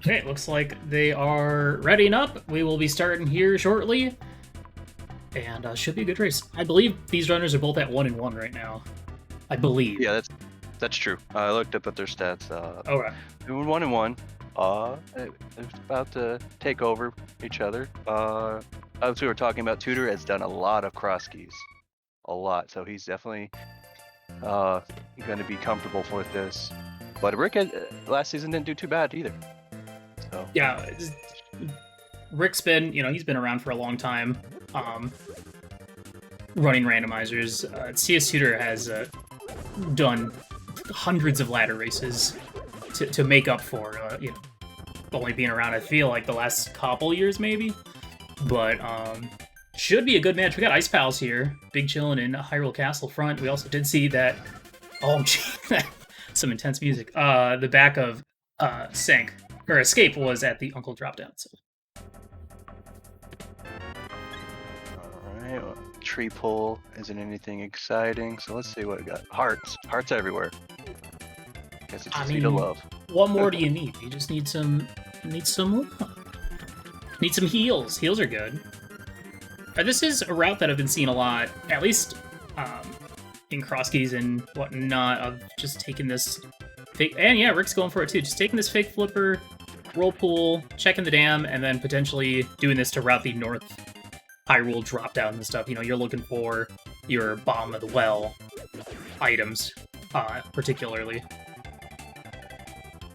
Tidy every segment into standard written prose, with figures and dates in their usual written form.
Okay, looks like they are readying up. We will be starting here shortly, and should be a good race. I believe these runners are both at 1-1 right now. I believe. Yeah, that's true. I looked up at their stats. Okay. They were 1-1. It's about to take over each other. As we were talking about, Tutor has done a lot of CrossKeys, a lot. So he's definitely going to be comfortable with this. But Rick last season didn't do too bad either. So Yeah, Rick's been, he's been around for a long time, running randomizers. cstutor has done hundreds of ladder races to make up for, only being around, I feel like, the last couple years, maybe. But, should be a good match. We got Ice Pals here, big chillin' in Hyrule Castle front. We also did see that, oh, gee, some intense music. The back of Sank, or Escape, was at the Uncle Dropdown, so. Alright, well, tree pull isn't anything exciting, so let's see what we got. Hearts everywhere. Guess it's easy to love. What more do you need? You just need some heals. Heals are good. This is a route that I've been seeing a lot, at least in CrossKeys and whatnot, of just taking this fake, and yeah, Rick's going for it too, just taking this fake flipper, roll pool, checking the dam, and then potentially doing this to route the North Hyrule drop down and stuff. You're looking for your bottom of the well items, particularly.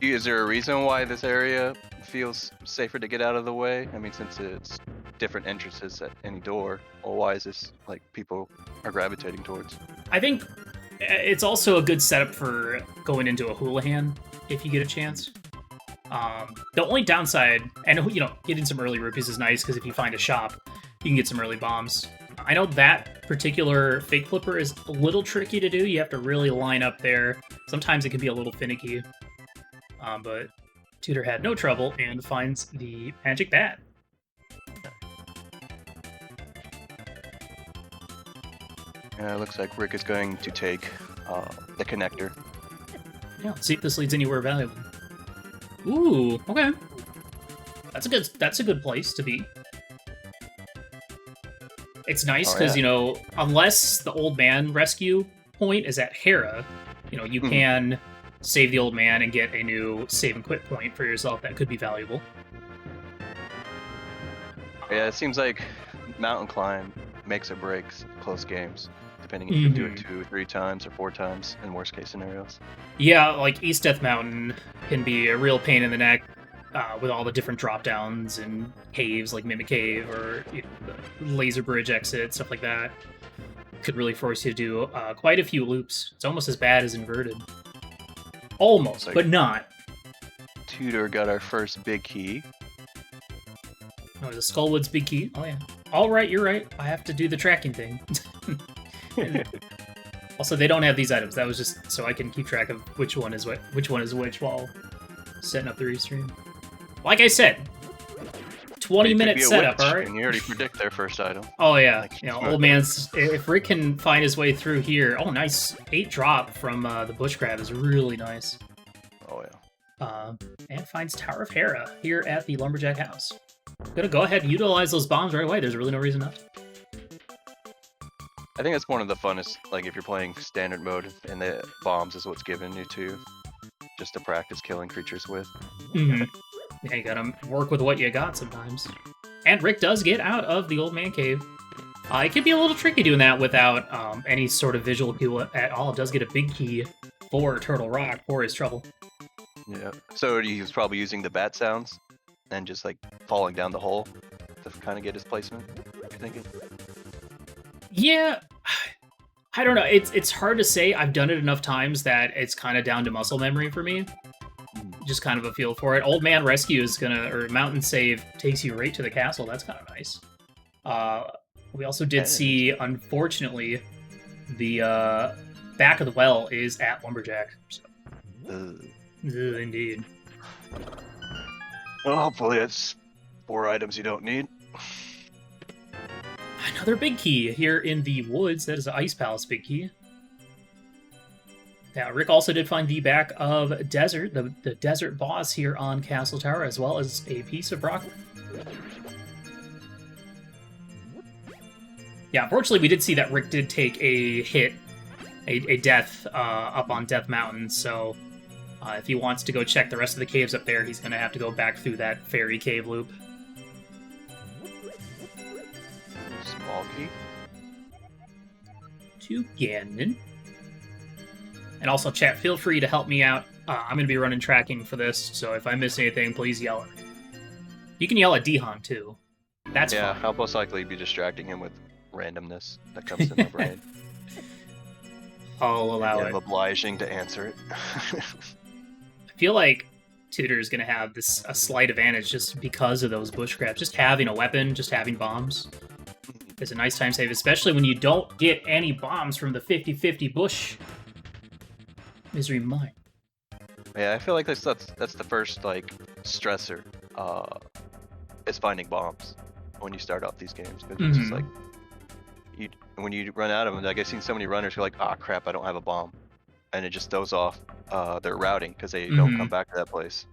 Is there a reason why this area feels safer to get out of the way? I mean, since it's different entrances at any door, or why is this like people are gravitating towards? I think it's also a good setup for going into a Houlihan if you get a chance. The only downside, and getting some early rupees is nice because if you find a shop, you can get some early bombs. I know that particular fake flipper is a little tricky to do. You have to really line up there. Sometimes it can be a little finicky. But Tutor had no trouble and finds the magic bat. Yeah, it looks like Rick is going to take the connector. Yeah, let's see if this leads anywhere valuable. Ooh, okay. That's a good place to be. It's nice because, unless the old man rescue point is at Hera, you can save the old man and get a new save and quit point for yourself that could be valuable. Yeah, it seems like mountain climb makes or breaks close games, depending if you do it 2, 3 times or 4 times in worst case scenarios. Yeah, like East Death Mountain can be a real pain in the neck with all the different drop downs and caves like Mimic Cave or the laser bridge exit, stuff like that. Could really force you to do quite a few loops. It's almost as bad as inverted. Almost, but not. Tutor got our first big key. Oh, the Skullwood's big key. Oh, yeah. All right, you're right. I have to do the tracking thing. Also, they don't have these items. That was just so I can keep track of which one is which while setting up the restream. Like I said, 20-minute setup, all right? And you already predict their first item. Oh, yeah. Old man's... If Rick can find his way through here... Oh, nice. 8 drop from the Bush Crab is really nice. Oh, yeah. And finds Tower of Hera here at the Lumberjack House. Gonna go ahead and utilize those bombs right away. There's really no reason not to. I think that's one of the funnest, like if you're playing standard mode and the bombs is what's given you to just to practice killing creatures with. Mm-hmm. Yeah, you gotta work with what you got sometimes. And Rick does get out of the old man cave. It can be a little tricky doing that without any sort of visual cue at all. It does get a big key for Turtle Rock for his trouble. Yeah. So he was probably using the bat sounds and just like falling down the hole to kind of get his placement, you're thinking? Yeah. I don't know. It's hard to say. I've done it enough times that it's kind of down to muscle memory for me. Just kind of a feel for it. Old Man Rescue is or Mountain Save takes you right to the castle. That's kind of nice. We also did see, unfortunately, the back of the well is at Lumberjack. So. Indeed. Well, hopefully it's 4 items you don't need. Another big key here in the woods. That is the Ice Palace big key. Yeah, Rick also did find the back of Desert, the desert boss here on Castle Tower, as well as a piece of broccoli. Yeah, unfortunately, we did see that Rick did take a hit, a death up on Death Mountain, so if he wants to go check the rest of the caves up there, he's going to have to go back through that fairy cave loop. Small key. To Ganon. And also, chat, feel free to help me out. I'm going to be running tracking for this, so if I miss anything, please yell at me. You can yell at Dihan, too. That's yeah, fine. I'll most likely be distracting him with randomness that comes to my brain. I'll allow I'm it. obliging to answer it. I feel like Tutor is going to have a slight advantage just because of those bush grabs. Just having a weapon, just having bombs is a nice time save, especially when you don't get any bombs from the 50-50 bush. Misery mine. Yeah, I feel like that's the first like stressor. Is finding bombs when you start off these games. It's just like when you run out of them. Like I've seen so many runners who are like, "Ah, crap, I don't have a bomb," and it just throws off their routing because they don't come back to that place.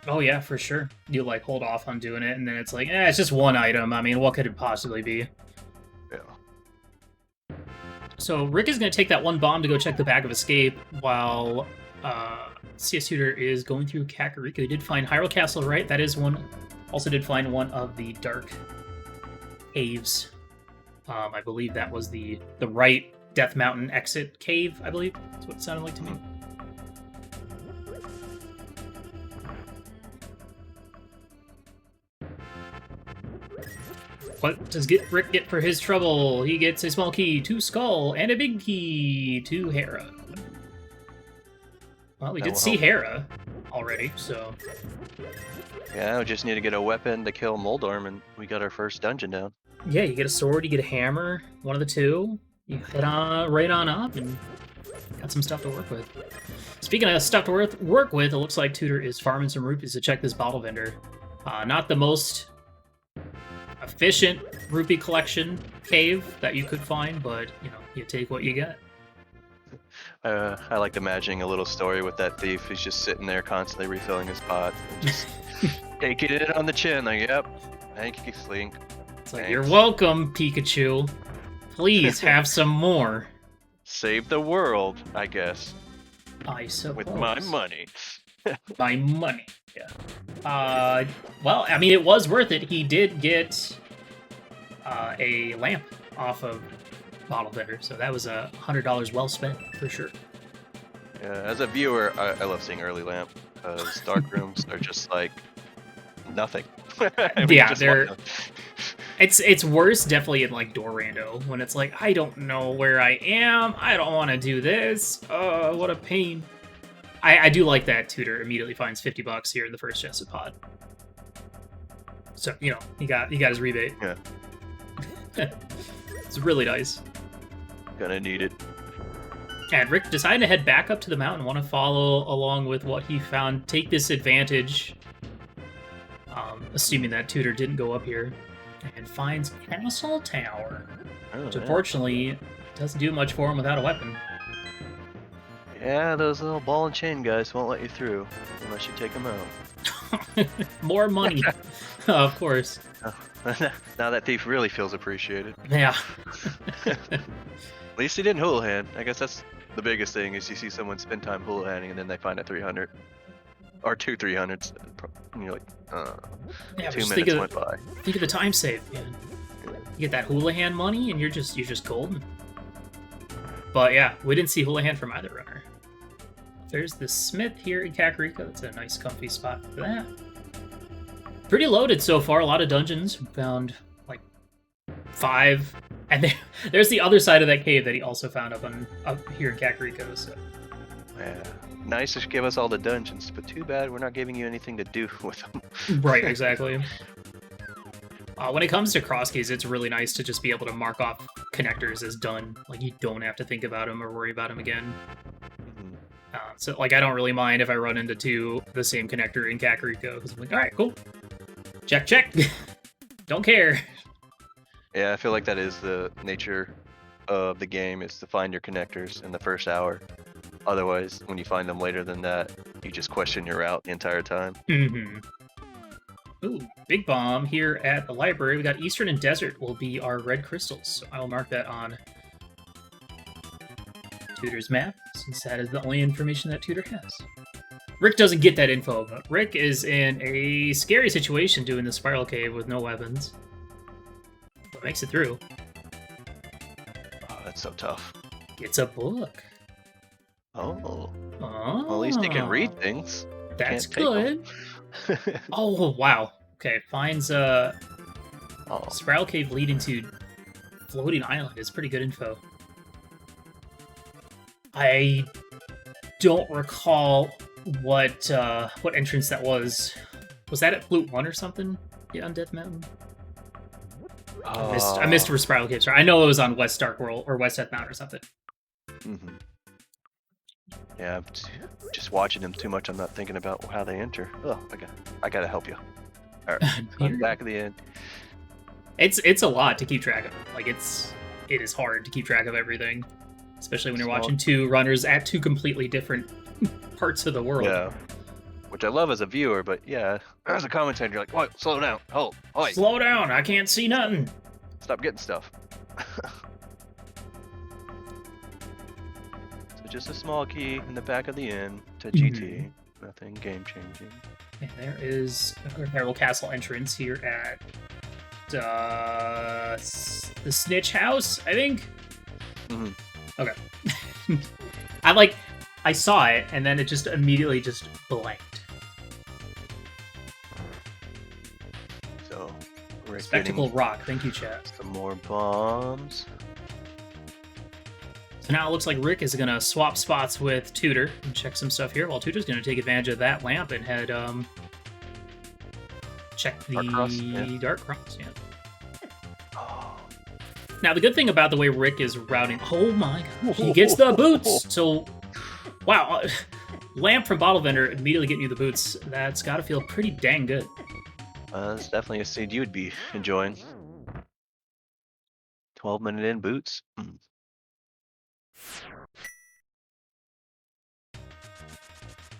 Oh yeah, for sure. You like hold off on doing it, and then it's like, it's just one item. I mean, what could it possibly be? Yeah. So Rick is going to take that one bomb to go check the bag of escape, while cstutor is going through Kakariko. He did find Hyrule Castle, right? That is one. Also did find one of the dark caves. I believe that was the right Death Mountain exit cave, I believe. That's what it sounded like to me. What does Rick get for his trouble? He gets a small key to Skull and a big key to Hera. Well, we did see Hera already, so... Yeah, we just need to get a weapon to kill Moldorm, and we got our first dungeon down. Yeah, you get a sword, you get a hammer, one of the two. You head on right on up, and got some stuff to work with. Speaking of stuff to work with, it looks like Tutor is farming some rupees to check this bottle vendor. Not the most efficient rupee collection cave that you could find, but, you know, you take what you get. I like imagining a little story with that thief who's just sitting there constantly refilling his pot. And just taking it on the chin, like, yep, thank you, Slink. It's like, you're welcome, Pikachu. Please have some more. Save the world, I guess. I suppose. With my money. My money, yeah. Well, I mean, it was worth it. He did get a lamp off of Bottle Vendor, so that was $100 well spent, for sure. Yeah, as a viewer, I love seeing early lamp, because dark rooms are just like nothing. Yeah, they're... It's worse definitely in like Dorando, when it's like, I don't know where I am, I don't want to do this, what a pain. I do like that Tutor immediately finds $50 here in the first Jessup pod. So, you know, he got his rebate. Yeah. It's really nice. Gonna need it. And Rick decided to head back up to the mountain, want to follow along with what he found, take this advantage, assuming that Tutor didn't go up here, and finds Castle Tower, which unfortunately doesn't do much for him without a weapon. Yeah, those little ball and chain guys won't let you through unless you take them out. More money, of course. Now that thief really feels appreciated. Yeah. At least he didn't hula hand. I guess that's the biggest thing, is you see someone spend time hula handing and then they find a 300 or 2 300s, and you're like, yeah, 2 minutes went by. Think of the time save, man. You get that hula hand money and you're just golden. But yeah, we didn't see hula hand from either runner. There's the Smith here in Kakariko. That's a nice comfy spot for that. Pretty loaded so far. A lot of dungeons. We found like 5. And there's the other side of that cave that he also found up here in Kakariko. So. Yeah. Nice to give us all the dungeons, but too bad we're not giving you anything to do with them. Right, exactly. When it comes to CrossKeys, it's really nice to just be able to mark off connectors as done. Like, you don't have to think about them or worry about them again. So, like, I don't really mind if I run into the same connector in Kakariko, because I'm like, alright, cool. Check, check. Don't care. Yeah, I feel like that is the nature of the game, is to find your connectors in the first hour. Otherwise, when you find them later than that, you just question your route the entire time. Mm-hmm. Ooh, big bomb here at the library. We got Eastern and Desert will be our red crystals. So I will mark that on Tutor's map, since that is the only information that Tutor has. Rick doesn't get that info, but Rick is in a scary situation doing the spiral cave with no weapons. But makes it through. Oh, that's so tough. Gets a book. Oh. Oh. Well, at least he can read things. That's Can't take 'em. good. Oh, wow. Okay, finds a spiral cave leading to floating island is pretty good info. I don't recall what entrance that was. Was that at Flute 1 or something? Yeah, on Death Mountain? I missed where Spiral Caves are. I know it was on West Dark World or West Death Mountain or something. Mm-hmm. Yeah, I'm just watching them too much. I'm not thinking about how they enter. Oh, I gotta help you. All right, on the back of the end. It's a lot to keep track of. Like it is hard to keep track of everything, especially when you're watching two runners at two completely different parts of the world. Yeah, which I love as a viewer, but yeah, as a commentator, you're like, "What? Slow down! Hold! Oi. Slow down! I can't see nothing." Stop getting stuff. So just a small key in the back of the inn to GT. Nothing game changing. And there is a Herald Castle entrance here at the Snitch House, I think. Mm-hmm. Okay. I saw it, and then it just immediately just blanked. So, Rick Spectacle Rock, thank you, chat. Some more bombs. So now it looks like Rick is gonna swap spots with Tutor and check some stuff here, while Tutor's gonna take advantage of that lamp and head check the Dark Cross, yeah. Oh. Now the good thing about the way Rick is routing, oh my god, he gets the boots. So, wow, lamp from Bottle Vendor immediately getting you the boots. That's got to feel pretty dang good. That's definitely a seed you'd be enjoying. 12-minute in boots.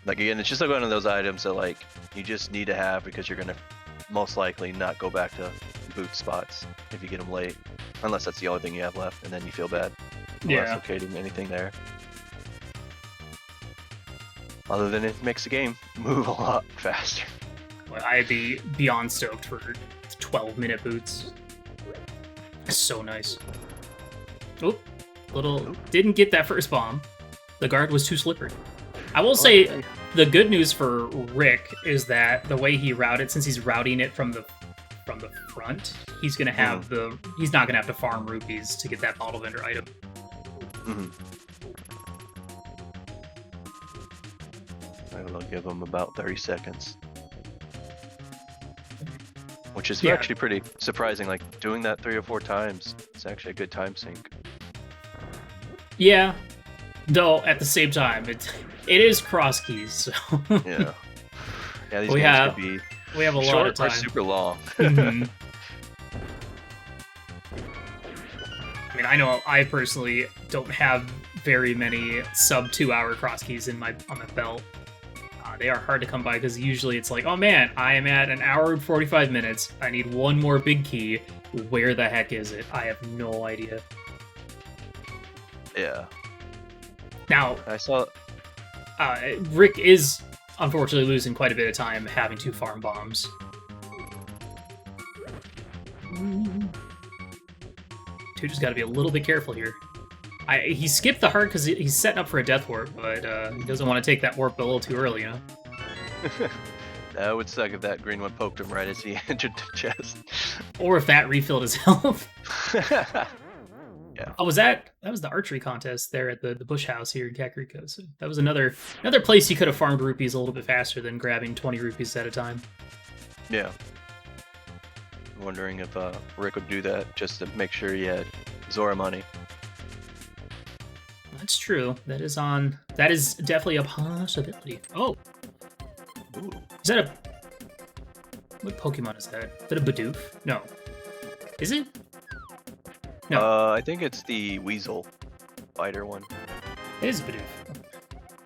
Like again, it's just like one of those items that like you just need to have because you're gonna most likely not go back to boot spots if you get them late, unless that's the only thing you have left, and then you feel bad. Yeah. Locating anything there. Other than it makes the game move a lot faster. Well, I'd be beyond stoked for 12-minute boots. So nice. Oop, didn't get that first bomb. The guard was too slippery. I will say the good news for Rick is that the way he routed, since he's routing it from the front, he's gonna have he's not gonna have to farm rupees to get that Bottle Vendor item. I'll give him about 30 seconds. Which is actually pretty surprising, like doing that 3 or 4 times. It's actually a good time sink. Yeah. Though at the same time, it is CrossKeys, so yeah. Yeah, these games could be we have a short lot of time. or super long. I mean, I know I personally don't have very many sub 2-hour CrossKeys on my belt. They are hard to come by because usually it's like, oh man, I am at 1 hour and 45 minutes. I need one more big key. Where the heck is it? I have no idea. Yeah. Now, I saw Rick is unfortunately losing quite a bit of time having to farm bombs. Tutor's got to be a little bit careful here. He skipped the heart because he's setting up for a death warp, but he doesn't want to take that warp a little too early, you know? That would suck if that green one poked him right as he entered the chest. Or if that refilled his health. Yeah. Oh, was that was the archery contest there at the Bush House here in Kakariko. So that was another place you could have farmed rupees a little bit faster than grabbing 20 rupees at a time. Yeah. I'm wondering if Rick would do that just to make sure he had Zora money. That's true. That is definitely a possibility. Oh. Ooh. Is that a... What Pokemon is that? Is that a Bidoof? No. Is it? No. I think it's the Weasel fighter one. It is a Bidoof.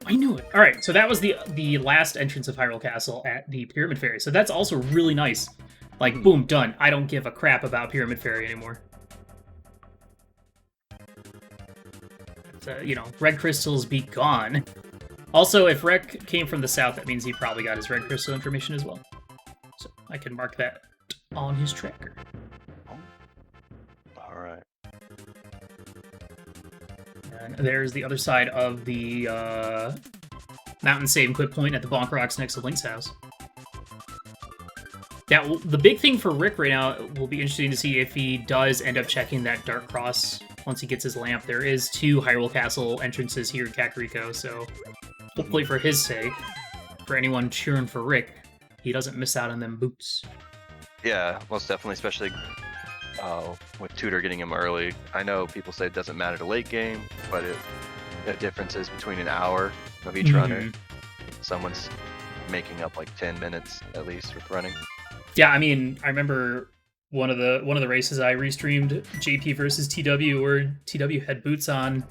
I knew it. All right, so that was the last entrance of Hyrule Castle at the Pyramid Fairy. So that's also really nice. Like, boom, done. I don't give a crap about Pyramid Fairy anymore. You know, red crystals be gone. Also, if Rick came from the south, that means he probably got his red crystal information as well. So I can mark that on his tracker. All right. And there's the other side of the mountain save and quit point at the Bonk Rocks next to Link's house. Yeah, well, the big thing for Rick right now will be interesting to see if he does end up checking that Dark Cross once he gets his lamp. There is 2 Hyrule Castle entrances here in Kakariko, so hopefully for his sake, for anyone cheering for Rick, he doesn't miss out on them boots. Yeah, most definitely, especially with Tutor getting him early. I know people say it doesn't matter to late game, but the difference is between an hour of each runner. Someone's making up like 10 minutes at least with running. Yeah, I mean, I remember one of the races I restreamed, JP versus TW, where TW had boots on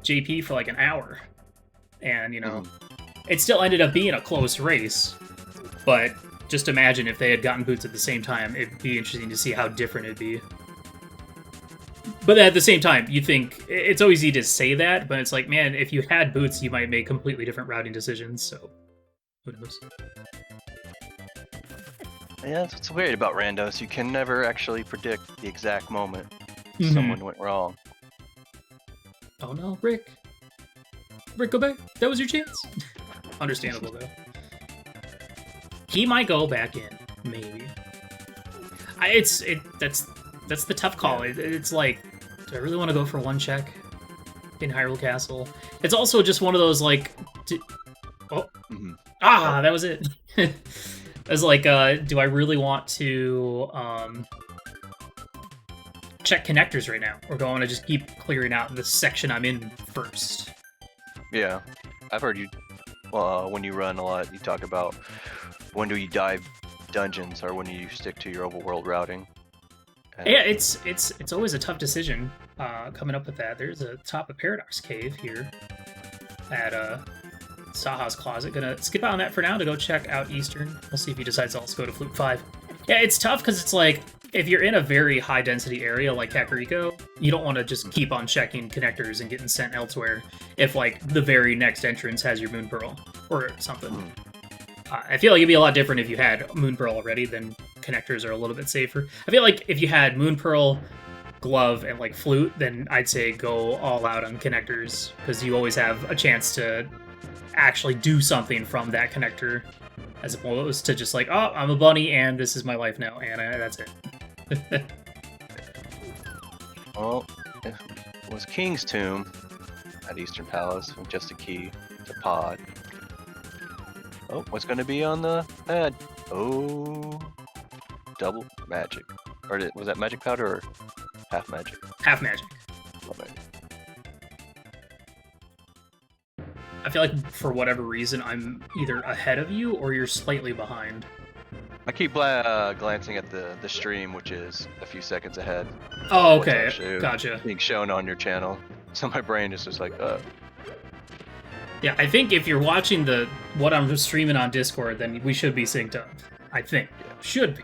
JP for like an hour. And, you know, it still ended up being a close race. But just imagine if they had gotten boots at the same time, it'd be interesting to see how different it'd be. But at the same time, you think, it's always easy to say that, but it's like, man, if you had boots, you might make completely different routing decisions, so who knows? Yeah, that's what's weird about randos. You can never actually predict the exact moment someone went wrong. Oh no, Rick. Rick, go back. That was your chance. Understandable, though. He might go back in, maybe. That's the tough call. It's like, do I really want to go for one check in Hyrule Castle? It's also just one of those, like... that was it. I was like, do I really want to check connectors right now? Or do I want to just keep clearing out the section I'm in first? Yeah. I've heard you, when you run a lot, you talk about when do you dive dungeons or when do you stick to your overworld routing? And yeah, it's always a tough decision coming up with that. There's a top of Paradox Cave here at Saha's Closet. Gonna skip out on that for now to go check out Eastern. We'll see if he decides to also go to Flute 5. Yeah, it's tough because it's like, if you're in a very high density area like Kakariko, you don't want to just keep on checking connectors and getting sent elsewhere if like the very next entrance has your Moon Pearl or something. I feel like it'd be a lot different if you had Moon Pearl already, then connectors are a little bit safer. I feel like if you had Moon Pearl, Glove, and like Flute, then I'd say go all out on connectors because you always have a chance to actually do something from that connector as opposed to just like, oh, I'm a bunny and this is my life now, and that's it. well, it was King's Tomb at Eastern Palace with just a key to Pod. Oh, what's going to be on the pad? Oh, double magic. Or was that magic powder or half magic? Half magic. Oh, magic. I feel like for whatever reason, I'm either ahead of you or you're slightly behind. I keep glancing at the stream, which is a few seconds ahead. Oh, okay. Gotcha. Being shown on your channel. So my brain is just like, Yeah, I think if you're watching what I'm streaming on Discord, then we should be synced up. I think. Yeah. Should be.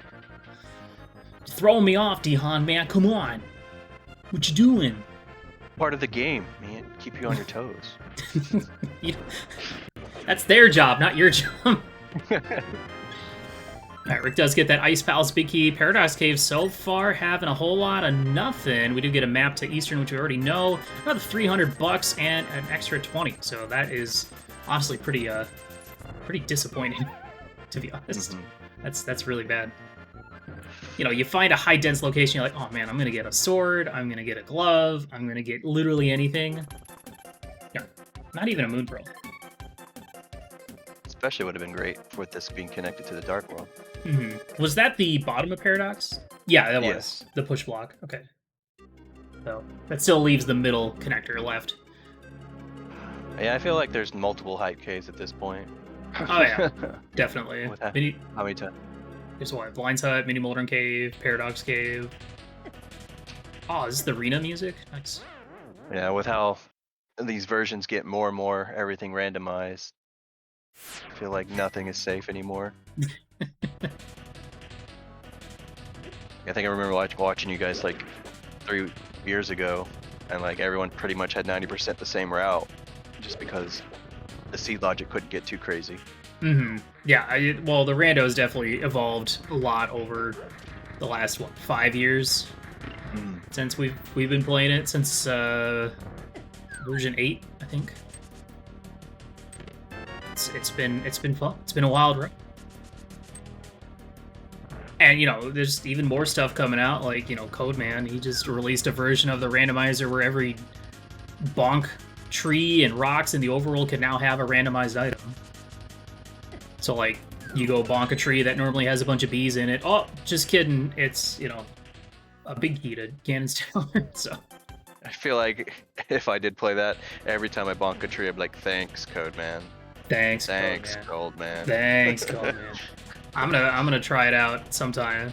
Throwing me off, Dihan, man. Come on. What you doing? Part of the game, man. Keep you on your toes. That's their job, not your job. Alright, Rick does get that Ice Palace Big Key. Paradox Cave so far having a whole lot of nothing. We do get a map to Eastern, which we already know. Another $300 and an extra 20. So that is honestly pretty disappointing, to be honest. That's really bad. You know, you find a high dense location, you're like, oh man, I'm gonna get a sword, I'm gonna get a glove, I'm gonna get literally anything. Yeah, not even a Moon Pearl. Especially would have been great with this being connected to the Dark World. Was that the bottom of Paradox? Yeah, that was. Yes. The push block. Okay. So that still leaves the middle connector left. Yeah, I feel like there's multiple hype caves at this point. Oh yeah, definitely. How many times? There's what? Blind's Hut, Mini Moldern Cave, Paradox Cave. Oh, is this the arena music? Nice. Yeah, with how these versions get more and more everything randomized. I feel like nothing is safe anymore. I think I remember watching you guys like 3 years ago, and like everyone pretty much had 90% the same route, just because the seed logic couldn't get too crazy. Mm-hmm. Yeah, well, the randos definitely evolved a lot over the last, 5 years? Since we've been playing it, since version 8, I think. It's been fun. It's been a wild ride. And, there's even more stuff coming out, like, Codeman, he just released a version of the randomizer where every bonk tree and rocks in the overworld can now have a randomized item. So, like, you go bonk a tree that normally has a bunch of bees in it. Oh, just kidding. It's, a big key to Ganon's Tower, so... I feel like if I did play that, every time I bonk a tree, I'd be like, thanks, Codeman. Thanks, Codeman. Thanks, Codeman. I'm gonna try it out sometime.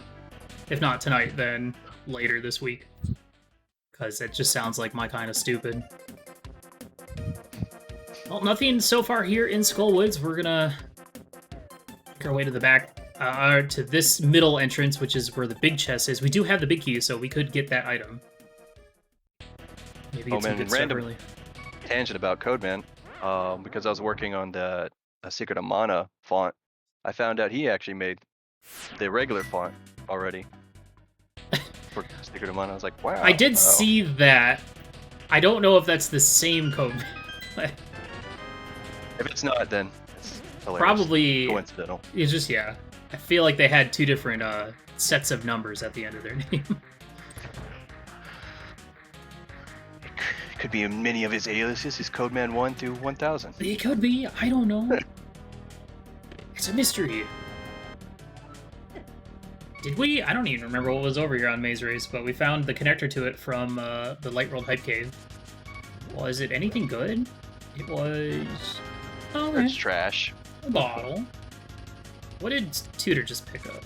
If not tonight, then later this week. Because it just sounds like my kind of stupid. Well, nothing so far here in Skullwoods. We're gonna make our way to the back, to this middle entrance, which is where the big chest is. We do have the big key, so we could get that item. Maybe get some good stuff early. Tangent about Codeman. Because I was working on the Secret of Mana font, I found out he actually made the regular font already for Secret of Mana. I was like, wow. I did see that. I don't know if that's the same Codeman. If it's not, then it's hilarious. Probably coincidental. It's just, yeah. I feel like they had two different sets of numbers at the end of their name. Could be many of his aliases, his Codeman 1 through 1000. It could be. I don't know. It's a mystery. Did we? I don't even remember what was over here on Maze Race, but we found the connector to it from the Light World Hype Cave. Was it anything good? It was... Oh, It's trash. A bottle. What did Tutor just pick up?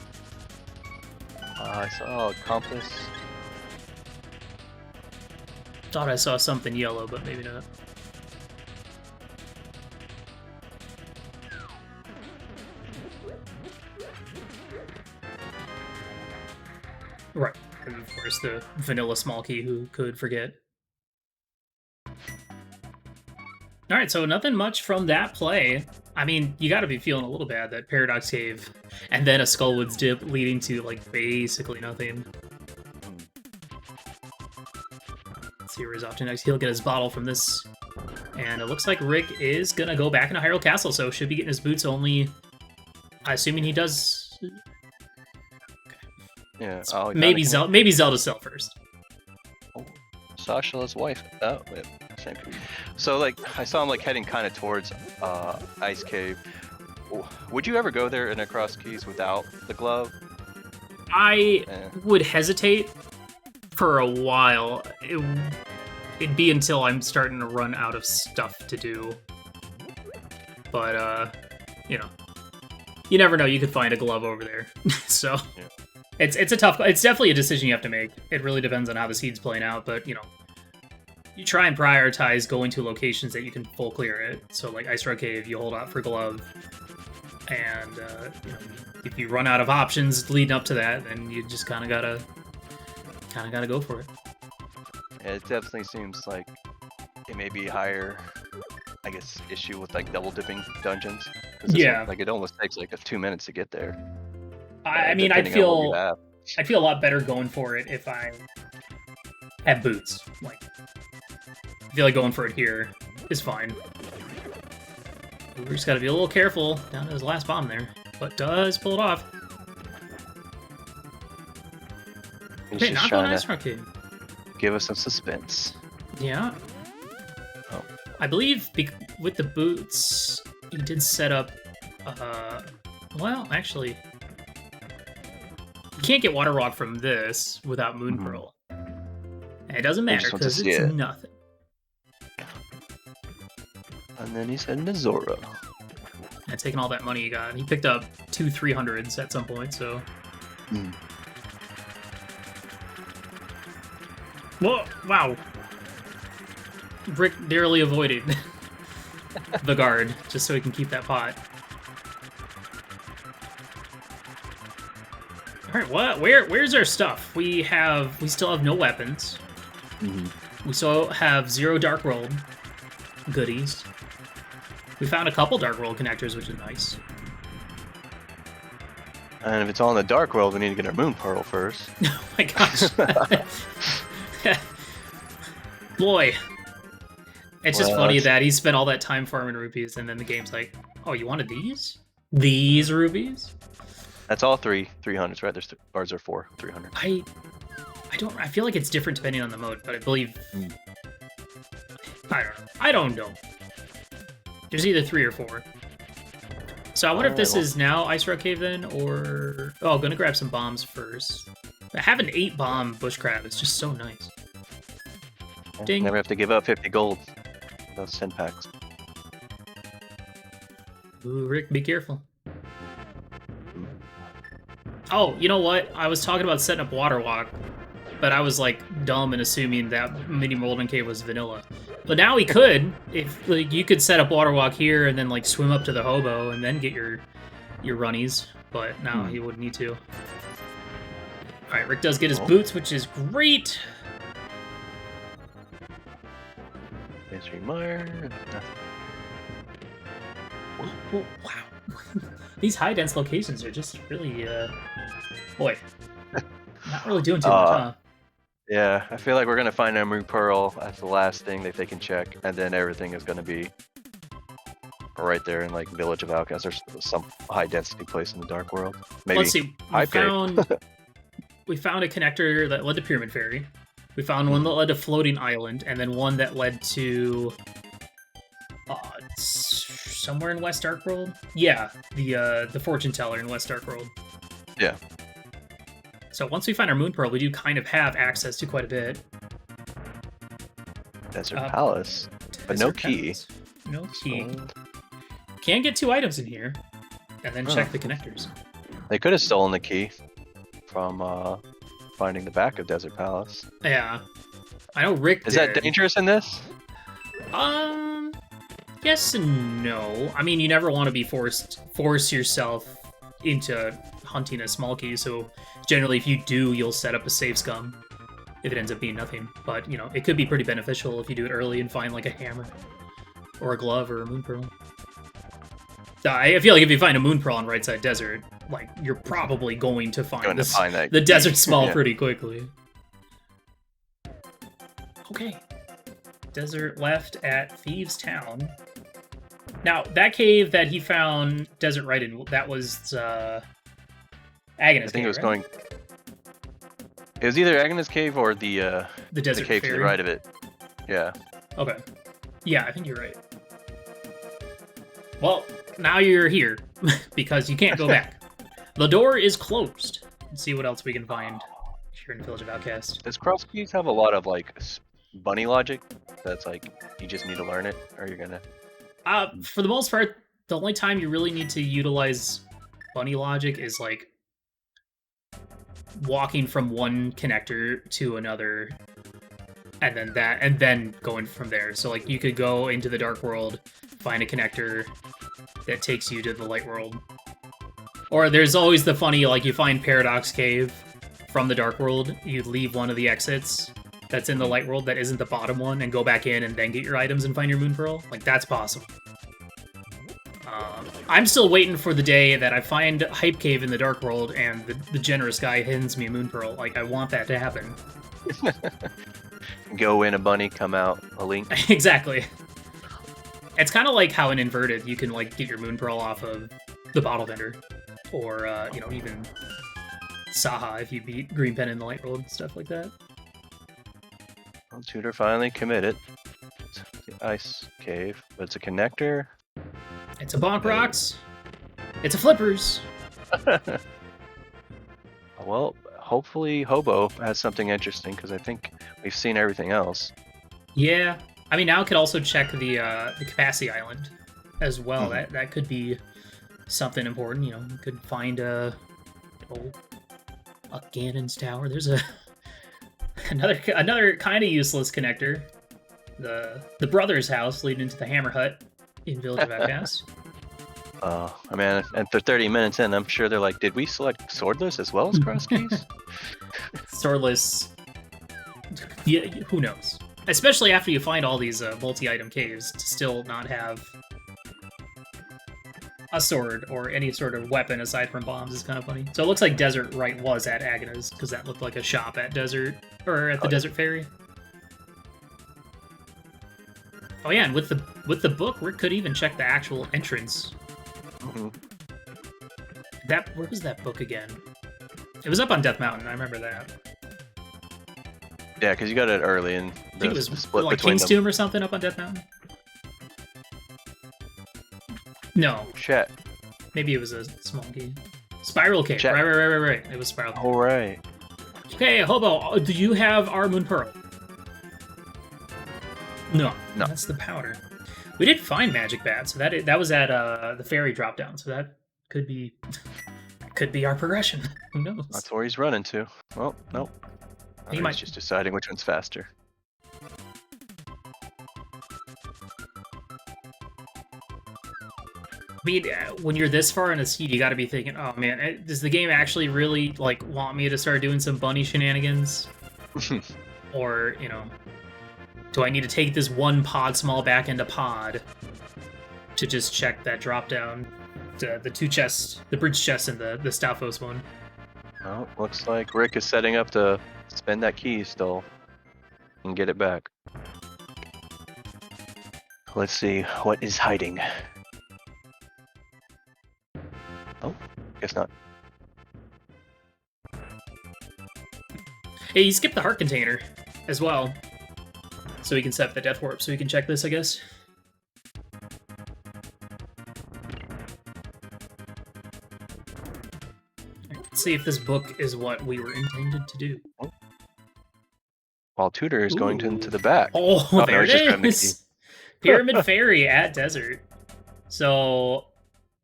I saw a compass. Thought I saw something yellow, but maybe not. Right, and of course the vanilla small key, who could forget. Alright, so nothing much from that play. I mean, you gotta be feeling a little bad that Paradox Cave and then a Skullwoods dip leading to, like, basically nothing. Let's see where he's off to next. He'll get his bottle from this. And it looks like Rick is gonna go back into Hyrule Castle, so should be getting his boots only... Assuming he does... Yeah. Maybe Zelda sell first. Oh, Sasha's wife. Oh, wait. Same. So, like, I saw him, like, heading kind of towards Ice Cave. Would you ever go there in a CrossKeys without the glove? I would hesitate for a while. It'd be until I'm starting to run out of stuff to do. But, you know, you never know. You could find a glove over there. So, yeah. It's a tough... It's definitely a decision you have to make. It really depends on how the seed's playing out, but, you know, you try and prioritize going to locations that you can full clear it. So, like, Ice Rock Cave, you hold out for glove. And, you know, if you run out of options leading up to that, then you just kind of gotta go for it. Yeah, it definitely seems like it may be a higher, I guess, issue with, like, double dipping dungeons. Yeah. Like, it almost takes, like, 2 minutes to get there. I mean, I'd feel a lot better going for it if I had boots. Like, I feel like going for it here is fine. We just gotta be a little careful down to his last bomb there, but does pull it off. He's okay, just not trying Ice to Rock Cave. Give us some suspense. Yeah. Oh. I believe with the boots, he did set up, well, actually, you can't get Water Rock from this without Moon Pearl. And it doesn't matter because it's nothing. And then he's heading to Zora. And taking all that money he got. He picked up 2 300s at some point, so... Whoa, wow. Rick narrowly avoided the guard just so he can keep that pot. All right, what? Where's our stuff? We still have no weapons. We still have 0 Dark World goodies. We found a couple Dark World connectors, which is nice. And if it's all in the Dark World, we need to get our Moon Pearl first. Oh my gosh. Boy. It's just funny that he spent all that time farming rupees, and then the game's like, oh, you wanted these? These rupees? That's all 300s, right? There's bars are 4 300. I feel like it's different depending on the mode, but I believe... I don't know. There's either 3 or 4. So I wonder if this is now Ice Rock Cave then, or... Oh, I'm gonna grab some bombs first. I have an 8-bomb bush crab. It's just so nice. Ding. Never have to give up 50 gold. Those 10 packs. Ooh, Rick, be careful. Oh, you know what? I was talking about setting up Water Walk, but I was like dumb and assuming that Mini Molten Cave was vanilla. But now we could, if like you could set up Water Walk here and then like swim up to the hobo and then get your runnies. But now he wouldn't need to. All right, Rick does get his boots, which is great. Oh, wow. These high dense locations are just really, boy, not really doing too much, huh? Yeah, I feel like we're gonna find a Moon Pearl as the last thing that they can check, and then everything is gonna be right there in like Village of Outcasts or some high density place in the Dark World. Maybe. Let's see. We found a connector that led to Pyramid Fairy. We found one that led to Floating Island, and then one that led to somewhere in West Dark World. Yeah, the Fortune Teller in West Dark World. Yeah. So once we find our Moon Pearl, we do kind of have access to quite a bit. Desert Palace, but no key. No key. Can get 2 items in here, and then check the connectors. They could have stolen the key from finding the back of Desert Palace. Yeah, I know Rick. Is that dangerous in this? Yes and no. I mean, you never want to be force yourself into hunting a small key. So generally, if you do, you'll set up a save scum. If it ends up being nothing, but you know, it could be pretty beneficial if you do it early and find like a hammer, or a glove, or a Moon Pearl. I feel like if you find a Moon Pearl on Right Side Desert, like you're probably going to find the Desert Small pretty quickly. Okay. Desert left at Thieves Town. Now, that cave that he found Desert right in, that was Agnes I think it was going... It was either Agnes Cave or the Desert cave Fairy. to the right of it. Yeah. Okay. Yeah, I think you're right. Well, now you're here, because you can't go back. The door is closed. Let's see what else we can find here in the Village of Outcast. Does CrossKeys have a lot of, like, bunny logic? That's like, you just need to learn it, or you're gonna... For the most part, the only time you really need to utilize bunny logic is, like, walking from one connector to another, and then going from there. So, like, you could go into the Dark World, find a connector that takes you to the Light World. Or there's always the funny, like, you find Paradox Cave from the Dark World, you leave one of the exits that's in the Light World that isn't the bottom one, and go back in and then get your items and find your Moon Pearl. Like, that's possible. I'm still waiting for the day that I find Hype Cave in the Dark World and the generous guy hands me a Moon Pearl. Like, I want that to happen. Go in a bunny, come out a link. Exactly. It's kind of like how in Inverted you can, like, get your Moon Pearl off of the Bottle Vendor. Or, you know, even Saha if you beat Green Pen in the Light World, stuff like that. Well, Tutor finally committed. It's the Ice Cave, but it's a connector. It's a Bonk Rocks. It's a Flippers. Well, hopefully Hobo has something interesting, because I think we've seen everything else. Yeah. I mean, now it could also check the Capacity Island as well. That could be something important. You know, you could find a Ganon's Tower. There's another kind of useless connector. the brother's house leading into the Hammer Hut in Village of Outcast. Oh, I mean, and for 30 minutes in, I'm sure they're like, did we select Swordless as well as CrossKeys? Swordless. Yeah, who knows? Especially after you find all these multi-item caves, to still not have a sword or any sort of weapon aside from bombs is kind of funny. So it looks like Desert Right was at Agana's, because that looked like a shop at Desert, or at the Desert Ferry. Oh yeah, and with the book, Rick could even check the actual entrance. Mm-hmm. Where was that book again? It was up on Death Mountain, I remember that. Yeah, because you got it early, and I think it was split like between King's them. Tomb or something up on Death Mountain? No. Chat. Maybe it was a small key. Spiral Cave. Chat. Right. It was Spiral Cave. All right. Okay, Hobo, do you have our Moon Pearl? No. That's the powder. We did find Magic Bat, so that was at the ferry drop down, so that could be our progression. Who knows? That's where he's running to. Well, nope. He He's might just deciding which one's faster. I mean, when you're this far in a seed, you got to be thinking, oh man, does the game actually really like want me to start doing some bunny shenanigans? Or, you know, do I need to take this one pod small back into pod to just check that drop down, the two chests, the bridge chest and the Stalfos one? Well, looks like Rick is setting up to spend that key still and get it back. Let's see what is hiding. Oh, guess not. Hey, you skipped the heart container as well, so we can set up the death warp, so we can check this, I guess. Let's see if this book is what we were intended to do. While Tutor is going to the back. Oh, no, there he's just grabbing it the key. is! Pyramid Ferry at Desert. So,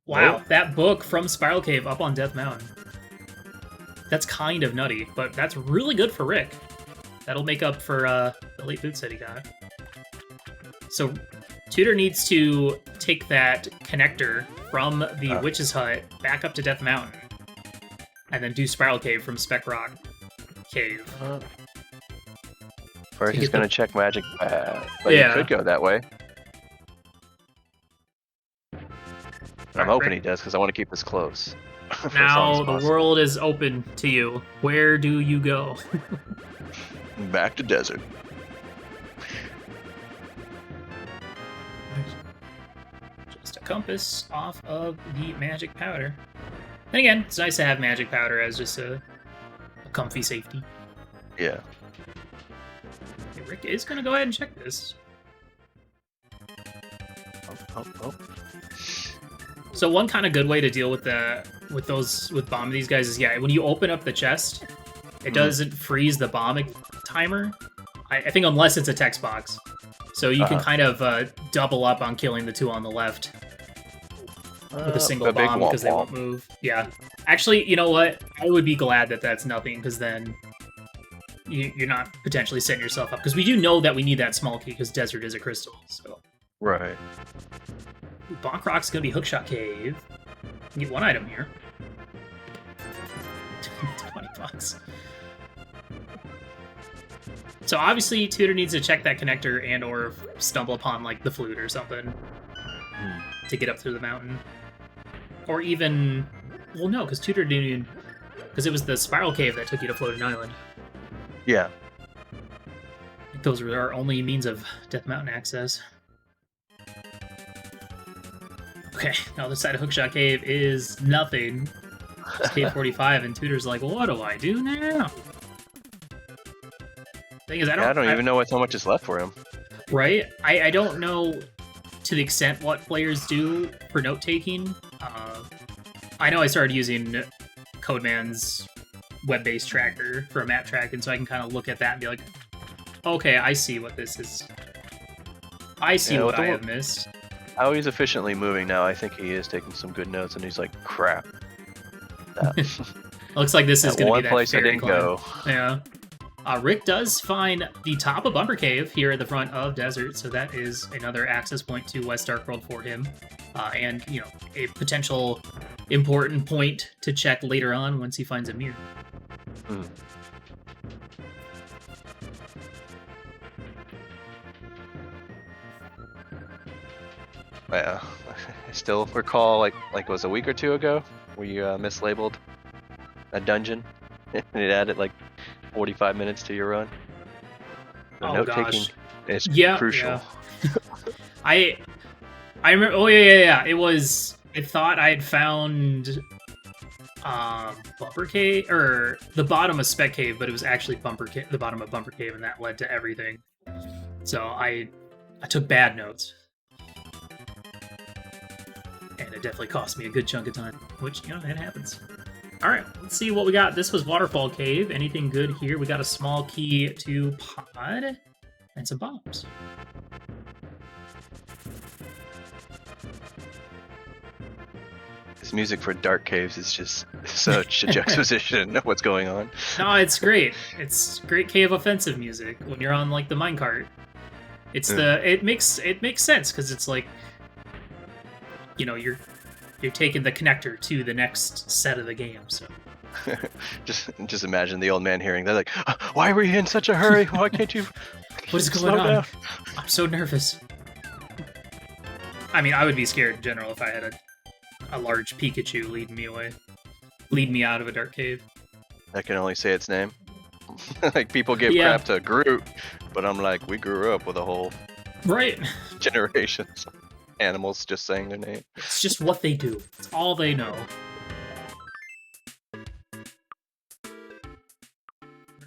wow, Nope. that book from Spiral Cave up on Death Mountain. That's kind of nutty, but that's really good for Rick. That'll make up for the late boot set he got. So, Tutor needs to take that connector from the Witch's Hut back up to Death Mountain, and then do Spiral Cave from Spec Rock Cave. Or he's get going to check Magic Bat. But Yeah. he could go that way. I'm Alright, hoping Rick. he does, because I want to keep this close. for as long Now as the possible. world is open to you. Where do you go? Back to Desert. Just a compass off of the magic powder. And again, it's nice to have magic powder as just a comfy safety. Yeah. Okay, Rick is gonna go ahead and check this. Oh. So one kind of good way to deal with bombing these guys is, yeah, when you open up the chest, it doesn't freeze the bomb timer. I think unless it's a text box. So you can kind of double up on killing the two on the left with a single big bomb, because they won't move. Yeah. Actually, you know what? I would be glad that that's nothing, because then you're not potentially setting yourself up. Because we do know that we need that small key, because Desert is a crystal. So Right. Bonk Rock's gonna be Hookshot Cave. You get one item here. 20 bucks. So obviously Tutor needs to check that connector and or stumble upon like the flute or something to get up through the mountain. Or even, well no, because Tutor didn't even, because it was the Spiral Cave that took you to Floating Island. Yeah. I think those were our only means of Death Mountain access. Okay, now the side of Hookshot Cave is nothing. It's Cave 45, and Tutor's like, what do I do now? Thing is, I don't even know how much is left for him. Right? I don't know to the extent what players do for note-taking. I know I started using Codeman's web-based tracker for a map tracking, so I can kind of look at that and be like, okay, I see what this is. I see what I have missed. How he's efficiently moving now, I think he is taking some good notes, and he's like, crap. That. Looks like this is going to be one that place I fairy didn't climb. go. Yeah. Rick does find the top of Bumper Cave here at the front of Desert, so that is another access point to West Dark World for him, and a potential important point to check later on once he finds a mirror. Well, I still recall like it was a week or two ago where you mislabeled a dungeon and it added like 45 minutes to your run. The note taking is crucial. Yeah. I remember. Oh yeah. It was. I thought I had found Bumper Cave or the bottom of Spec Cave, but it was actually the bottom of Bumper Cave, and that led to everything. So I took bad notes. And it definitely cost me a good chunk of time, which, it happens. All right, let's see what we got. This was Waterfall Cave. Anything good here? We got a small key to pod and some bombs. This music for Dark Caves is just such a juxtaposition of what's going on. No, it's great. It's great cave offensive music when you're on like the minecart. It's it makes sense because it's like, you're taking the connector to the next set of the game. So just imagine the old man hearing that, like, why were you in such a hurry? Why can't you? What is going on? Down? I'm so nervous. I mean, I would be scared in general if I had a large Pikachu lead me out of a dark cave. I can only say its name. Like, people give crap to Groot, but I'm like, we grew up with a whole generations. Animals just saying their name. It's just what they do. It's all they know.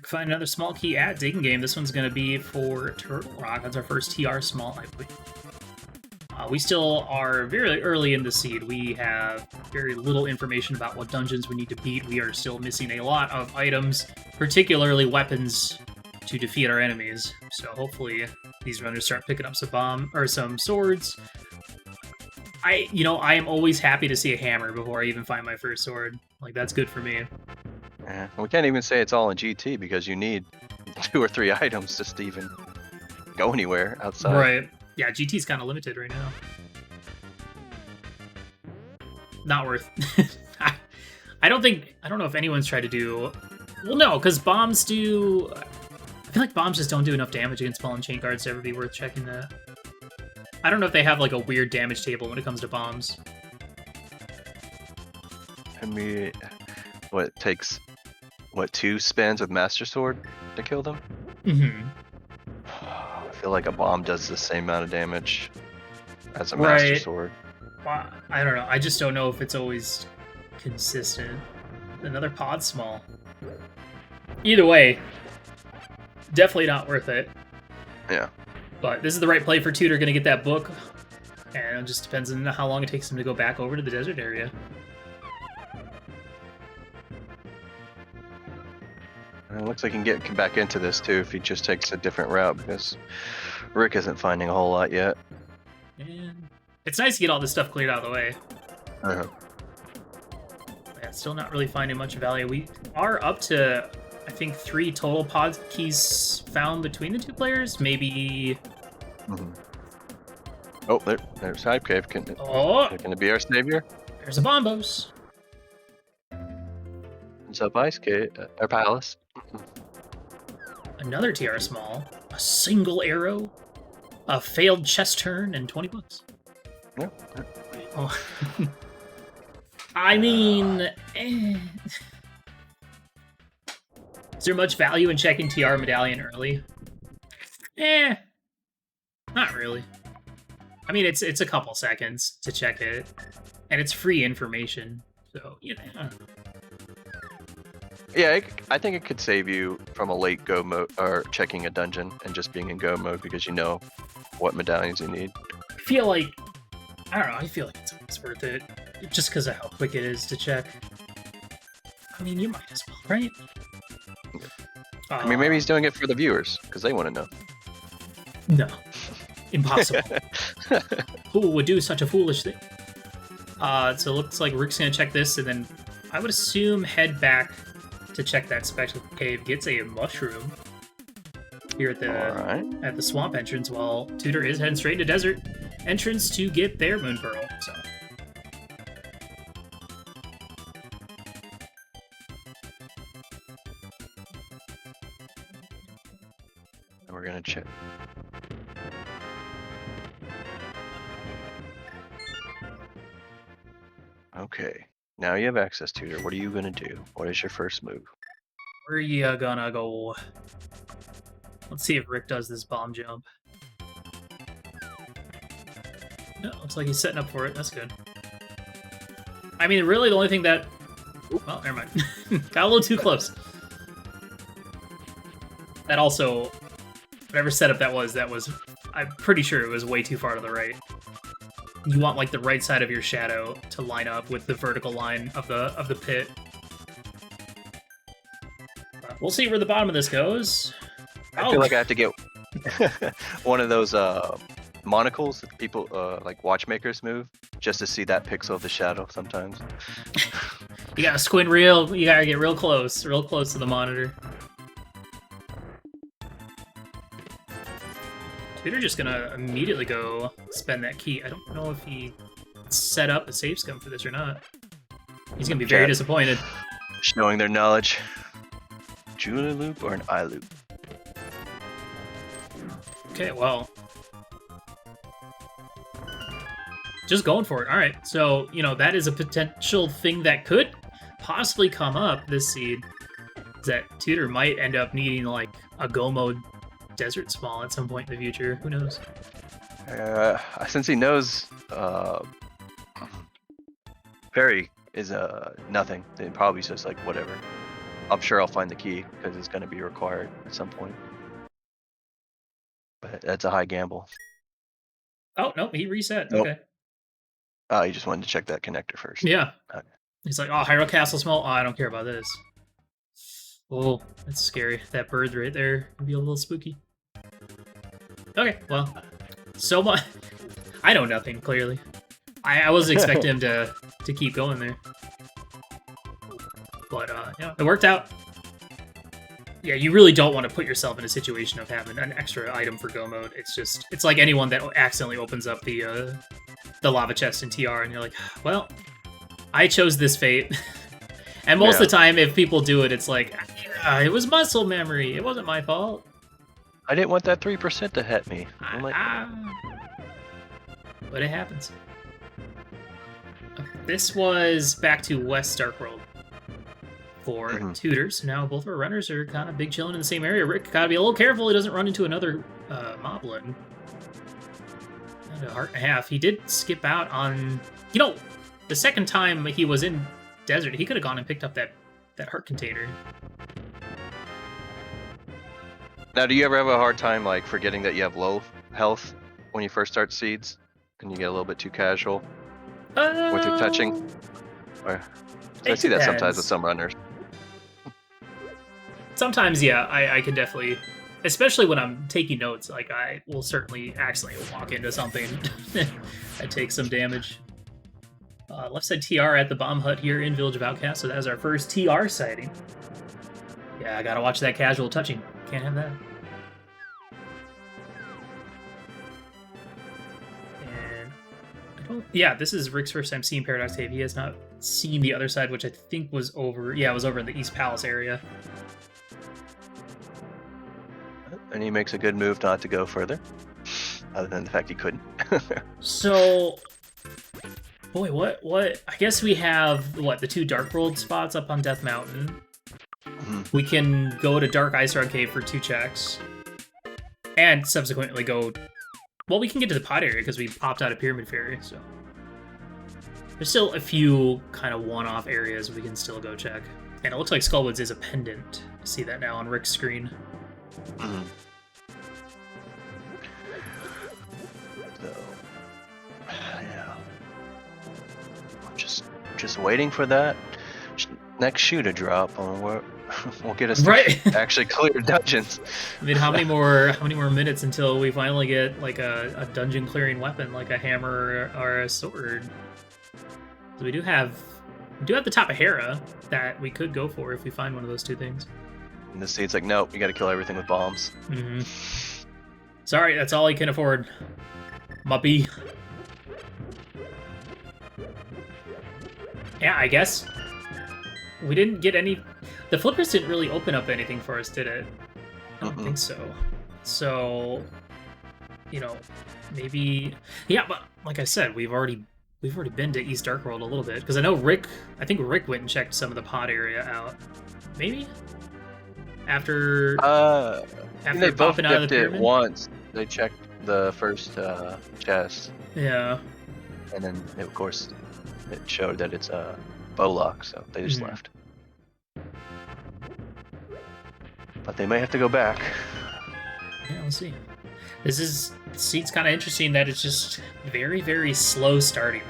Find another small key at Digging Game. This one's going to be for Turtle Rock. That's our first TR small, I believe. We still are very early in the seed. We have very little information about what dungeons we need to beat. We are still missing a lot of items, particularly weapons, to defeat our enemies. So hopefully these runners start picking up some swords. I am always happy to see a hammer before I even find my first sword. Like, that's good for me. Yeah, we can't even say it's all in GT because you need 2 or 3 items just to even go anywhere outside. Right. Yeah, GT's kind of limited right now. Not worth. I don't know if anyone's tried to do. Well, no, because bombs do. I feel like bombs just don't do enough damage against fallen chain guards to ever be worth checking that. I don't know if they have like a weird damage table when it comes to bombs. I mean, it takes 2 spins with Master Sword to kill them? Mm-hmm. I feel like a bomb does the same amount of damage as a Master Sword. Well, I don't know. I just don't know if it's always consistent. Another pod small. Either way, definitely not worth it. Yeah. But this is the right play for Tutor, gonna get that book. And it just depends on how long it takes him to go back over to the desert area. It looks like he can get back into this too if he just takes a different route because Rick isn't finding a whole lot yet. And it's nice to get all this stuff cleared out of the way. Uh-huh. Yeah, still not really finding much value. We are up to, I think, 3 total pod keys found between the 2 players. Maybe. Mm-hmm. Oh, there's Hype Cave. Can it be our savior? There's a Bombos. What's up, Ice Cave? Our Palace. Another TR small. A single arrow. A failed chest turn and $20. Yeah. Oh. I mean, is there much value in checking TR medallion early? Not really. I mean, it's a couple seconds to check it, and it's free information, so I don't know. Yeah, I think it could save you from a late go mode or checking a dungeon and just being in go mode because you know what medallions you need. I feel like it's worth it just because of how quick it is to check. I mean, you might as well, right? I mean, maybe he's doing it for the viewers because they want to know. No, impossible. Who would do such a foolish thing? So it looks like Rick's gonna check this, and then I would assume head back to check that special cave. Gets a mushroom. here at Alright. the swamp entrance, while Tutor is heading straight into desert entrance to get their Moon Pearl. So. And we're gonna check. Okay. Now you have access, Tutor. What are you gonna do? What is your first move? Where are you gonna go? Let's see if Rick does this bomb jump. No, looks like he's setting up for it. That's good. I mean, really, the only thing that... Well, never mind. Got a little too close. That also... Whatever setup that was... I'm pretty sure it was way too far to the right. You want, like, the right side of your shadow to line up with the vertical line of the pit. We'll see where the bottom of this goes. I feel like I have to get one of those monocles that people, like watchmakers move, just to see that pixel of the shadow sometimes. You gotta squint real, you gotta get real close to the monitor. Tutor just gonna immediately go spend that key. I don't know if he set up a save scum for this or not. He's gonna be very disappointed. Showing their knowledge. Julie loop or an eye loop? Okay, well. Just going for it. Alright, so, you know, that is a potential thing that could possibly come up this seed. Is that Tutor might end up needing, like, a go mode desert small at some point in the future. Who knows? Since he knows Fairy is nothing, then probably just like whatever. I'm sure I'll find the key because it's going to be required at some point. But that's a high gamble. Oh, no, he reset. Nope. Okay. Oh, you just wanted to check that connector first. Yeah. Okay. He's like, oh, Hyrule Castle small. Oh, I don't care about this. Oh, that's scary. That bird right there would be a little spooky. Okay, well, so much. I know nothing, clearly. I wasn't expecting him to keep going there. But, yeah, it worked out. Yeah, you really don't want to put yourself in a situation of having an extra item for go mode. It's like anyone that accidentally opens up the lava chest in TR and you're like, well, I chose this fate. And most of the time, if people do it, it's like, it was muscle memory. It wasn't my fault. I didn't want that 3% to hit me. I'm like, but it happens. Okay, this was back to West Dark World for Tutors. Now both of our runners are kind of big chilling in the same area. Rick gotta be a little careful he doesn't run into another moblin. And a heart and a half. He did skip out on... You know, the second time he was in desert, he could have gone and picked up that heart container. Now, do you ever have a hard time like forgetting that you have low health when you first start seeds? Can you get a little bit too casual with your touching? Or, I see that sometimes with some runners. Sometimes, yeah, I can definitely, especially when I'm taking notes, like I will certainly accidentally walk into something that takes some damage. Left side TR at the bomb hut here in Village of Outcasts, so that is our first TR sighting. Yeah, I gotta watch that casual touching. Can't have that. And I don't... Yeah, this is Rick's first time seeing Paradox Cave. He has not seen the other side, which I think was over... Yeah, it was over in the East Palace area. And he makes a good move not to go further. Other than the fact he couldn't. So... Boy, what? I guess we have, the 2 Dark World spots up on Death Mountain. We can go to Dark Ice Rock Cave for 2 checks. And subsequently go... Well, we can get to the pod area because we popped out a Pyramid Fairy, so... There's still a few kind of one-off areas we can still go check. And it looks like Skullwoods is a pendant. I see that now on Rick's screen. So, yeah. I'm just waiting for that next shoe to drop on where we'll get us to actually clear dungeons. I mean, how many more minutes until we finally get like a dungeon clearing weapon, like a hammer or a sword? So we do have the Top of Hera that we could go for if we find one of those 2 things. And the seed's like, nope, you gotta kill everything with bombs. Mm-hmm. Sorry, that's all I can afford. Muppy. Yeah, I guess we didn't get any... The flippers didn't really open up anything for us, did it? I don't think so. So, you know, maybe... Yeah, but like I said, we've already been to East Dark World a little bit. Because I know I think Rick went and checked some of the pod area out. Maybe? After they both popping out of the dipped it pyramid? once. They checked the first chest. Yeah. And then, of course, it showed that it's a Bowlock, so they just left. But they may have to go back. Yeah, we'll see. Seat's kind of interesting that it's just very, very slow starting.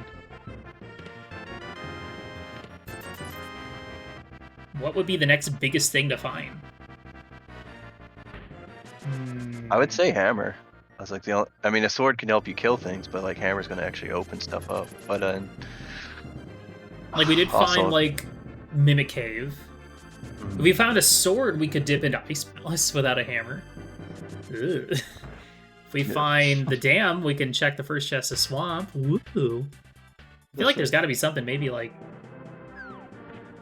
What would be the next biggest thing to find? I would say hammer. I was like, I mean, a sword can help you kill things, but like hammer's gonna actually open stuff up. But like we did also, find like Mimic Cave. If we found a sword, we could dip into Ice Palace without a hammer. Ugh. If we find the dam, we can check the first chest of Swamp. Woo! I feel like there's got to be something, maybe like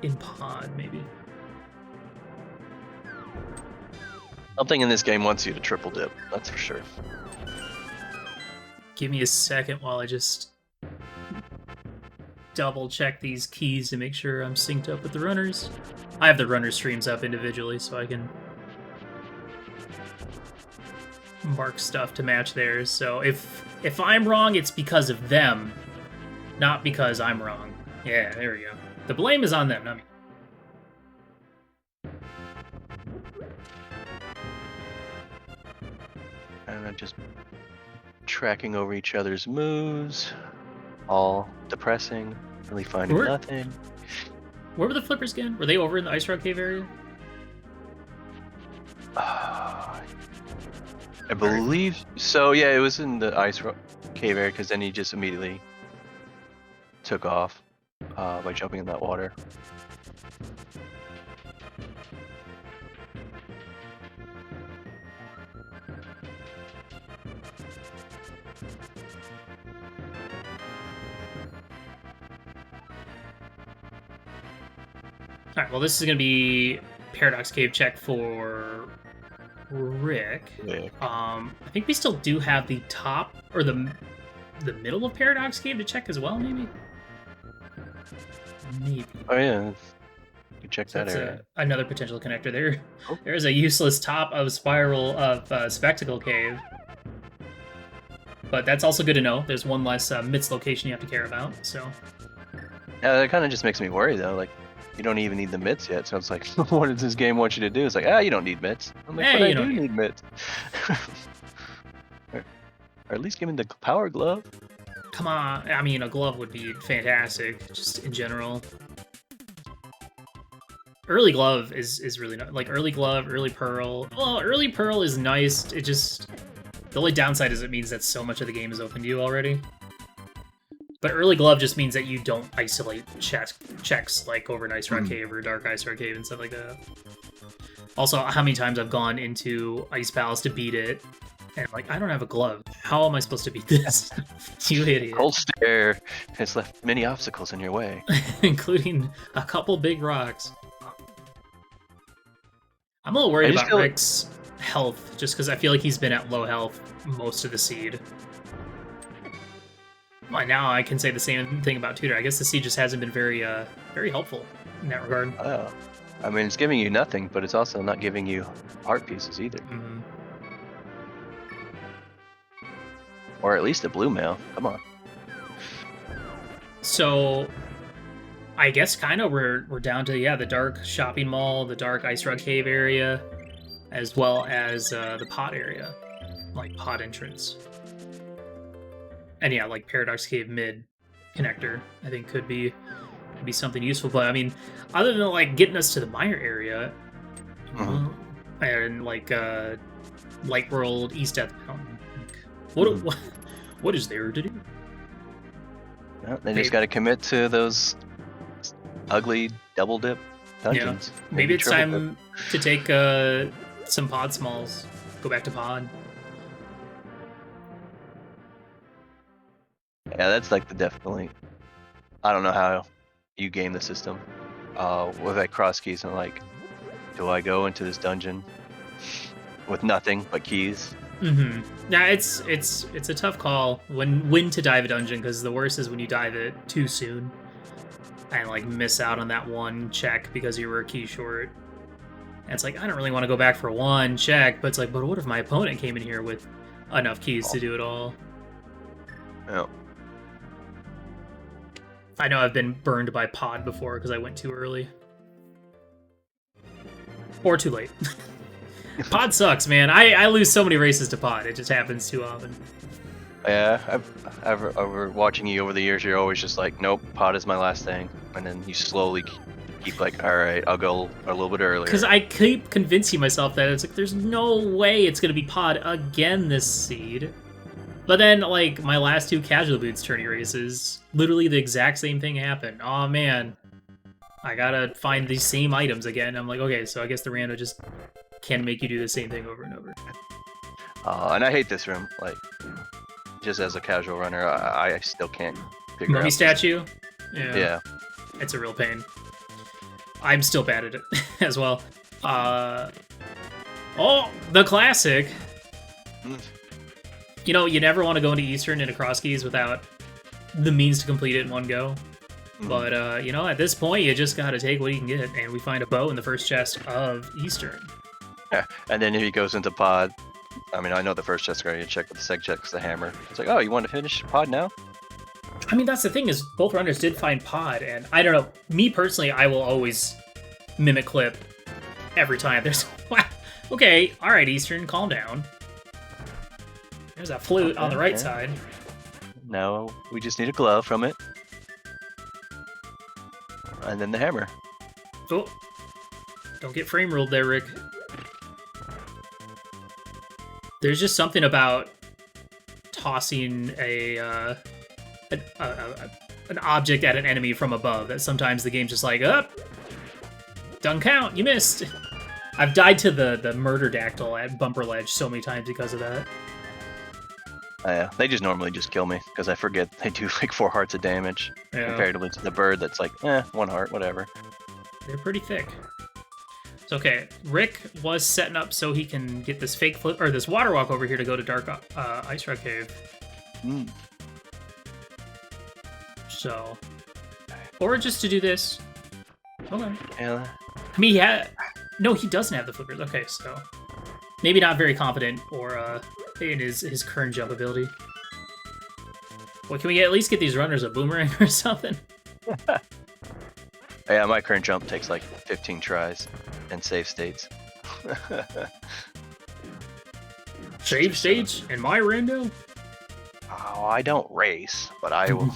in Pod, maybe. Something in this game wants you to triple dip. That's for sure. Give me a second while I just double check these keys to make sure I'm synced up with the runners. I have the runner streams up individually, so I can mark stuff to match theirs. So if I'm wrong, it's because of them, not because I'm wrong. Yeah, there we go. The blame is on them, not me. And I'm just tracking over each other's moves. All depressing. Really finding nothing. Where were the flippers again? Were they over in the Ice Rock Cave area? I believe so. Yeah, it was in the Ice Rock Cave area because then he just immediately took off by jumping in that water. Alright, well this is going to be Paradox Cave check for Rick. I think we still do have the top, or the middle of Paradox Cave to check as well, maybe? Maybe. Oh yeah, you check So that area. another potential connector there. Oh. There's a useless top of Spectacle Cave. But that's also good to know. There's one less MITS location you have to care about, so... Yeah, that kind of just makes me worry, though. Like, you don't even need the MITS yet, so it's like, what does this game want you to do? It's like, you don't need MITS. I'm like, but I do need MITS. or at least give me the power glove. Come on. I mean, a glove would be fantastic, just in general. Early glove is really nice. Like, early glove, early pearl. Well, early pearl is nice. It just... The only downside is it means that so much of the game is open to you already. But early glove just means that you don't isolate checks like over an Ice Rock Cave or Dark Ice Rock Cave and stuff like that. Also, how many times I've gone into Ice Palace to beat it, and I'm like, I don't have a glove. How am I supposed to beat this? You idiot. Cold Stare has left many obstacles in your way. Including a couple big rocks. I'm a little worried about Rick's health, just because I feel like he's been at low health most of the seed. Well, now I can say the same thing about Tutor. I guess the seed just hasn't been very helpful in that regard. Oh. I mean, it's giving you nothing, but it's also not giving you heart pieces either. Mm-hmm. Or at least a blue mail. Come on. So, I guess kind of we're down to, the Dark Shopping Mall, the Dark Ice Rock Cave area, as well as the pod area, like pod entrance. And yeah, like Paradox Cave mid connector, I think could be something useful. But I mean, other than like getting us to the Mire area, and like Light World, East Death Mountain, what is there to do? Well, they just got to commit to those ugly double dip dungeons. Maybe it's triple time to take some pod smalls. Go back to pod. Yeah, that's like the definitely. I don't know how you game the system with like CrossKeys and like, do I go into this dungeon with nothing but keys? Mm-hmm. Yeah, it's a tough call when to dive a dungeon, because the worst is when you dive it too soon and like miss out on that one check because you were a key short. And it's like, I don't really want to go back for one check, but it's like, but what if my opponent came in here with enough keys to do it all? Yeah. I know I've been burned by pod before because I went too early. Or too late. Pod sucks, man. I lose so many races to pod. It just happens too often. Yeah, I've over watching you over the years, you're always just like, nope, pod is my last thing. And then you slowly keep like, all right, I'll go a little bit earlier. Because I keep convincing myself that it's like, there's no way it's going to be pod again this seed. But then, like, my last two casual boots tourney races, literally the exact same thing happened. Oh man, I gotta find these same items again. I'm like, okay, so I guess the rando just can make you do the same thing over and over. And I hate this room. Like, just as a casual runner, I still can't figure out. Mummy statue? Yeah. It's a real pain. I'm still bad at it as well. Oh, the classic. You know, you never want to go into Eastern in a CrossKeys without the means to complete it in one go. But, you know, at this point, you just gotta take what you can get, and we find a bow in the first chest of Eastern. Yeah. And then if he goes into pod, I mean, I know the first chest already checked, but the second chest, the hammer. It's like, oh, you want to finish pod now? I mean, that's the thing, is both runners did find pod, and I don't know, me personally, I will always mimic clip every time. There's, okay, alright, Eastern, calm down. There's a flute on the right side. No, we just need a glove from it. And then the hammer. Oh, don't get frame ruled there, Rick. There's just something about tossing an object at an enemy from above that sometimes the game's just like, up, don't count, you missed. I've died to the murder dactyl at bumper ledge so many times because of that. Yeah, they just normally just kill me because I forget they do like 4 hearts of damage comparatively to the bird that's like, 1 heart, whatever. They're pretty thick. It's okay. Rick was setting up so he can get this fake flip or this water walk over here to go to Dark Ice Rock Cave. So, or just to do this. Okay. Yeah. I mean, no, he doesn't have the flippers. Okay, so maybe not very confident or in his current jump ability. Well, can we at least get these runners a boomerang or something? Yeah, my current jump takes like 15 tries and save states. Save states in my rando? Oh, I don't race, but I will.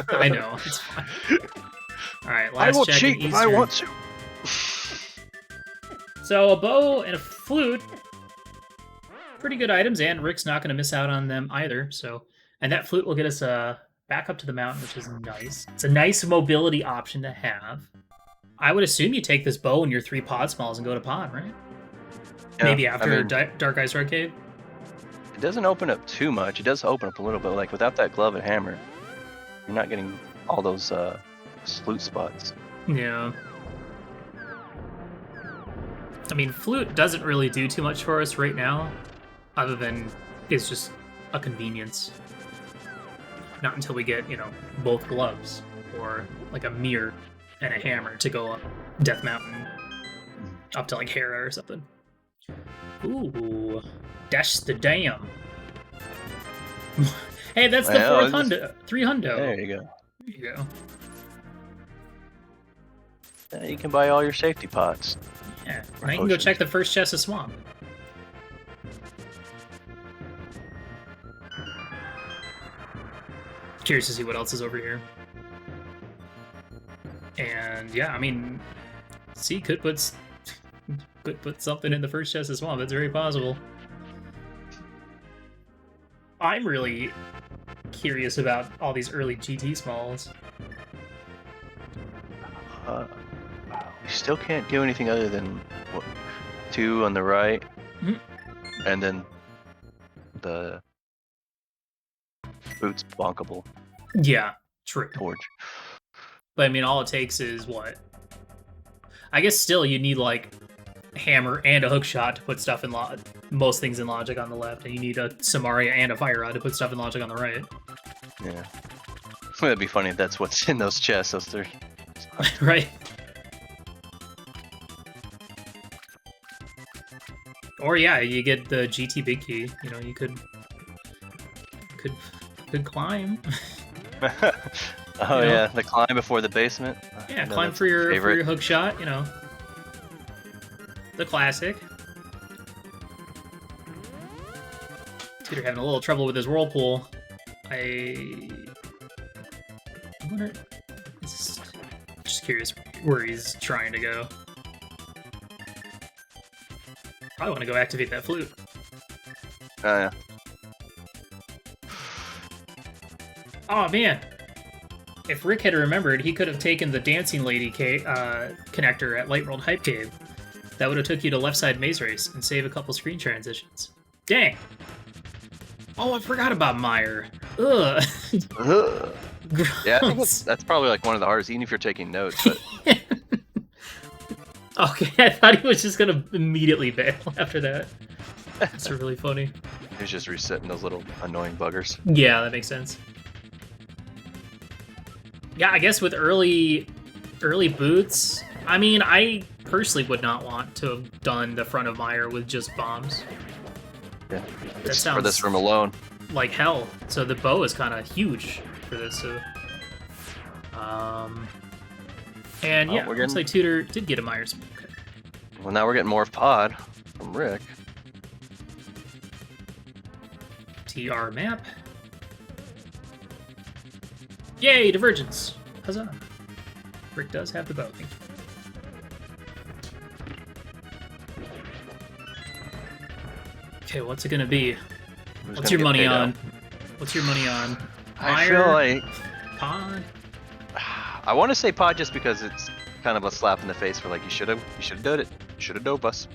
I know. It's fine. All right, last I will check cheat if I want to. So a bow and a flute, pretty good items, and Rick's not going to miss out on them either. So, and that flute will get us back up to the mountain, which is nice. It's a nice mobility option to have. I would assume you take this bow and your 3 pod smalls and go to pod, right? Yeah, maybe after Dark Ice Rock Cave. It doesn't open up too much. It does open up a little bit. Like without that glove and hammer, you're not getting all those flute spots. Yeah. I mean, flute doesn't really do too much for us right now, other than it's just a convenience. Not until we get, both gloves, or like a mirror and a hammer to go up Death Mountain, up to like Hera or something. Ooh, dash the dam. Hey, that's the 3 hundo. There you go. There you go. You can buy all your safety pots. Yeah, now you can go check the first chest of Swamp. Curious to see what else is over here. And yeah, I mean, C could put something in the first chest of Swamp. That's very possible. I'm really curious about all these early GT smalls. You still can't do anything other than what, 2 on the right, and then the boots bonkable Yeah, true. torch. But I mean, all it takes is what? I guess still you need like hammer and a hook shot to put stuff in most things in logic on the left, and you need a Samaria and a fire rod to put stuff in logic on the right. Yeah. That'd be funny if that's what's in those chests, those 3. Right. Or yeah, you get the GT big key. You know, you could climb. Oh You know? yeah, the climb before the basement. Yeah, I know climb that's for your favorite. hook shot. You know, the classic. Tutor having a little trouble with his whirlpool. I wonder. Just curious where he's trying to go. Probably want to go activate that flute. Yeah. Oh man! If Rick had remembered, he could have taken the Dancing Lady connector at Light World Hype Cave. That would have took you to left side maze race and save a couple screen transitions. Dang! Oh, I forgot about Meyer. Ugh. Ugh. Yeah, I think Gross. that's probably like one of the hardest, even if you're taking notes. But Okay, I thought he was just gonna immediately bail after that. That's really funny. he was just resetting those little annoying buggers. Yeah, that makes sense. Yeah, I guess with early boots, I mean, I personally would not want to have done the front of Meyer with just bombs. Yeah, That for sounds this room alone. like hell. So the bow is kind of huge for this. So, and Oh, yeah, we're looks getting- like Tutor did get a Myers. Okay. Well, now we're getting more of Pod from Rick. TR map. Yay, divergence! Huzzah! Rick does have the bow. Thank you. Okay, what's it gonna be? Who's What's gonna your get money paid on? out? What's your money on? I feel Meyer? like Pod? I want to say Pod just because it's kind of a slap in the face for like you should have done it, you should have doped us.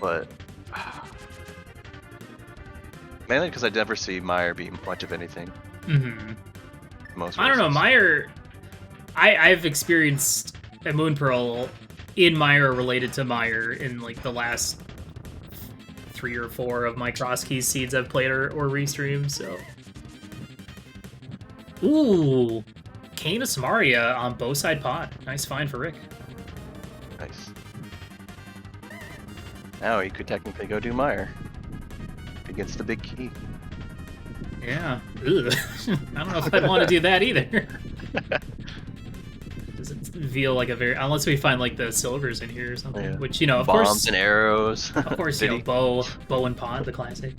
But mainly because I never see Meyer be much of anything. Mm-hmm. Most I don't know, races. Meyer. I've experienced a Moon Pearl in Meyer related to Meyer in like the last 3 or 4 of my CrossKeys seeds I've played or restreamed. So, ooh, Kane of Samaria on bow side pod. Nice find for Rick. Nice. Now he could technically go do Meyer against the big key. Yeah. Ugh. I don't know if I'd want to do that either. Doesn't feel like a very, unless we find like the silvers in here or something. Yeah. Which, you know, of Bombs course, and arrows. of course, you know, bow and pod, the classic.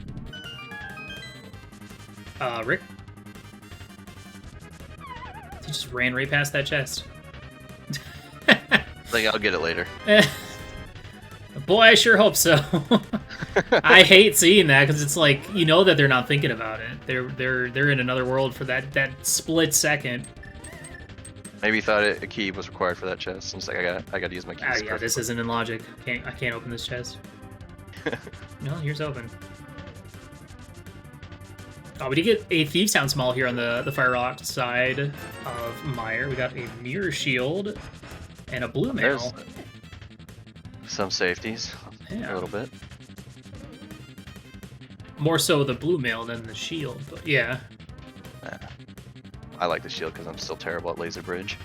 Rick. He just ran right past that chest. Like I'll get it later. Boy, I sure hope so. I hate seeing that because it's like, you know that they're not thinking about it. They're in another world for that split second. Maybe he thought a key was required for that chest. And he's like, I gotta use my keys. Yeah, this isn't in logic. I can't open this chest. No, here's open. Oh, we did get a Thief Sound Small here on the Fire Rock side of Meyer. We got a Mirror Shield and a Blue Mail. There's some safeties. Yeah. A little bit. More so the Blue Mail than the Shield, but yeah. I like the shield because I'm still terrible at laser bridge.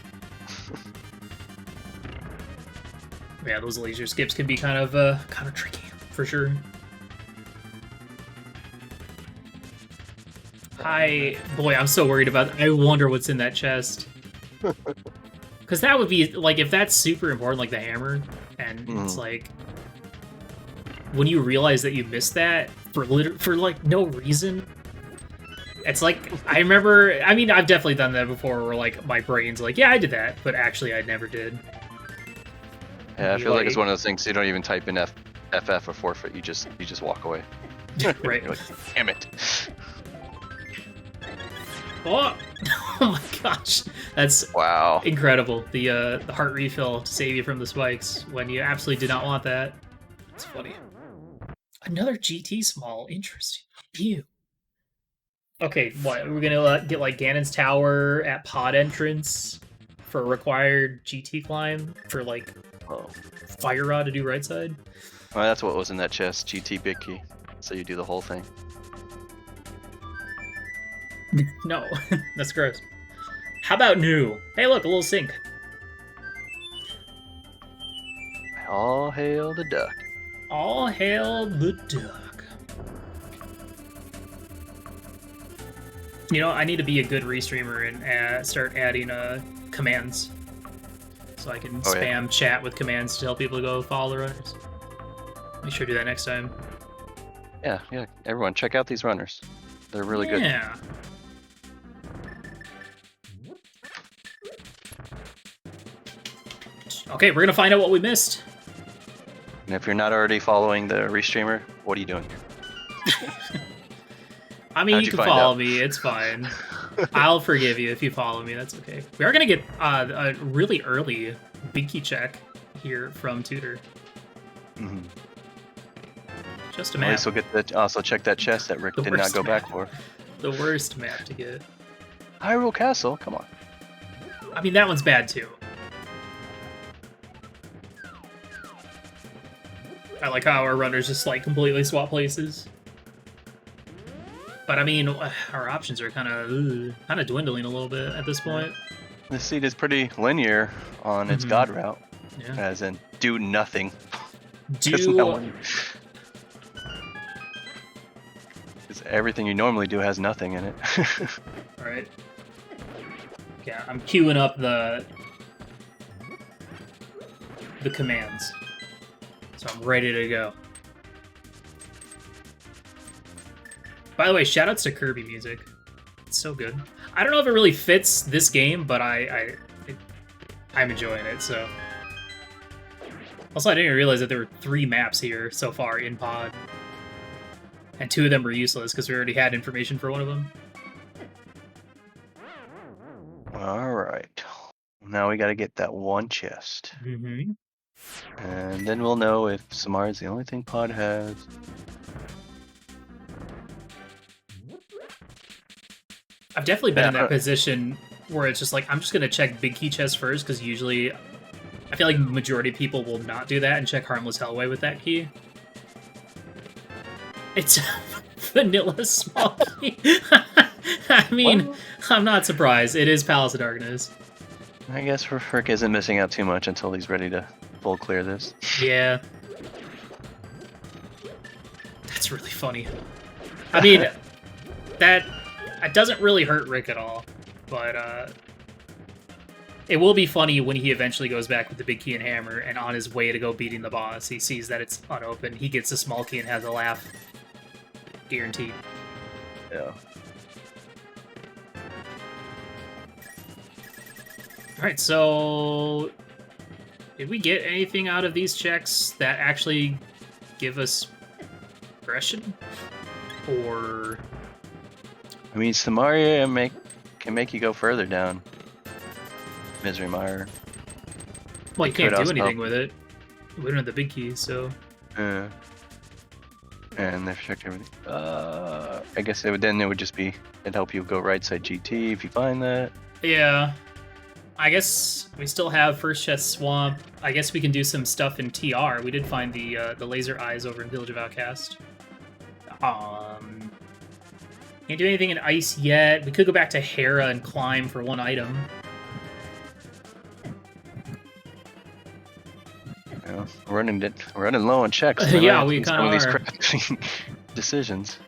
Yeah, those laser skips can be kind of tricky, for sure. Boy, I'm so worried about. I wonder what's in that chest. Because that would be like, if that's super important, like the hammer, and it's like when you realize that you missed that for like no reason. It's like, I remember, I mean, I've definitely done that before where like my brain's like, yeah, I did that, but actually I never did. Yeah, I feel like it's one of those things you don't even type in FF or forfeit. You just walk away. Right. You're like, damn it. Oh! Oh my gosh, that's Wow. incredible. The heart refill to save you from the spikes when you absolutely did not want that. It's funny. Another GT small. Interesting. Ew. Okay, what? We're gonna get like Ganon's Tower at pod entrance for a required GT climb for like Oh. Fire Rod to do right side? Well, that's what was in that chest, GT big key. So you do the whole thing. No, that's gross. How about new? Hey, look, a little sink. All hail the duck. All hail the duck. You know, I need to be a good restreamer and start adding commands. So I can spam chat with commands to tell people to go follow the runners. Make sure to do that next time. Yeah, yeah. Everyone, check out these runners. They're really good. Yeah. Okay, we're gonna find out what we missed. And if you're not already following the restreamer, what are you doing? I mean, How'd you you can find follow out? me. It's fine. I'll forgive you if you follow me. That's okay. We are gonna get a really early big key check here from Tutor. Mm-hmm. Just a At map. least we'll get the, also check that chest that Rick The did not worst go back map. for. The worst map to get. Hyrule Castle, come on. I mean, that one's bad too. I like how our runners just like completely swap places. But I mean, our options are kind of dwindling a little bit at this point. This seat is pretty linear on its god route, Yeah. as in do nothing. Do 'Cause everything you normally do has nothing in it. right. Yeah, I'm queuing up the commands, so I'm ready to go. By the way, shoutouts to Kirby music. It's so good. I don't know if it really fits this game, but I'm enjoying it, so. Also, I didn't even realize that there were 3 maps here so far in pod. And 2 of them were useless because we already had information for one of them. Alright. Now we gotta get that one chest. Mm-hmm. And then we'll know if Samara is the only thing Pod has. I've definitely been in that position where it's just like, I'm just going to check big key chest first, because usually I feel like majority of people will not do that and check Harmless Hellway with that key. It's vanilla small key. I mean, What? I'm not surprised. It is Palace of Darkness. I guess Rick isn't missing out too much until he's ready to full clear this. Yeah. That's really funny. I mean, that it doesn't really hurt Rick at all, but it will be funny when he eventually goes back with the big key and hammer, and on his way to go beating the boss, he sees that it's unopened. He gets a small key and has a laugh. Guaranteed. Yeah. Alright, so did we get anything out of these checks that actually give us progression? Or I mean, Samaria can make you go further down. Misery Mire. well, you It can't could do also anything help. with it. We don't have the big keys, so And they've checked everything. I guess it would just be it'd help you go right side GT if you find that. yeah. I guess we still have First Chest Swamp. I guess we can do some stuff in TR. We did find the laser eyes over in Village of Outcast. Can't do anything in Ice yet. We could go back to Hera and climb for one item. You know, we're running low on checks. Yeah, We might have to we do some kinda of these are. crappy decisions.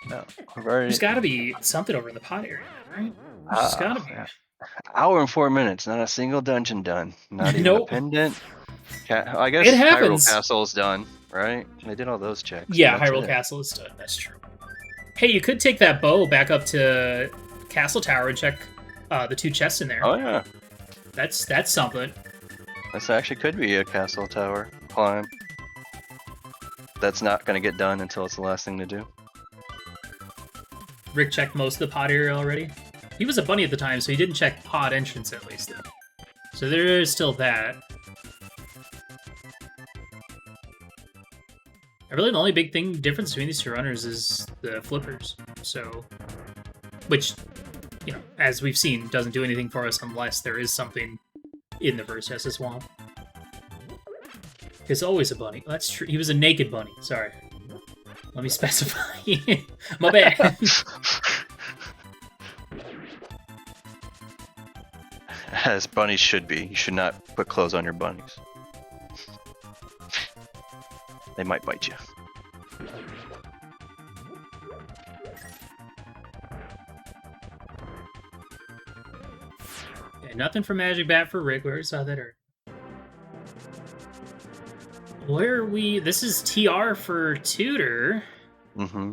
No, we've already There's gotta be something over in the pot area, right? There's gotta be. hour and 4 minutes, not a single dungeon done. Not even Nope. a pendant. I guess It Hyrule happens. Castle's done, right? They did all those checks. Yeah, That's Hyrule it. Castle is done. That's true. Hey, you could take that bow back up to Castle Tower and check the 2 chests in there. Oh yeah, That's something. this actually could be a castle tower climb. That's not going to get done until it's the last thing to do. Rick checked most of the pod area already. He was a bunny at the time, so he didn't check pod entrance at least. So there is still that. Really, the only big difference between these two runners is the flippers. So, which, you know, as we've seen, doesn't do anything for us unless there is something in the Versus Swamp. It's always a bunny. That's true. He was a naked bunny. Sorry. Let me specify. My bad. As bunnies should be. You should not put clothes on your bunnies. They might bite you. Yeah, nothing from Magic Bat for Rick. We already saw that earlier. Where are we? This is TR for Tutor. Mm-hmm.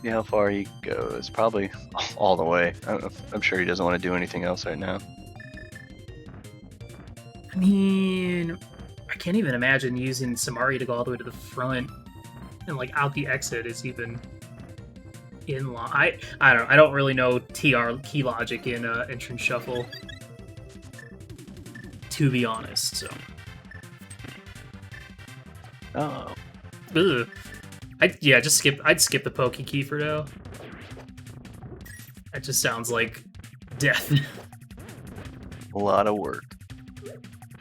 Yeah, how far he goes? Probably all the way. I'm sure he doesn't want to do anything else right now. I mean, I can't even imagine using Samari to go all the way to the front and like out the exit is even in line. I don't know. I don't really know TR key logic in entrance shuffle, to be honest. So. Oh. Ugh. I'd skip the Poke Key for now. That just sounds like death. A lot of work.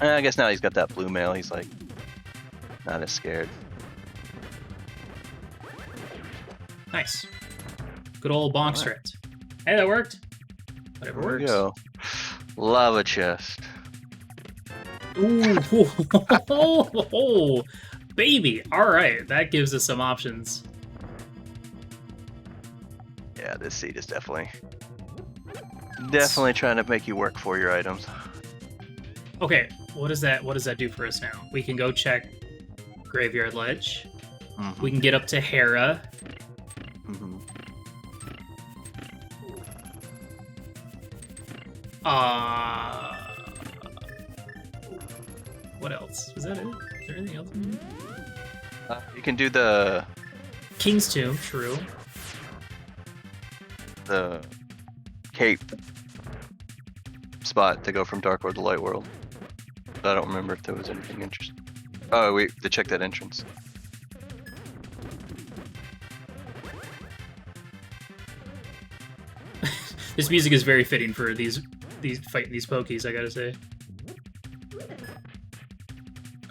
I guess now he's got that blue mail, he's like not as scared. Nice. Good old bonk strat. Hey, that worked. Whatever There we works. go. Lava chest. Ooh, oh, baby. All right, that gives us some options. Yeah, this seed is definitely trying to make you work for your items. Okay, what does that do for us now? We can go check Graveyard Ledge. Mm-hmm. We can get up to Hera. Mm-hmm. What else? Was that it? Is there anything else? You can do the King's Tomb, true. cape spot to go from Dark World to Light World. But I don't remember if there was anything interesting. Oh, wait, to check that entrance. This music is very fitting for these fighting these Pokies, I gotta say.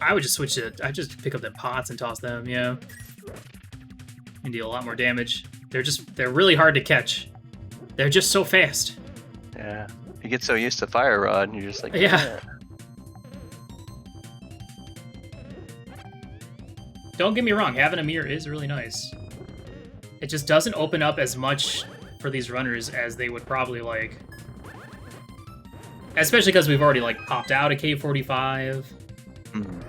I would just switch it. I'd just pick up the pots and toss them, yeah. And deal a lot more damage. They're really hard to catch. They're just so fast. Yeah. You get so used to Fire Rod and you're just like, Yeah. Don't get me wrong, having a mirror is really nice. It just doesn't open up as much for these runners as they would probably like. Especially because we've already like popped out a K45. Mm-hmm.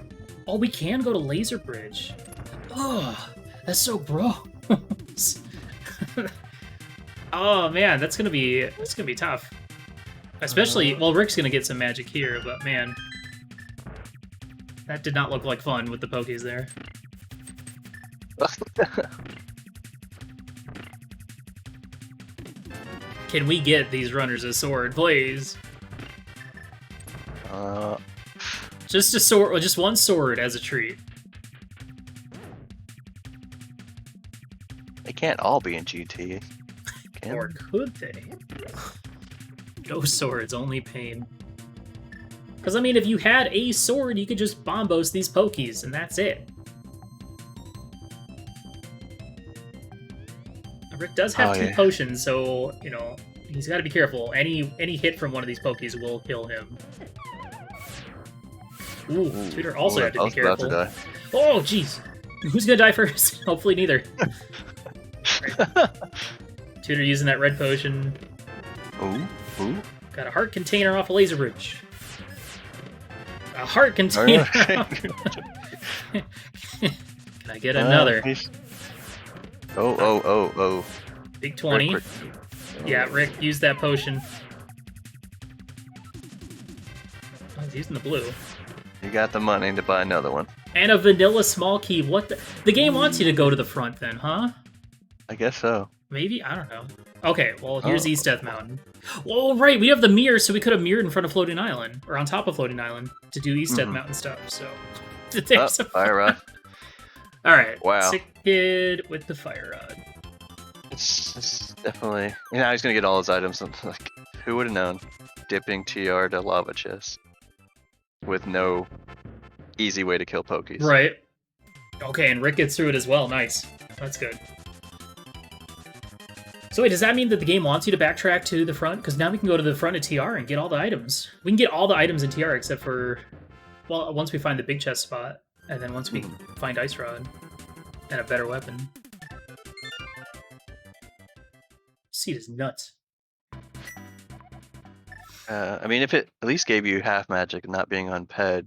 Oh, we can go to Laser Bridge. Oh, that's so gross. Oh man, that's gonna be tough. Especially, well, Rick's gonna get some magic here, but man, that did not look like fun with the Pokies there. Can we get these runners a sword, please? Just a sword, just one sword as a treat. They can't all be in GT. Can Or could they? No swords, only pain. Because, I mean, if you had a sword, you could just bombos these Pokies, and that's it. Rick does have two potions, so, you know, he's got to be careful. Any hit from one of these Pokies will kill him. Ooh, Tutor also have to be careful. About to die. Oh, jeez. Who's gonna die first? Hopefully neither. Right. Tutor using that red potion. Ooh. Got a heart container off a laser bridge. A heart container. Can I get another? Oh. Big 20. Rick. Yeah, Rick, use that potion. Oh, he's using the blue. You got the money to buy another one. And a vanilla small key. What the game wants you to go to the front then, huh? I guess so. Maybe? I don't know. Okay, well, here's Oh. East Death Mountain. Well, right, we have the mirror, so we could have mirrored in front of Floating Island, or on top of Floating Island, to do East Death Mountain stuff, so... There's a fire rod. Alright, Wow. Sick Kid with the fire rod. It's definitely... Yeah, he's gonna get all his items. Like, who would have known? Dipping TR to lava chest. With no easy way to kill Pokies. Right. Okay, and Rick gets through it as well. Nice. That's good. So wait, does that mean that the game wants you to backtrack to the front? Because now we can go to the front of TR and get all the items. We can get all the items in TR except for... Well, once we find the big chest spot, and then once we find Ice Rod and a better weapon. Seed is nuts. I mean, if it at least gave you half magic and not being unped,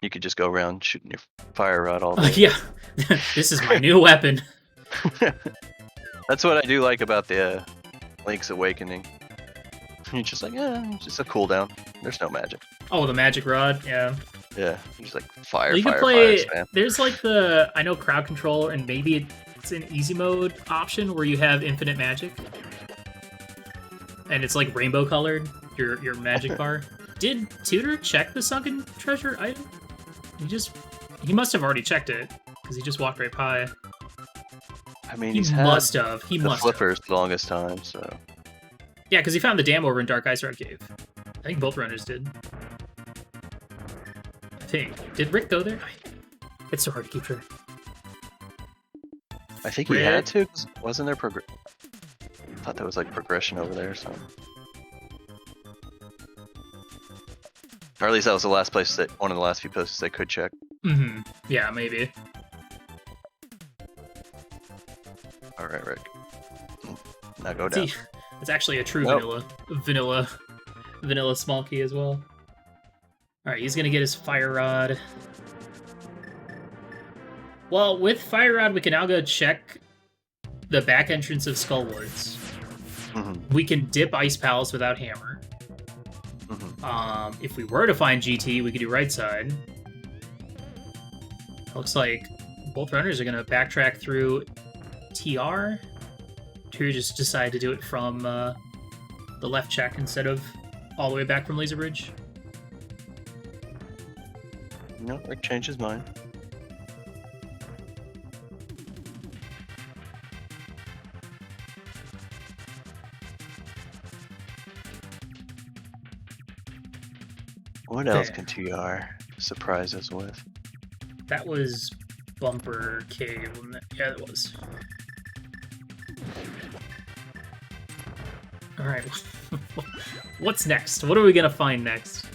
you could just go around shooting your fire rod all day. Yeah, this is my new weapon. That's what I do like about the Link's Awakening. You're just like, it's just a cooldown. There's no magic. Oh, the magic rod, yeah. Yeah, you just like fire, Well, you fire, can play. fire, spam. There's like the I know crowd control, and maybe it's an easy mode option where you have infinite magic, and it's like rainbow colored. Your magic bar. Did Tutor check the sunken treasure item? He must have already checked it because he just walked right by. I mean, He he's had must have. He the must have. flippers the longest time, so. Yeah, because he found the dam over in Dark Ice Rock Cave. I think both runners did. I think. Did Rick go there? It's so hard to keep track. I think he had to. 'Cause wasn't there I thought there was like progression over there or something. Or at least that was the last place one of the last few places they could check. Mm-hmm. Yeah, maybe. All right, Rick. Now go down. See, it's actually a true vanilla small key as well. All right, he's gonna get his fire rod. Well, with fire rod, we can now go check the back entrance of Skullwoods. We can dip Ice Palace without hammer. If we were to find GT, we could do right side. Looks like both runners are gonna backtrack through TR. TR just decided to do it from the left check instead of all the way back from Laser Bridge. No, Rick changed his mind. What else can TR surprise us with? That was Bumper Cave. Yeah, it was. Alright. What's next? What are we gonna find next?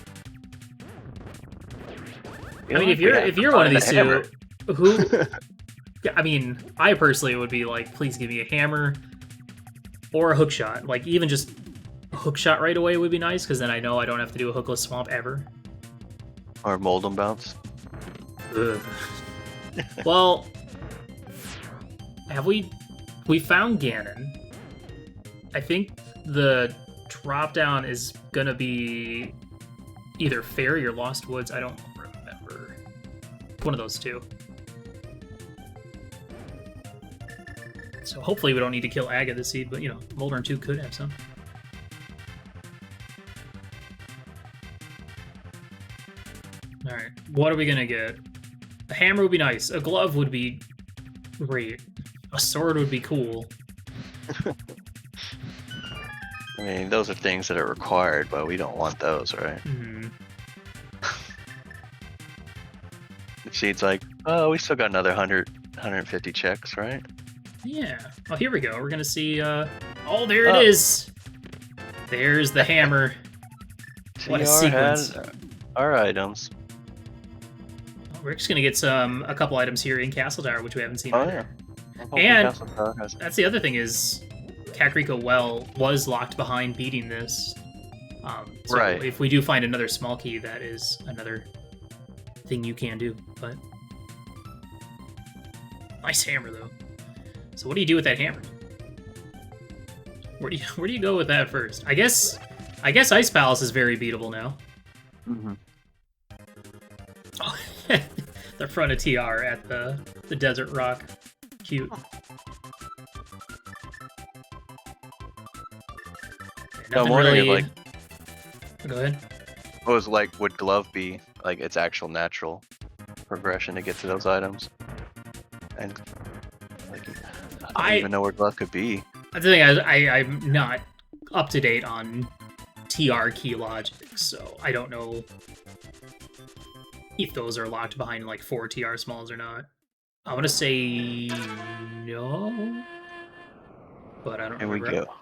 I mean, if you're one of these two, who... I mean, I personally would be like, please give me a hammer or a hook shot. Like, even just a hook shot right away would be nice, because then I know I don't have to do a hookless swamp ever. Or mold and bounce. Ugh. Well, we found Ganon. I think the drop down is gonna be either Fairy or Lost Woods. I don't remember. One of those two. So hopefully we don't need to kill Aga the Seed, but you know, Moldarn 2 could have some. Alright, what are we gonna get? A hammer would be nice. A glove would be great. A sword would be cool. I mean, those are things that are required, but we don't want those, right? Mm-hmm. Seed's like, oh, we still got another 150 checks, right? Yeah. Oh, here we go. We're gonna see, oh, there it is! There's the hammer. What a sequence. Had our items. We're just gonna get a couple items here in Castle Tower, which we haven't seen. Oh, either. yeah. And that's the other thing is, Kakariko Well was locked behind beating this. So right. If we do find another small key, that is another thing you can do. But nice hammer though. So what do you do with that hammer? Where do you go with that first? I guess Ice Palace is very beatable now. Mm-hmm. the front of TR at the desert rock. Cute. No, I'm wondering if, like, Go ahead. what was like, would glove be like its actual natural progression to get to those items? And like, I don't even know where glove could be. That's the thing. I'm not up to date on TR key logic, so I don't know if those are locked behind like 4 TR smalls or not. I want to say no, but I don't remember. Here we go.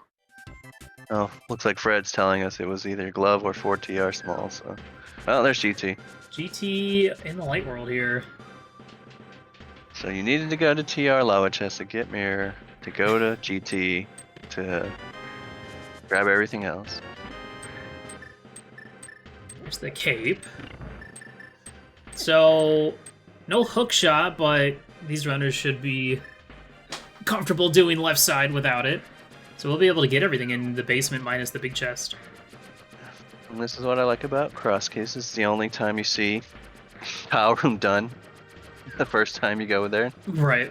Oh, looks like Fred's telling us it was either glove or 4 TR small. So, well, there's GT. GT in the light world here. So you needed to go to TR lava chest to get mirror, to go to GT, to grab everything else. There's the cape. So, no hook shot, but these runners should be comfortable doing left side without it. So we'll be able to get everything in the basement minus the big chest. And this is what I like about CrossKeys. It's the only time you see power room done. The first time you go there. Right.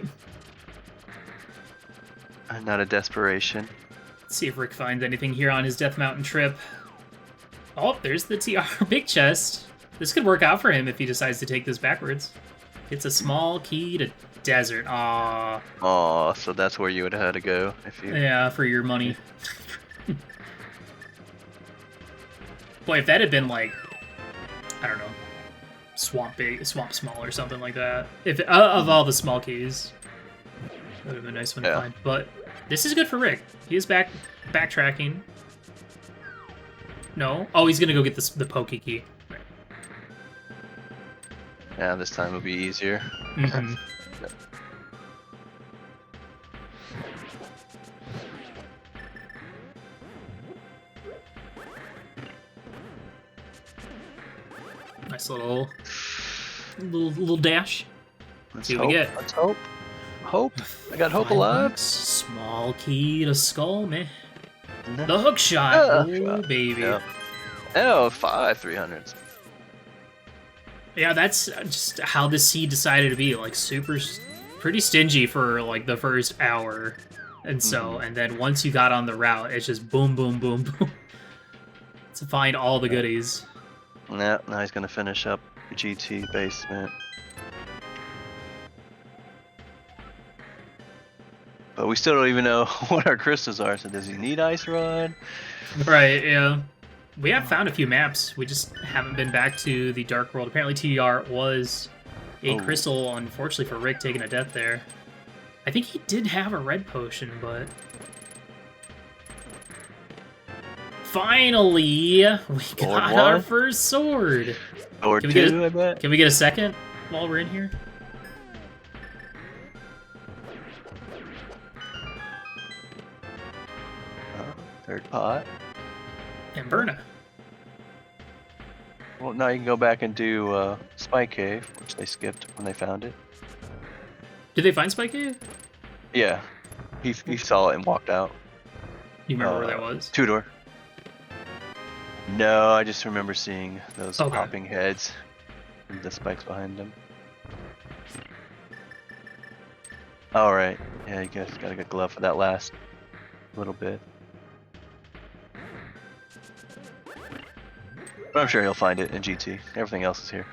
Not a desperation. Let's see if Rick finds anything here on his Death Mountain trip. Oh, there's the TR big chest. This could work out for him if he decides to take this backwards. It's a small key to desert. Aww. Aw, so that's where you would have had to go if you... Yeah, for your money. Boy, if that had been like, I don't know, swamp small or something like that. If of all the small keys, that would have been a nice one to find. But this is good for Rick. He is backtracking. No. Oh, he's gonna go get the pokey key. Right. Yeah, this time will be easier. Mm-hmm. Nice little dash. Let's see what hope, we get. Let's hope. Hope. I got hope alive. Small key to skull, man. The hook shot. Oh, baby. Yep. Oh, 5 300s. Yeah, that's just how the seed decided to be. Like, pretty stingy for, like, the first hour. And so, and then once you got on the route, it's just boom, boom, boom, boom. To find all the goodies. Yeah, now he's gonna finish up GT basement. But we still don't even know what our crystals are, so does he need Ice Rod? Right, yeah. We have found a few maps, we just haven't been back to the Dark World. Apparently TDR was a crystal, unfortunately for Rick taking a death there. I think he did have a red potion, but... Finally, we got our first sword. Or two, I bet. Can we get a second while we're in here? Third pot. And Berna. Well, now you can go back and do Spike Cave, which they skipped when they found it. Did they find Spike Cave? Yeah. He saw it and walked out. You remember where that was? Two-door. No, I just remember seeing those popping heads and the spikes behind them. Alright. Yeah, you guys got a good glove for that last little bit. But I'm sure he'll find it in GT. Everything else is here.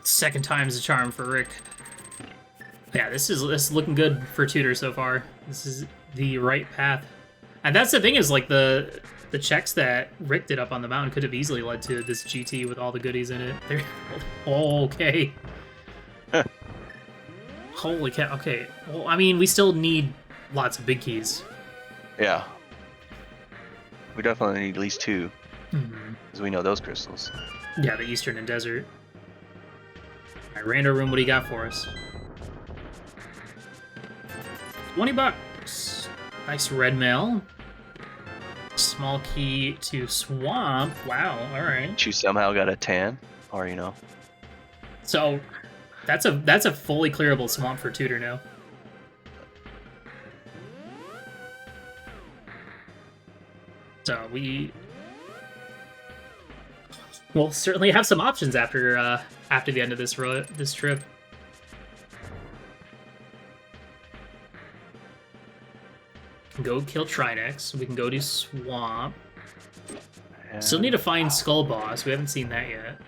Second time's a charm for Rick. Yeah, this is looking good for Tudor so far. This is the right path. And that's the thing is, like, the checks that Rick did up on the mountain could have easily led to this GT with all the goodies in it. They're okay. Holy cow, okay. Well, I mean, we still need lots of big keys. Yeah. We definitely need at least 2. Because we know those crystals. Yeah, the Eastern and Desert. Alright, Rando Room, what do you got for us? $20. Nice red mail. Small key to Swamp. Wow, alright. You somehow got a tan, or you know. So, that's a fully clearable Swamp for Tudor now. So, we'll certainly have some options after the end of this trip. can go kill Trinex. We can go do Swamp. Yeah. Still need to find Skull Boss. We haven't seen that yet.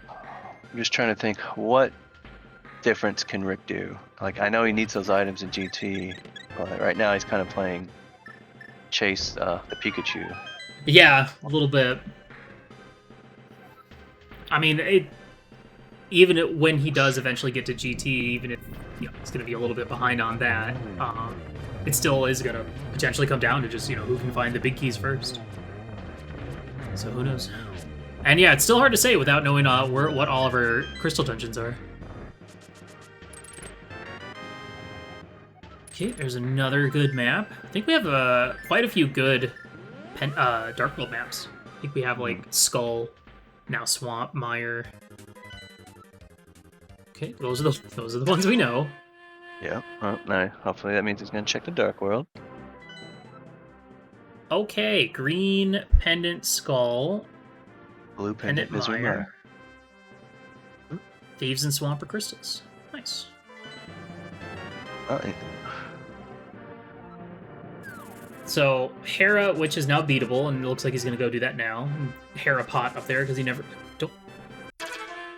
I'm just trying to think, what difference can Rick do? Like, I know he needs those items in GT, but right now he's kind of playing chase the Pikachu. Yeah, a little bit. I mean, even when he does eventually get to GT, even if he's going to be a little bit behind on that, it still is going to potentially come down to just, who can find the big keys first. So who knows? And yeah, it's still hard to say without knowing what all of our crystal dungeons are. Okay, there's another good map. I think we have quite a few good Dark World maps. I think we have like Skull, now Swamp, Mire. Okay, those are the ones we know. Yeah. Well, no, hopefully that means he's gonna check the Dark World. Okay, green pendant Skull. Blue pendant Misery Mire. Thieves and Swamp or crystals. Nice. Oh, So Hera, which is now beatable, and it looks like he's gonna go do that now. And Hera pot up there because he never don't.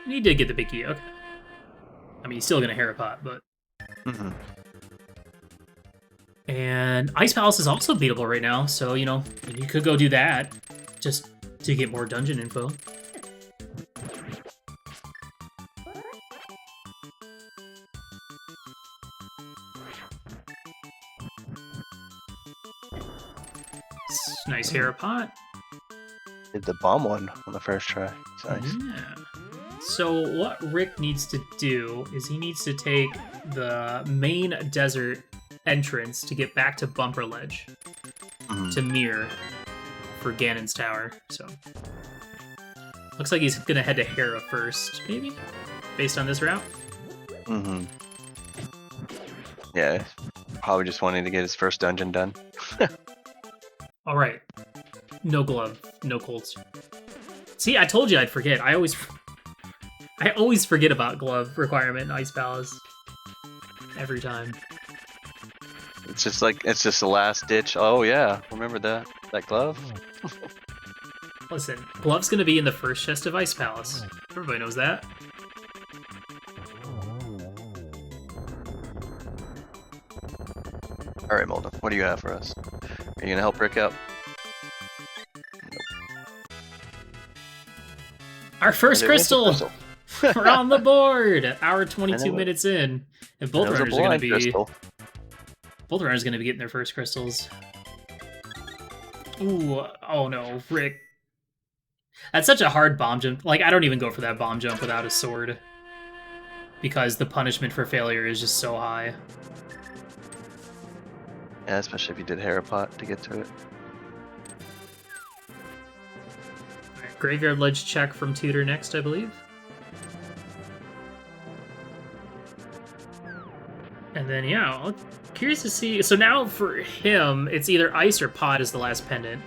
He did get the big key. Okay. I mean, he's still gonna Hera pot, but. And Ice Palace is also beatable right now, so you could go do that just to get more dungeon info. Nice Hera pot. Did the bomb one on the first try. Nice. Yeah. So what Rick needs to do is he needs to take the main desert entrance to get back to Bumper Ledge to mirror for Ganon's Tower. So looks like he's gonna head to Hera first, maybe, based on this route. Yeah, probably just wanting to get his first dungeon done. All right, no glove, no colds. See, I told you I'd forget. I always forget about glove requirement in Ice Palace. Every time. It's just the last ditch. Oh yeah, remember that glove? Listen, glove's gonna be in the first chest of Ice Palace. Everybody knows that. All right, Molden, what do you have for us? Are you gonna help Rick out? Our first crystal! We're on the board! Hour 22 minutes in. And both runners are gonna be... Crystal. Both runners are gonna be getting their first crystals. Ooh, oh no, Rick. That's such a hard bomb jump. Like, I don't even go for that bomb jump without a sword. Because the punishment for failure is just so high. Yeah, especially if you did Hera pot to get to it. Right, Graveyard Ledge check from Tutor next, I believe. And then, yeah, I'm curious to see. So now for him, it's either ice or pot is the last pendant.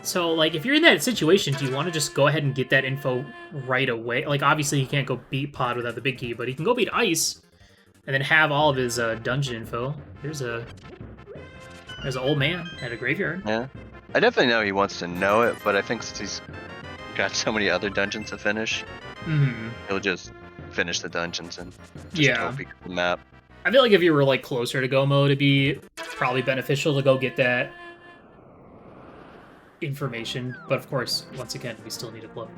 So, like, if you're in that situation, do you want to just go ahead and get that info right away? Like, obviously, he can't go beat pot without the big key, but he can go beat ice and then have all of his dungeon info. There's an old man at a graveyard. Yeah, I definitely know he wants to know it, but I think since he's got so many other dungeons to finish, he'll just finish the dungeons and just hope he gets the map. I feel like if you were like closer to Gomo, it'd be probably beneficial to go get that information. But of course, once again, we still need a glove.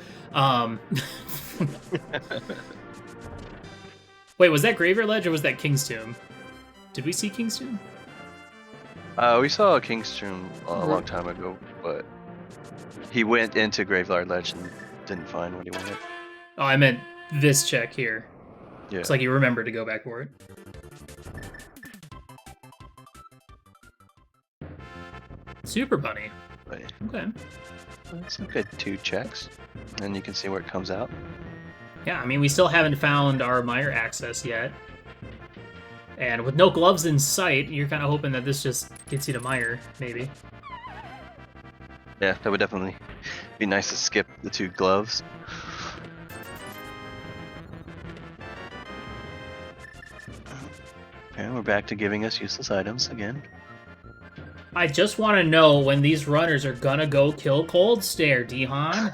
Wait, was that Graveyard Ledge or was that King's Tomb? Did we see King's Tomb? We saw King's Tomb a long time ago, but he went into Graveyard Ledge and didn't find what he wanted. Oh, I meant this check here. Yeah. It's like you remembered to go back for it. Super Bunny. Right. Okay. That's okay. 2 checks, and you can see where it comes out. Yeah, I mean, we still haven't found our Mire access yet. And with no gloves in sight, you're kind of hoping that this just gets you to Mire, maybe. Yeah, that would definitely be nice to skip the 2 gloves. And we're back to giving us useless items again. I just want to know when these runners are gonna go kill Cold Stare, Dihan.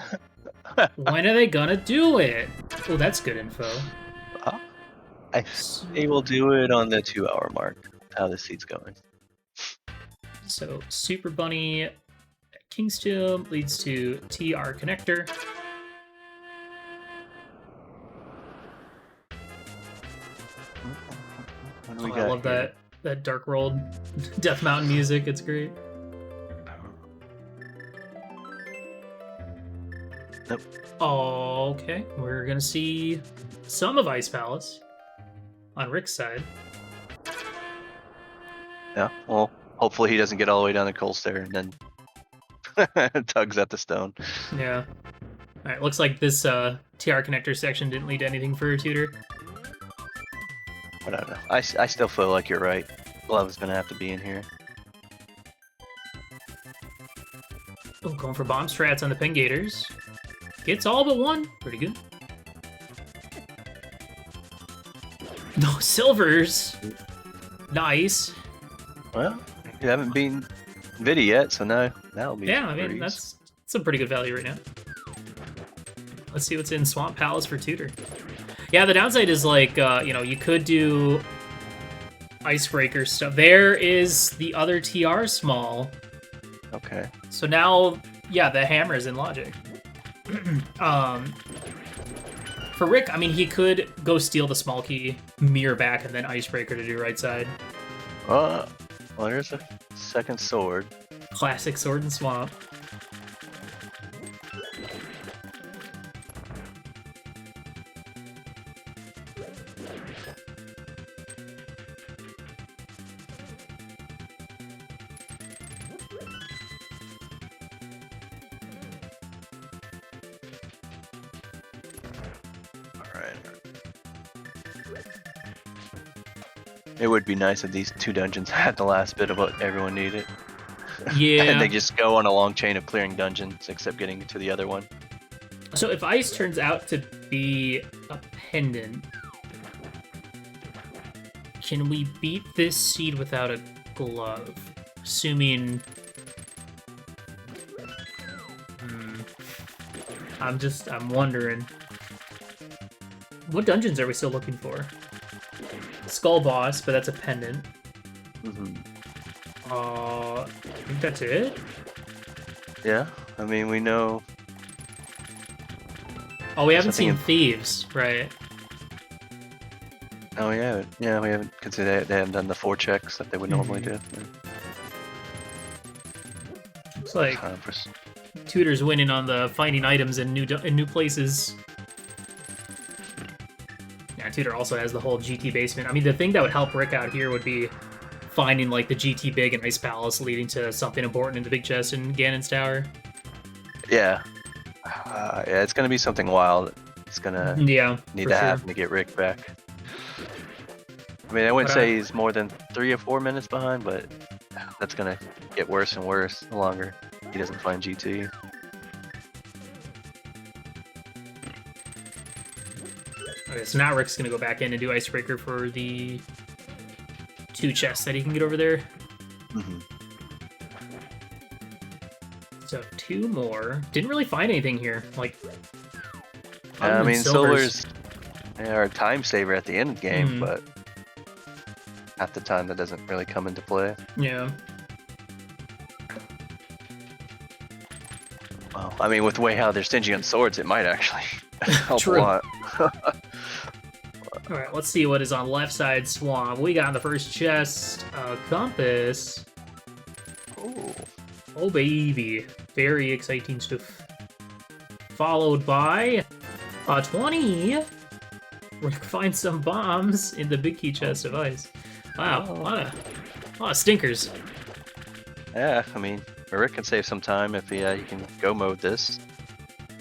When are they gonna do it? Oh, that's good info. They will do it on the 2-hour mark. How the seat's going. So Super Bunny King's Tomb leads to TR connector. I love that Dark World Death Mountain music. It's great. Nope. Okay, we're gonna see some of Ice Palace on Rick's side. Yeah, well, hopefully he doesn't get all the way down to Cold Stare and then tugs at the stone. Yeah. Alright, looks like this TR connector section didn't lead to anything for Tutor. But I don't know. I still feel like you're right. Glove is going to have to be in here. Oh, going for bomb strats on the Pin Gators. Gets all but one. Pretty good. No silvers. Nice. Well, you haven't beaten Viddy yet, so no, that'll be. Yeah, I mean, that's a pretty good value right now. Let's see what's in Swamp Palace for Tutor. Yeah, the downside is like, you know, you could do Icebreaker stuff. There is the other TR small. Okay. So now, yeah, the hammer is in logic. For Rick, I mean, he could go steal the small key, mirror back, and then Icebreaker to do right side. Well, there's a second sword. Classic Sword and Swamp. It would be nice if these 2 dungeons had the last bit of what everyone needed. Yeah. And they just go on a long chain of clearing dungeons, except getting to the other one. So if ice turns out to be a pendant, can we beat this seed without a glove? Assuming... I'm wondering. What dungeons are we still looking for? Skull Boss, but that's a pendant. I think that's it? Yeah, I mean, we know... Oh, we haven't seen Thieves, right? Oh, yeah, we haven't considered they haven't done the 4 checks that they would normally do. Looks like Tutor's winning on the finding items in new places. Yeah, Tutor also has the whole GT basement. I mean, the thing that would help Rick out here would be finding like the GT Big and Ice Palace leading to something important in the big chest in Ganon's Tower. Yeah. Yeah, it's gonna be something wild. It's gonna need to happen to get Rick back. I mean, I wouldn't say he's more than 3 or 4 minutes behind, but that's gonna get worse and worse the longer he doesn't find GT. Okay, so now Rick's gonna go back in and do Icebreaker for the 2 chests that he can get over there. So 2 more. Didn't really find anything here. Like, I mean, silvers are a time saver at the end of the game, but half the time that doesn't really come into play. Yeah. Well, I mean, with the way how they're stingy on swords, it might actually help a lot. Alright, let's see what is on left side Swamp. We got in the first chest compass. Oh, baby. Very exciting stuff. Followed by 20. Rick finds some bombs in the big key chest of ice. Wow, a lot of stinkers. Yeah, I mean, Rick can save some time if he can go mode this.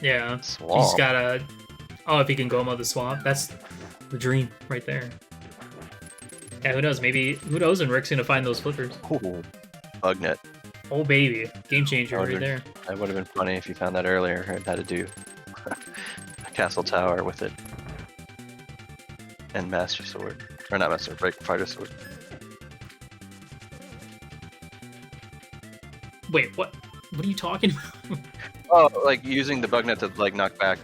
Yeah, Swamp. He's gotta... Oh, if he can go mode the swamp, that's the dream right there. Yeah, who knows? Maybe, who knows when Rick's gonna find those flippers. Ooh, Bugnet. Oh, baby. Game changer right there. That would have been funny if you found that earlier and had to do a castle tower with it. and Master Sword. Or not Master Sword, Fighter Sword. Wait, what? What are you talking about? Oh, like using the bug net to like knock back.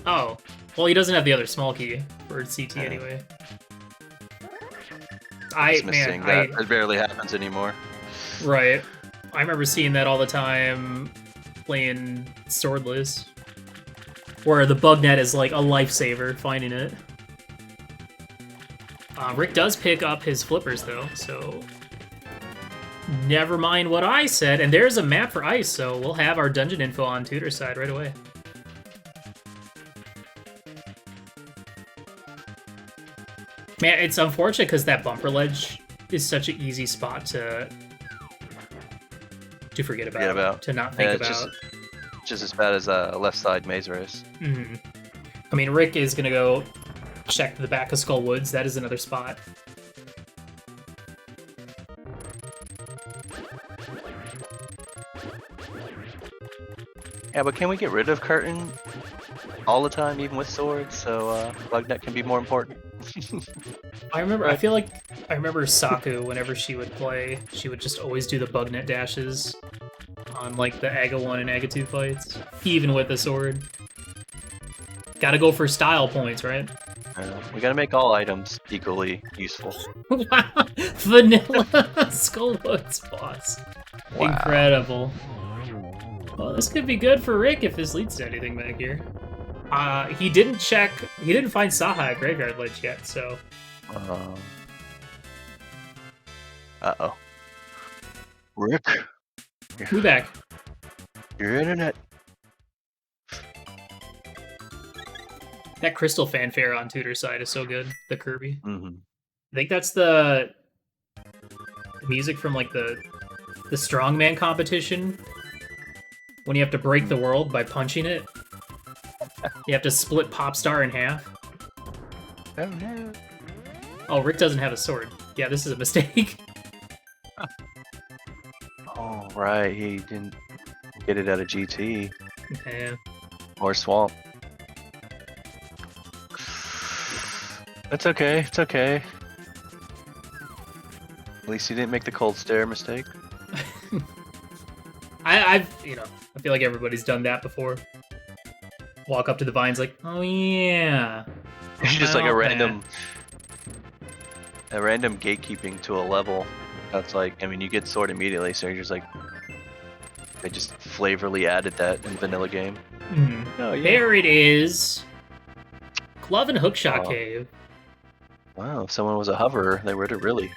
Oh, well, he doesn't have the other small key for CT anyway. It's missing. That barely happens anymore. Right. I remember seeing that all the time playing Swordless, where the bug net is like a lifesaver finding it. Rick does pick up his flippers though, so never mind what I said. And there's a map for ice, so we'll have our dungeon info on Tutor's side right away. Man, it's unfortunate because that bumper ledge is such an easy spot to forget about, to not think about. Just as bad as a left side maze race. Mm-hmm. I mean, Rick is gonna go check the back of Skull Woods. That is another spot. Yeah, but can we get rid of curtain all the time, even with swords, so bug net can be more important? I remember. I feel like I remember Saku. Whenever she would play, she would just always do the bug net dashes on like the Aga 1 and Aga 2 fights, even with the sword. Gotta go for style points, right? We gotta make all items equally useful. Vanilla Skullwoods boss. Wow. Incredible. Well, this could be good for Rick if this leads to anything back here. He didn't find Saha at Graveyard Ledge yet, so... Uh-oh. Rick? We back. Your internet. That crystal fanfare on Tutor's side is so good, the Kirby. Mm-hmm. I think that's the music from, like, the strongman competition. When you have to break the world by punching it. You have to split Popstar in half. Oh no. Oh, Rick doesn't have a sword. Yeah, this is a mistake. Oh, right. He didn't get it out of GT. Yeah. Or Swamp. That's okay. It's okay. At least he didn't make the cold stare mistake. I feel like everybody's done that before. Walk up to the vines like, oh yeah. It's just like a random gatekeeping to a level. That's like, I mean, you get sword immediately, so you're just like, they just flavorly added that in vanilla game. Mm. Oh, yeah. There it is. Glove and Hookshot Cave. Wow, if someone was a hoverer, they would have really.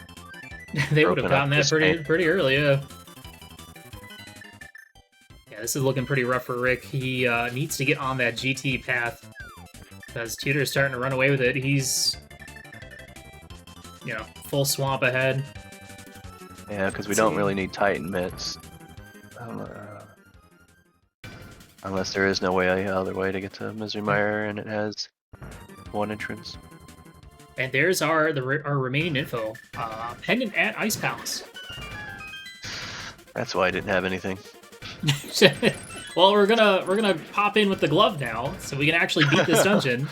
They would have gotten that pretty early, yeah. Yeah, this is looking pretty rough for Rick. He needs to get on that GT path because Tutor's starting to run away with it. He's, full swamp ahead. Yeah, because we don't really need Titan mitts. Unless there is no other way to get to Misery Mire, and it has one entrance. And there's our remaining info. Pendant at Ice Palace. That's why I didn't have anything. Well, we're gonna pop in with the glove now, so we can actually beat this dungeon.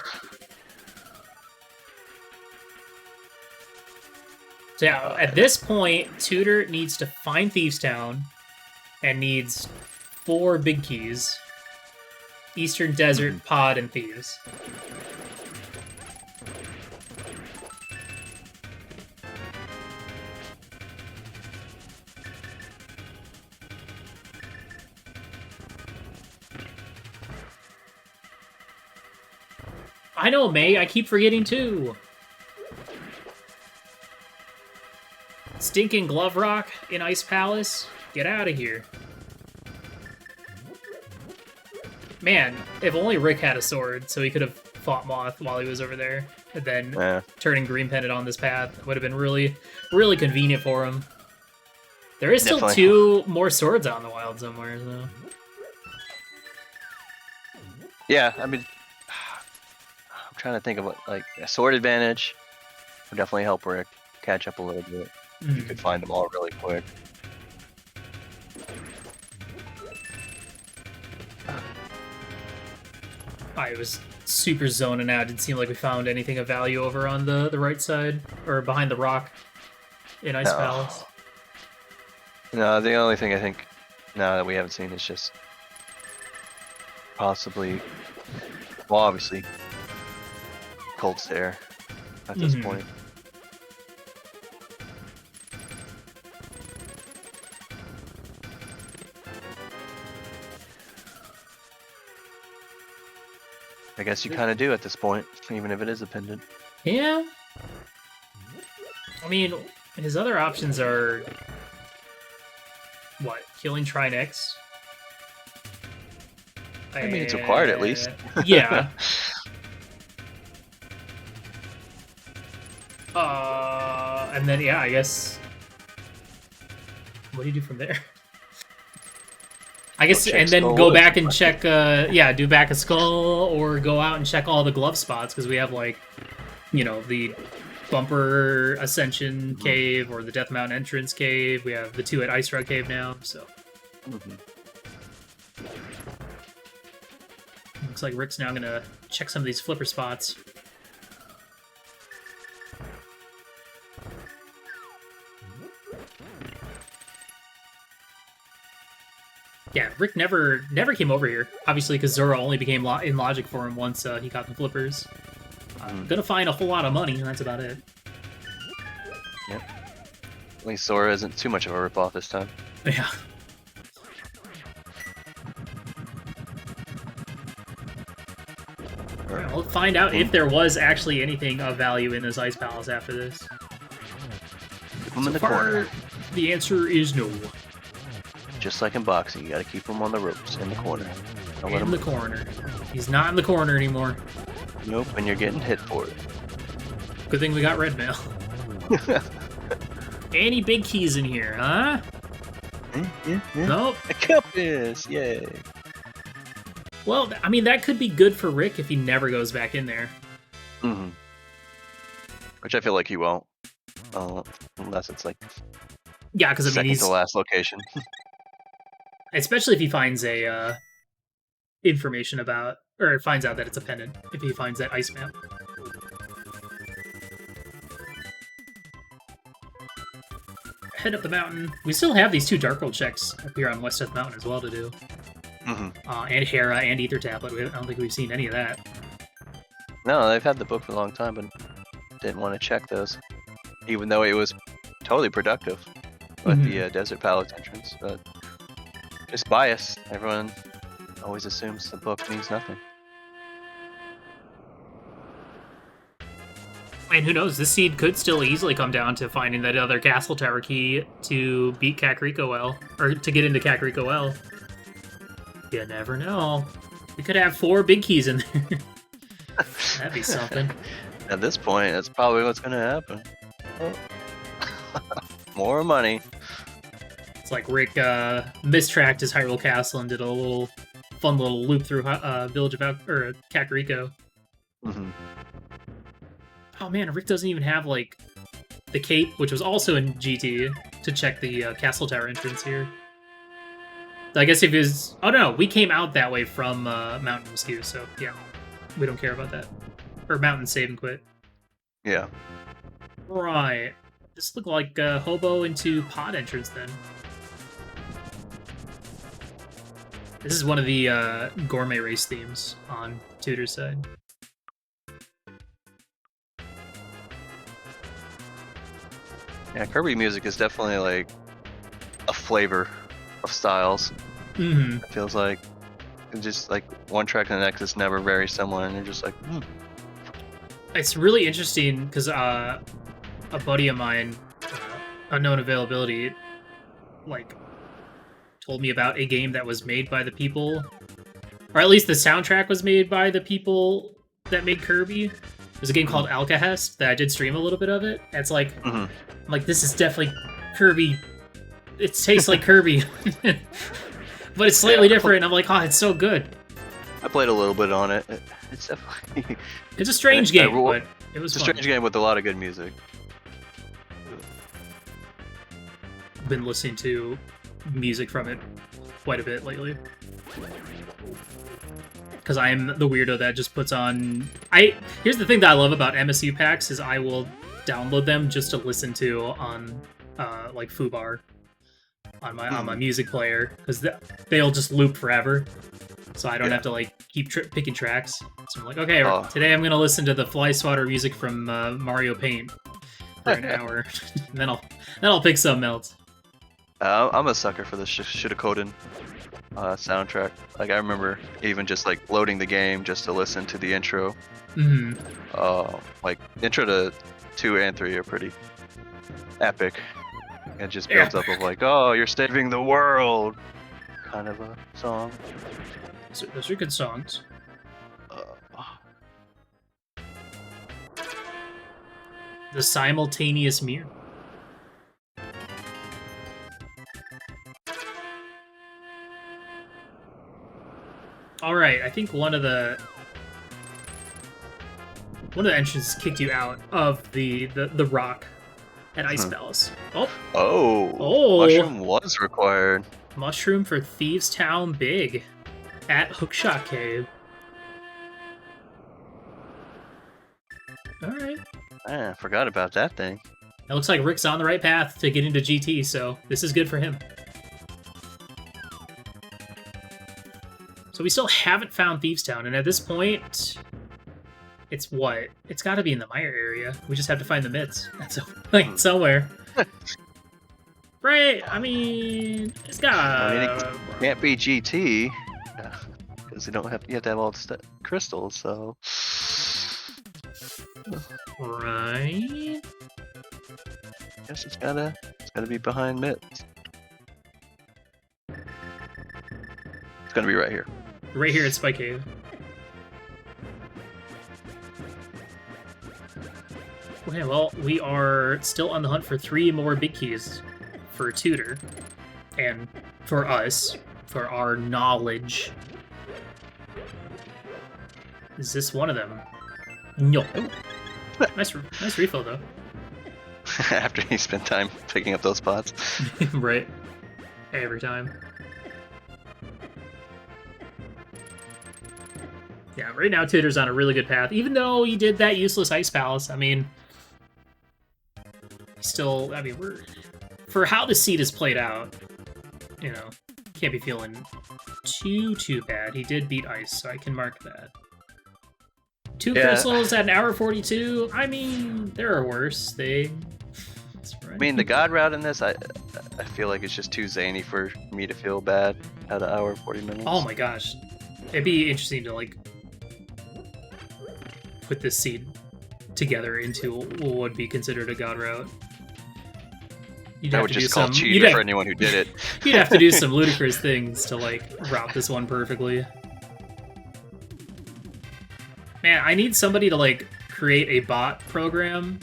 So yeah, at this point, Tutor needs to find Thieves Town and needs 4 big keys: Eastern Desert, Pod, and Thieves. I know, May. I keep forgetting, too. Stinking Glove Rock in Ice Palace? Get out of here. Man, if only Rick had a sword, so he could have fought Moth while he was over there, and then turning Green Pendant on this path would have been really, really convenient for him. There is still 2 more swords out in the wild somewhere, though. Yeah, I mean... I'm trying to think of like a sword advantage would definitely help Rick catch up a little bit. You could find them all really quick. I was super zoning out. Didn't seem like we found anything of value over on the right side or behind the rock in Ice Palace. No, the only thing I think now that we haven't seen is just possibly, well, obviously, Cold Stare at this point. I guess you kind of do at this point, even if it is a pendant. Yeah. I mean, his other options are what? Killing Trinex. I mean, it's required at least. Yeah. And then yeah, I guess. What do you do from there? I guess, and then go back and check. Yeah, do back a skull, or go out and check all the glove spots because we have like, you know, the Bumper Ascension Cave or the Death Mountain Entrance Cave. We have the 2 at Ice Rug Cave now, so. Looks like Rick's now gonna check some of these flipper spots. Yeah, Rick never came over here, obviously, because Zora only became in logic for him once he got the flippers. Gonna find a whole lot of money, and that's about it. Yep. At least Zora isn't too much of a ripoff this time. Yeah. Right, we'll find out if there was actually anything of value in this Ice Palace after this. Keep him in the corner. The answer is no. Just like in boxing, you gotta keep him on the ropes, in the corner. In the corner. He's not in the corner anymore. Nope, and you're getting hit for it. Good thing we got red mail. Any big keys in here, huh? Yeah. Nope. A compass! Yay! Well, I mean, that could be good for Rick if he never goes back in there. Which I feel like he won't. Unless it's like... Yeah, because I mean, he's... second to last location. Especially if he finds a information about, or finds out that it's a pendant. If he finds that ice map. Head up the mountain. We still have these 2 Dark World checks up here on West Death Mountain as well to do. And Hera and Ether Tablet. I don't think we've seen any of that. No, they've had the book for a long time, but didn't want to check those, even though it was totally productive with the Desert Palace entrance. But just bias. Everyone always assumes the book means nothing. And who knows, this seed could still easily come down to finding that other Castle Tower key to beat Kakariko L, or to get into Kakariko L. You never know. We could have 4 big keys in there. That'd be something. At this point, that's probably what's gonna happen. More money. It's like Rick mistracked his Hyrule Castle and did a fun little loop through Village of Kakariko. Oh man, Rick doesn't even have like the cape, which was also in GT, to check the Castle Tower entrance here. I guess if it was... Oh no, we came out that way from Mountain Rescue, so yeah, we don't care about that. Or Mountain Save and Quit. Yeah. Right. This looked like Hobo into Pod entrance then. This is one of the gourmet race themes on Tutor's side. Yeah, Kirby music is definitely like a flavor of styles. It feels like it's just like one track and the next is never very similar, and you're just like, It's really interesting because a buddy of mine, unknown availability, like told me about a game that was made by the people, or at least the soundtrack was made by the people that made Kirby. There's a game called Alcahest that I did stream a little bit of it. And it's like, I'm like, this is definitely Kirby. It tastes like Kirby, but it's slightly different. I'm like, oh, it's so good. I played a little bit on it. It's definitely... It's a strange game, but it was It's a strange game with a lot of good music. I've been listening to music from it quite a bit lately. because I'm the weirdo that just puts on. Here's the thing that I love about MSU packs is I will download them just to listen to on like Fubar on my music player, because they'll just loop forever, so I don't have to like keep picking tracks. So I'm like, okay, today I'm gonna listen to the Fly Swatter music from Mario Paint for an hour, and then I'll pick something else. I'm a sucker for the Shitakoden soundtrack. Like I remember even just like loading the game just to listen to the intro. Like intro to 2 and 3 are pretty epic. It just builds up of like, oh, you're saving the world, kind of a song. So those are good songs. The simultaneous mirror. All right, I think one of the entrances kicked you out of the rock at Ice Palace. Oh! Mushroom was required. Mushroom for Thieves Town Big at Hookshot Cave. All right. I forgot about that thing. It looks like Rick's on the right path to get into GT, so this is good for him. So we still haven't found Thieves Town, and at this point, it's what? It's got to be in the Mire area. We just have to find the mitts. That's like somewhere. Right? I mean, it's got. It can't be GT because you have to have all the crystals. So. Right. Guess it's gotta be behind mitts. It's gonna be right here. Right here at Spike Cave. Okay, well, we are still on the hunt for 3 more big keys for Tutor. And for us, for our knowledge. Is this one of them? No. Nice refill, though. After he spent time picking up those pots. Right. Every time. Yeah, right now Tutor's on a really good path. Even though he did that useless Ice Palace, I mean... for how the seed is played out, you know, can't be feeling too bad. He did beat Ice, so I can mark that. 2 crystals at an hour 42. I mean, there are worse. I mean, the God route in this, I feel like it's just too zany for me to feel bad at an hour 40 minutes. Oh my gosh. It'd be interesting to, like, put this seed together into what would be considered a God route. I would just call cheater for anyone who did it. You'd have to do some ludicrous things to, like, route this one perfectly. Man, I need somebody to, like, create a bot program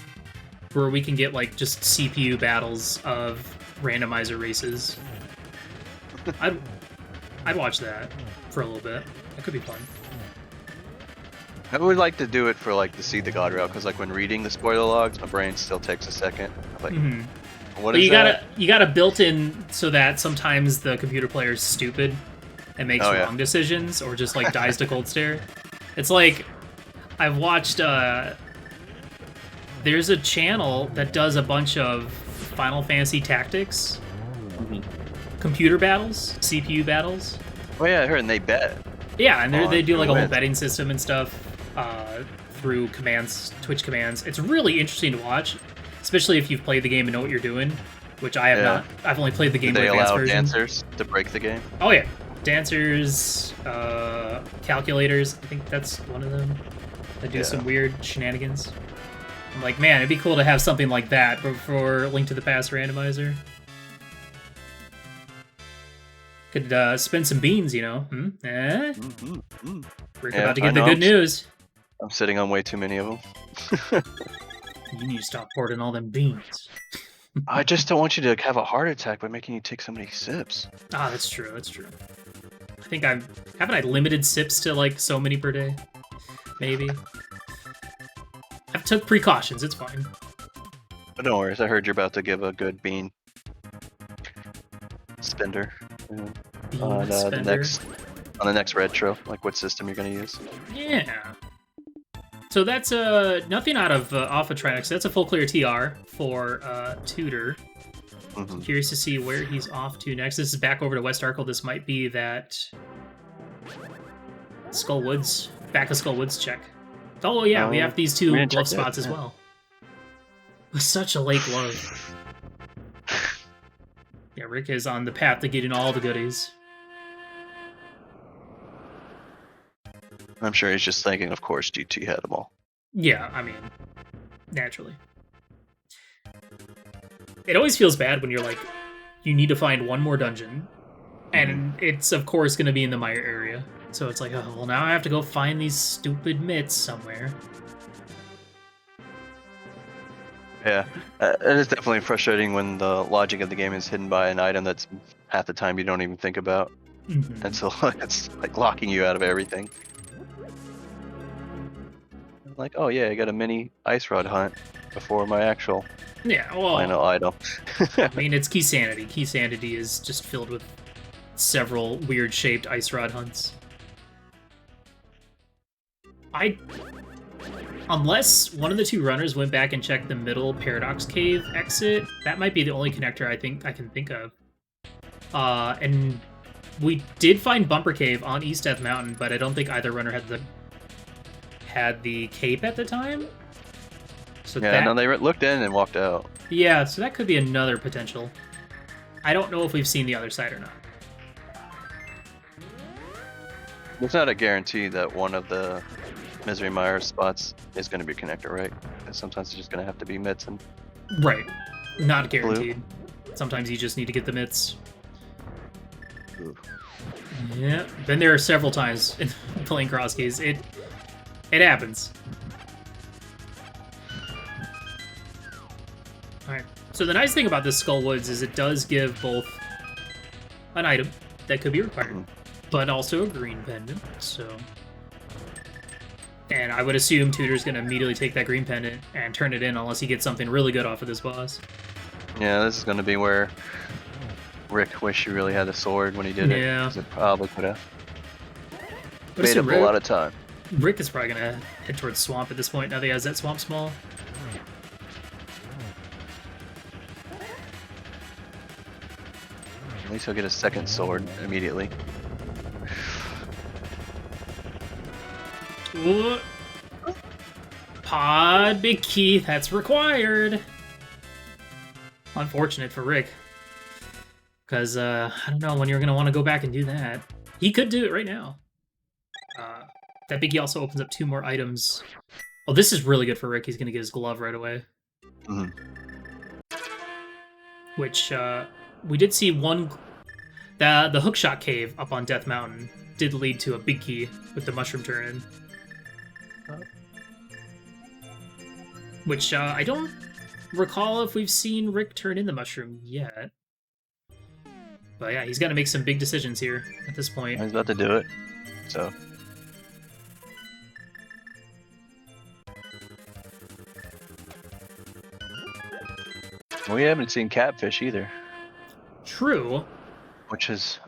where we can get, like, just CPU battles of randomizer races. I'd watch that for a little bit. That could be fun. I would like to do it for, like, to see the God route, because, like, when reading the spoiler logs, my brain still takes a second. Like, what is that? You got a built-in so that sometimes the computer player is stupid and makes wrong decisions, or just, like, dies to cold stare. It's like, I've watched, there's a channel that does a bunch of Final Fantasy Tactics, computer battles, CPU battles. Oh yeah, I heard, and they bet. Yeah, and they do like a whole betting system and stuff through commands, Twitch commands. It's really interesting to watch, especially if you've played the game and know what you're doing, which I have not. I've only played the Game Boy Advance version. They allow dancers to break the game? Oh yeah, dancers, calculators. I think that's one of them. That do some weird shenanigans. I'm like, man, it'd be cool to have something like that for Link to the Past randomizer. Could spin some beans, you know? We're about to get the good news. I'm sitting on way too many of them. You need to stop hoarding all them beans. I just don't want you to have a heart attack by making you take so many sips. Ah, that's true. That's true. I think haven't I limited sips to like so many per day? Maybe. I've took precautions. It's fine. But no worries. I heard you're about to give a good bean spender. Bean spender. on the next retro, like what system you're going to use. Yeah. So that's nothing out of off of Trinex. That's a full clear TR for Tutor. Curious to see where he's off to next. This is back over to West Arkle. This might be that Skull Woods, back of Skull Woods check. Oh yeah, we have these two glove spots as well. With such a late glove. Yeah, Rick is on the path to getting all the goodies. I'm sure he's just thinking, of course, GT had them all. Yeah, I mean, naturally. It always feels bad when you're like, you need to find one more dungeon, and it's, of course, going to be in the Mire area. So it's like, oh, well, now I have to go find these stupid mitts somewhere. Yeah, it is definitely frustrating when the logic of the game is hidden by an item that's half the time you don't even think about. And so it's like locking you out of everything. Like, oh yeah, I got a mini ice rod hunt before my actual final item. I mean, it's Key Sanity. Key Sanity is just filled with several weird shaped ice rod hunts. Unless one of the two runners went back and checked the middle Paradox Cave exit, that might be the only connector I can think of. And we did find Bumper Cave on East Death Mountain, but I don't think either runner had the cape at the time. So yeah, no, they looked in and walked out. Yeah, so that could be another potential. I don't know if we've seen the other side or not. It's not a guarantee that one of the Misery Mire spots is going to be a connector, right? Because sometimes it's just going to have to be mitts and... Right. Not guaranteed. Blue. Sometimes you just need to get the mitts. Ooh. Yeah, been there several times in playing CrossKeys. It happens. Alright, so the nice thing about this Skull Woods is it does give both an item that could be required, but also a green pendant, so... And I would assume Tutor's going to immediately take that green pendant and turn it in unless he gets something really good off of this boss. Yeah, this is going to be where Rick wished he really had a sword when he did it. Yeah. Because it probably could have made up a lot of time. Rick is probably going to head towards Swamp at this point, now that he has that Swamp Small. At least he'll get a second sword immediately. Ooh. Pod Big Key, that's required. Unfortunate for Rick. Because, I don't know when you're going to want to go back and do that. He could do it right now. That Big Key also opens up 2 more items. Oh, this is really good for Rick. He's going to get his glove right away. Which, we did see one... The Hookshot Cave up on Death Mountain did lead to a Big Key with the Mushroom turn-in. Which, I don't recall if we've seen Rick turn in the mushroom yet. But yeah, he's got to make some big decisions here at this point. He's about to do it, so... We haven't seen Catfish either. True. Which is...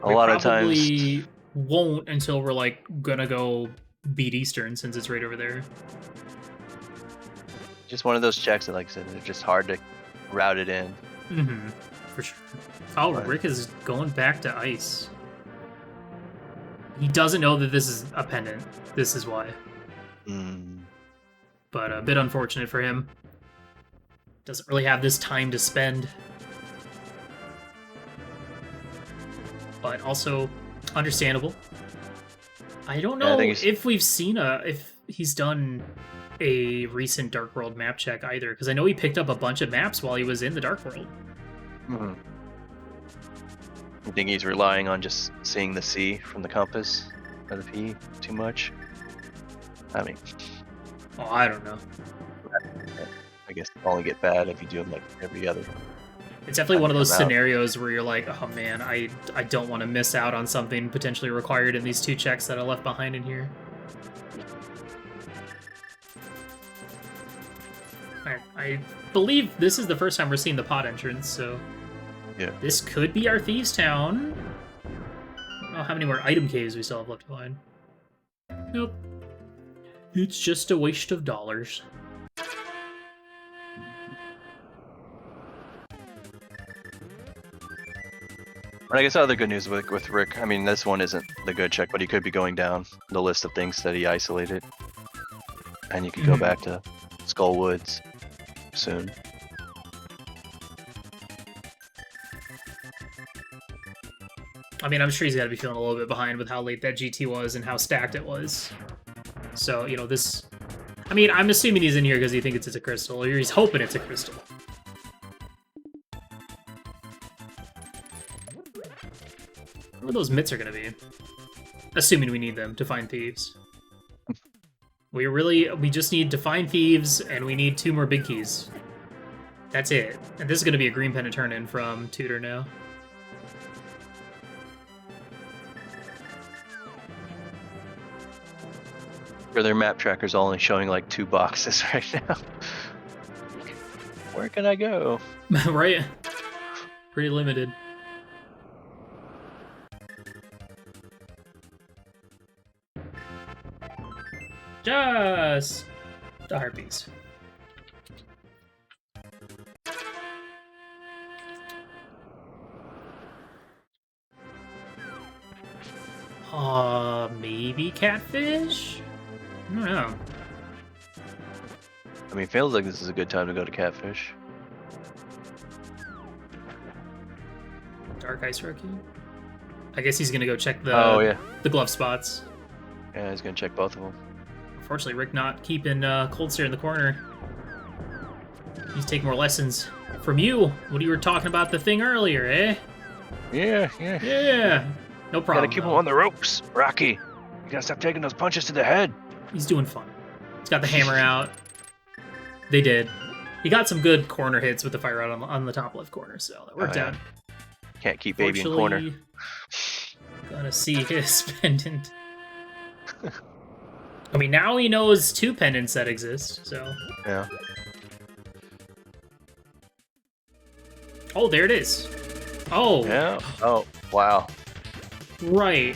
A lot of times... We won't until we're, like, gonna go beat Eastern, since it's right over there. Just one of those checks that, like I said, they're just hard to route it in. For sure. Oh, but Rick is going back to ice. He doesn't know that this is a pendant. This is why. But a bit unfortunate for him. Doesn't really have this time to spend. But also understandable. I don't know if we've seen if he's done a recent Dark World map check either, because I know he picked up a bunch of maps while he was in the Dark World. I think he's relying on just seeing the C from the compass or the P too much. I mean... Oh, I don't know. I guess it'll only get bad if you do them like every other. It's definitely one of those scenarios where you're like, oh man, I don't want to miss out on something potentially required in these 2 checks that I left behind in here. I believe this is the first time we're seeing the pod entrance, so... Yeah. This could be our Thieves' Town. Oh, know how many more item caves we still have left to find. Nope. It's just a waste of dollars. But I guess other good news with Rick, I mean, this one isn't the good check, but he could be going down the list of things that he isolated. And you could go back to Skull Woods soon. I mean, I'm sure he's got to be feeling a little bit behind with how late that GT was and how stacked it was. So, you know, this... I mean, I'm assuming he's in here because he thinks it's a crystal, or he's hoping it's a crystal. Where those mitts are going to be. Assuming we need them to find thieves. We just need to find thieves, and we need 2 more big keys. That's it. And this is going to be a green pendant turn-in from Tutor now. Or their map tracker's only showing like 2 boxes right now. Where can I go? Right? Pretty limited. Just the heartbeats. Maybe catfish? I don't know. I mean, feels like this is a good time to go to Catfish. Dark Ice Rookie? I guess he's gonna go check the the glove spots. Yeah, he's gonna check both of them. Unfortunately, Rick not keeping Cold Stare in the corner. He's taking more lessons from you. What you were talking about the thing earlier, eh? Yeah. Yeah. No problem. Gotta keep him on the ropes, Rocky. You gotta stop taking those punches to the head. He's doing fun. He's got the hammer out. They did. He got some good corner hits with the fire out on the top left corner, so that worked out. Can't keep baby in corner. Gonna see his pendant. I mean, now he knows 2 pendants that exist, so... Yeah. Oh, there it is. Oh. Yeah. Oh, wow. Right.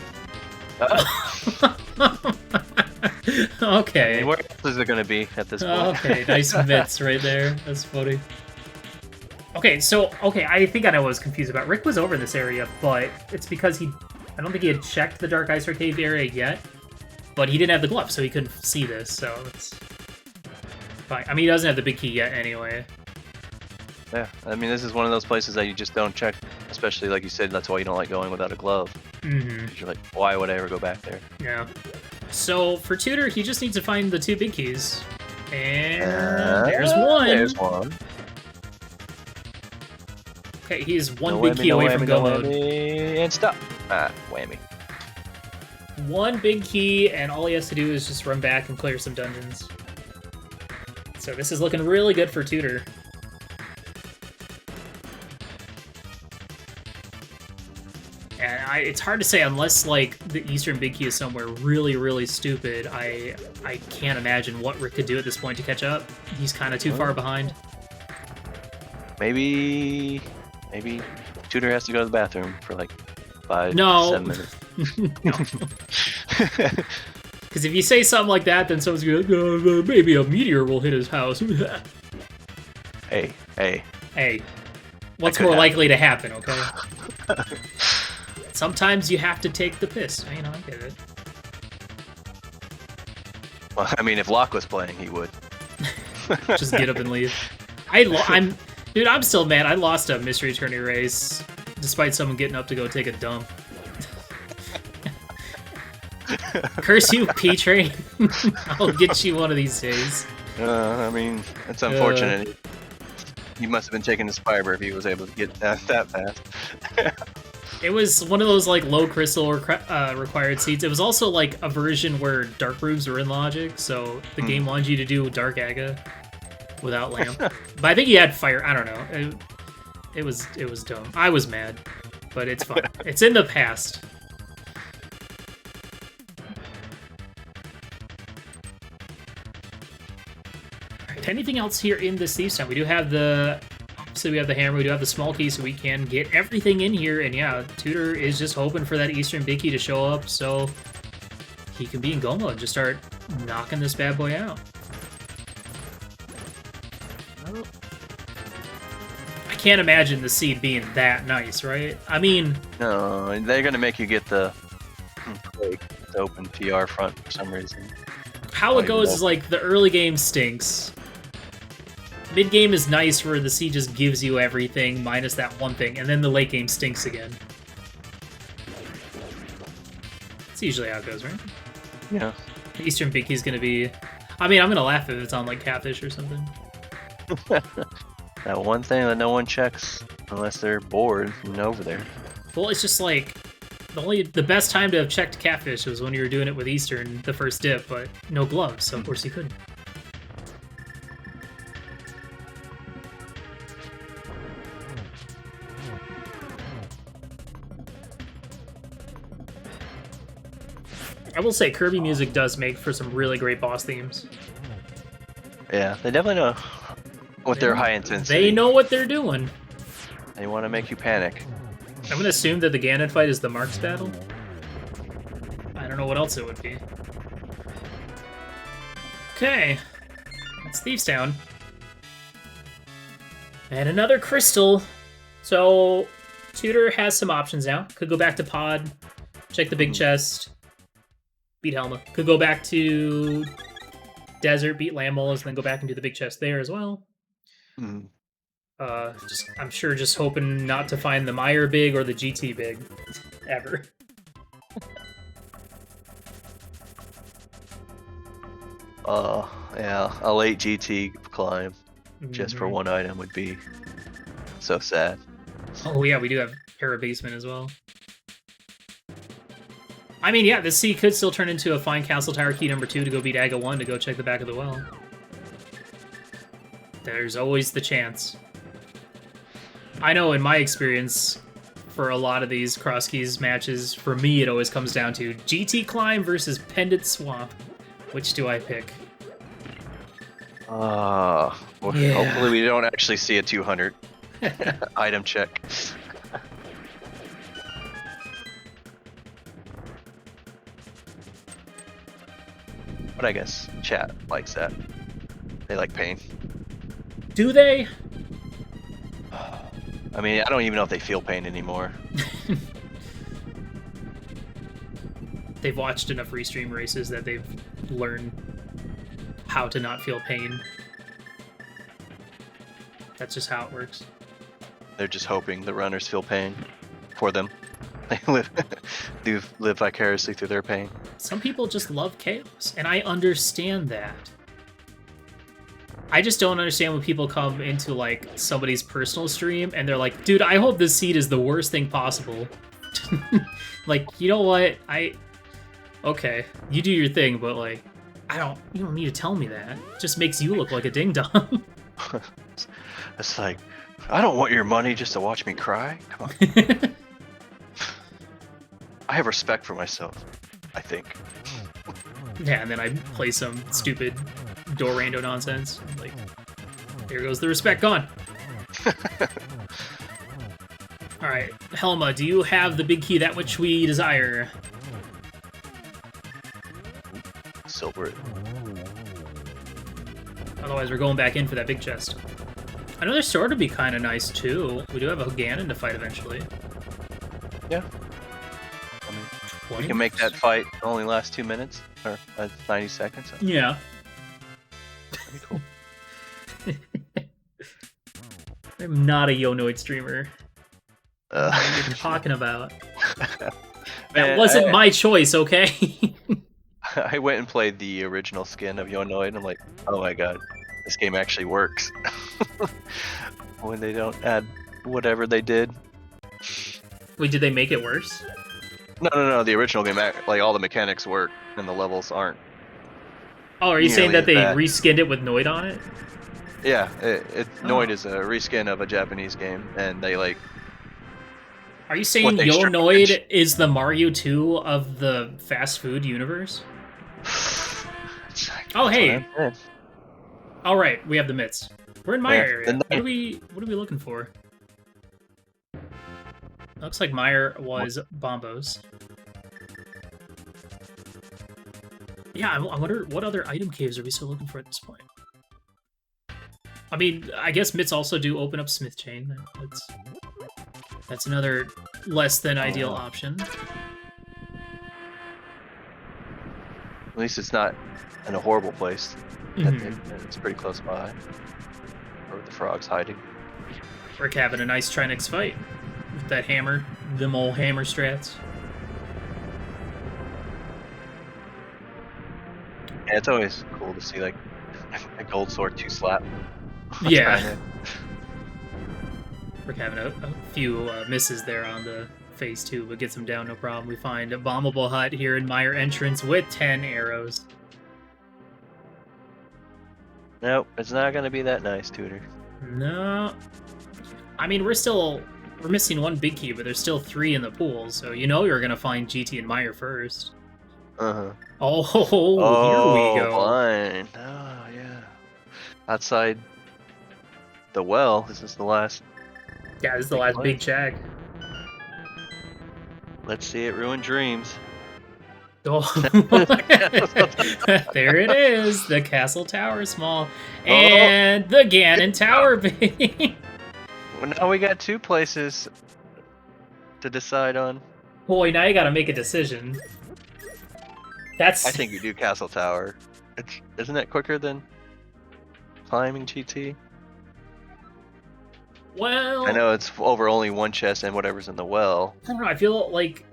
Okay. I mean, where else is it gonna be at this point? Okay, nice mitts right there. That's funny. Okay, so, I think I know what I was confused about. Rick was over in this area, but it's because I don't think he had checked the Dark Ice Arcade area yet, but he didn't have the glove, so he couldn't see this, so it's fine. I mean, he doesn't have the big key yet anyway. Yeah, I mean, this is one of those places that you just don't check, especially like you said, that's why you don't like going without a glove. Mm-hmm. You're like, why would I ever go back there? Yeah. So, for Tutor, he just needs to find the 2 big keys. And there's one. There's one. Okay, he's one big key away from go mode. And stop. Ah, whammy. 1 big key, and all he has to do is just run back and clear some dungeons. So this is looking really good for Tutor. And it's hard to say unless, like, the Eastern Big Key is somewhere really, really stupid. I can't imagine what Rick could do at this point to catch up. He's kind of too far behind. Maybe Tutor has to go to the bathroom for like 5 to 7 minutes. Because if you say something like that, then someone's going to go, maybe a meteor will hit his house. Hey. What's more likely to happen, okay? Sometimes you have to take the piss. You know, I get it. Well, I mean, if Locke was playing, he would. Just get up and leave. Dude, I'm still mad. I lost a mystery tourney race despite someone getting up to go take a dump. Curse you, P-Train. I'll get you one of these days. I mean, it's unfortunate. He must have been taking his fiber if he was able to get that fast. It was one of those, like, low crystal required seeds. It was also, like, a version where dark rooms were in logic, so the game wanted you to do dark aga without lamp. But I think he had fire. I don't know. It was dumb. I was mad, but it's fine. It's in the past. Alright, anything else here in this Thieves Town? We do have the obviously we have the hammer, we do have the small key, so we can get everything in here. And yeah, Tutor is just hoping for that Eastern big key to show up so he can be in go mode and just start knocking this bad boy out. I can't imagine the seed being that nice, right? I mean... No, they're going to make you get the open PR front for some reason. How it goes is like the early game stinks. Mid game is nice where the seed just gives you everything minus that one thing, and then the late game stinks again. That's usually how it goes, right? Yeah. Eastern big key is going to be... I mean, I'm going to laugh if it's on like Catfish or something. That one thing that no one checks unless they're bored and over there. Well, it's just like the best time to have checked Catfish was when you were doing it with Eastern the first dip, but no gloves, so of course you couldn't. I will say Kirby music does make for some really great boss themes. Yeah, they definitely know what their high intensity. They know what they're doing. They want to make you panic. I'm gonna assume that the Ganon fight is the Marks battle. I don't know what else it would be. Okay, that's Thieves Town. And another crystal. So Tutor has some options now. Could go back to Pod, check the big chest, beat Helma. Could go back to Desert, beat Lammolas, and then go back and do the big chest there as well. I'm sure just hoping not to find the Meyer big or the GT big ever. Yeah, a late GT climb just for one item would be so sad. Oh yeah, we do have Para Basement as well. I mean, yeah, the C could still turn into a fine Castle Tower key number 2 to go beat Aga 1 to go check the back of the well. There's always the chance. I know in my experience, for a lot of these CrossKeys matches, for me it always comes down to GT Climb versus Pendant Swamp. Which do I pick? Well, Yeah. Hopefully we don't actually see a 200 item check. But I guess chat likes that. They like pain. Do they? I mean, I don't even know if they feel pain anymore. They've watched enough restream races that they've learned how to not feel pain. That's just how it works. They're just hoping the runners feel pain for them. They live vicariously through their pain. Some people just love chaos, and I understand that. I just don't understand when people come into like somebody's personal stream and they're like, dude, I hope this seed is the worst thing possible. Like, you know what? Okay, you do your thing, but like, you don't need to tell me that. It just makes you look like a ding-dong. It's like, I don't want your money just to watch me cry. Come on. I have respect for myself, I think. Yeah, and then I play some stupid door rando nonsense. Like, here goes the respect gone. Alright, Helma, do you have the big key, that which we desire? Silver. Otherwise, we're going back in for that big chest. Another sword would be kind of nice, too. We do have a Ganon to fight eventually. Yeah. I mean, we can make that fight only last 2 minutes, or 90 seconds. Yeah. That'd be cool. I'm not a Yonoid streamer. What are you talking about? Man, That wasn't my choice, okay? I went and played the original skin of Yonoid, and I'm like, oh my god, this game actually works. When they don't add whatever they did. Wait, did they make it worse? No, the original game, like, all the mechanics work, and the levels aren't. Oh, are you saying that they bad. reskinned it with Noid on it? Yeah, Noid is a reskin of a Japanese game, and they, like... Are you saying Yonoid is the Mario 2 of the fast food universe? Oh, hey! Alright, we have the mitts. We're in Meyer Yeah, area. the What are we looking for? Looks like Meyer was Bombos. Yeah, I wonder what other item caves are we still looking for at this point. I mean, I guess Mitts also do open up Smith Chain. That's another less than ideal option. At least it's not in a horrible place. It's pretty close by. Or the frog's hiding. Rick having a nice Trinix fight with that hammer, them old hammer strats. Yeah, it's always cool to see like a gold sword 2-slap. Yeah. Rick having a few misses there on the phase 2, but gets him down no problem. We find a bombable hut here in Meyer entrance with 10 arrows. Nope, it's not gonna be that nice, Tutor. No. I mean, we're missing one big key, but there's still 3 in the pool, so you know you're gonna find GT and Meyer first. Uh-huh. Oh, here we go. Fine. Oh, yeah. Outside the well, this is the last... Yeah, this is the last big check. Let's see it ruin dreams. Oh, there it is, the Castle Tower small, and the Ganon Tower big. Well, now we got 2 places to decide on. Boy, now you gotta make a decision. I think you do Castle Tower. Isn't that quicker than climbing GT? Well, I know it's over only 1 chest and whatever's in the well. I don't know, I feel like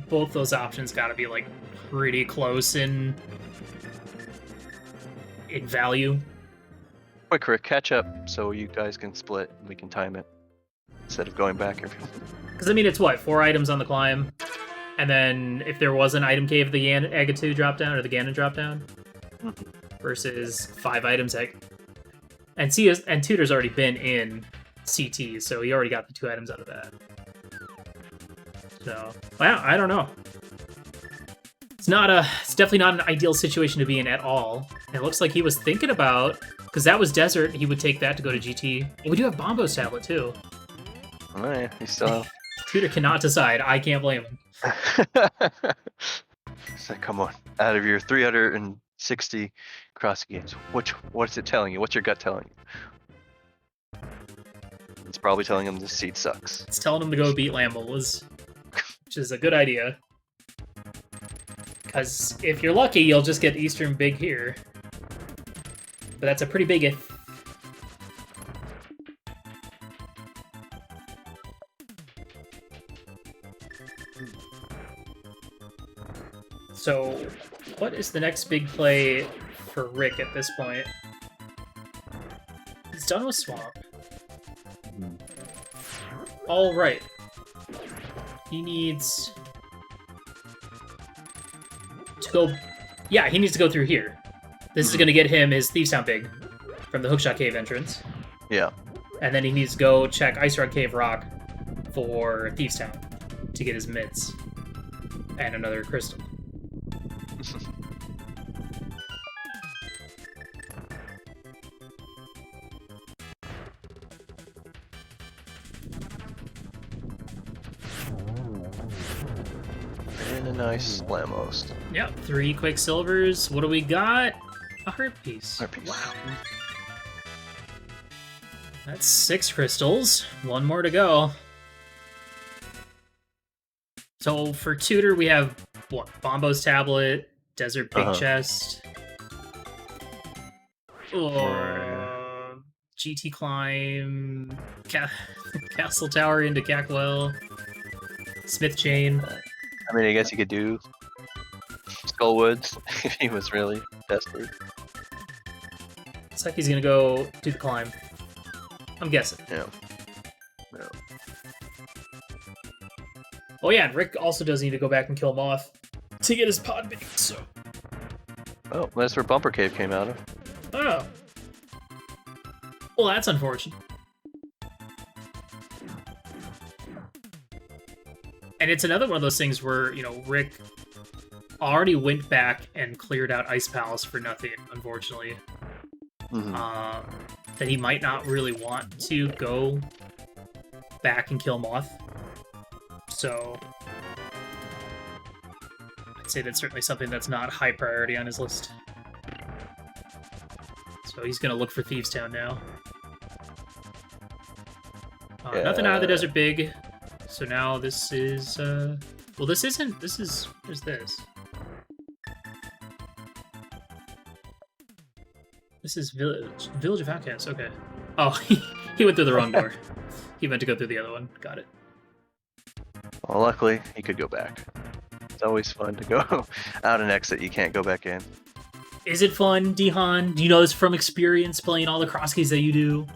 both those options gotta be like pretty close in value. Quick, Rick, catch up so you guys can split and we can time it instead of going back every. Because I mean, it's what, 4 items on the climb, and then if there was an item cave, the Agatu drop down or the Ganon drop down, versus 5 items. And Tutor's already been in CT, so he already got the 2 items out of that. So, wow, I don't know. It's definitely not an ideal situation to be in at all. And it looks like he was thinking about, because that was desert, he would take that to go to GT. And we do have Bombo's tablet too. Oh yeah, he still. Tutor cannot decide. I can't blame him. So come on, out of your 360 CrossKeys, what's it telling you? What's your gut telling you? It's probably telling him this seed sucks. It's telling him to go beat Lambles, which is a good idea. Because if you're lucky, you'll just get Eastern Big here. But that's a pretty big if. So, what is the next big play for Rick at this point? He's done with Swamp. All right. He needs to go... Yeah, he needs to go through here. This is going to get him his Thieves Town Big from the Hookshot Cave entrance. Yeah. And then he needs to go check Ice Rock Cave Rock for Thieves Town to get his mitts and another crystal. And a nice Lamos. Yep, 3 quick silvers. What do we got? A heart piece. Heart piece. Wow. That's 6 crystals. 1 more to go. So for Tutor, we have what? Bombo's tablet, Desert Pig Chest, or GT Climb, Castle Tower into Cackwell, Smith Chain. I mean, I guess you could do Skullwoods if he was really desperate. Looks like he's gonna go do the climb. I'm guessing. Yeah. No. Oh yeah, and Rick also does need to go back and kill Moth to get his pod big, so... Oh, that's where Bumper Cave came out of. Oh. Well, that's unfortunate. And it's another one of those things where, you know, Rick already went back and cleared out Ice Palace for nothing, unfortunately. that he might not really want to go back and kill Moth. So I'd say that's certainly something that's not high priority on his list. So he's going to look for Thieves Town now. Nothing out of the Desert Big. So now this is... well, this isn't... This is... Where's this? This is Village of Outcasts. Okay. Oh, he went through the wrong door. He meant to go through the other one. Got it. Well, luckily, he could go back. It's always fun to go out an exit you can't go back in. Is it fun, Dihan? Do you know this from experience playing all the crosskeys that you do?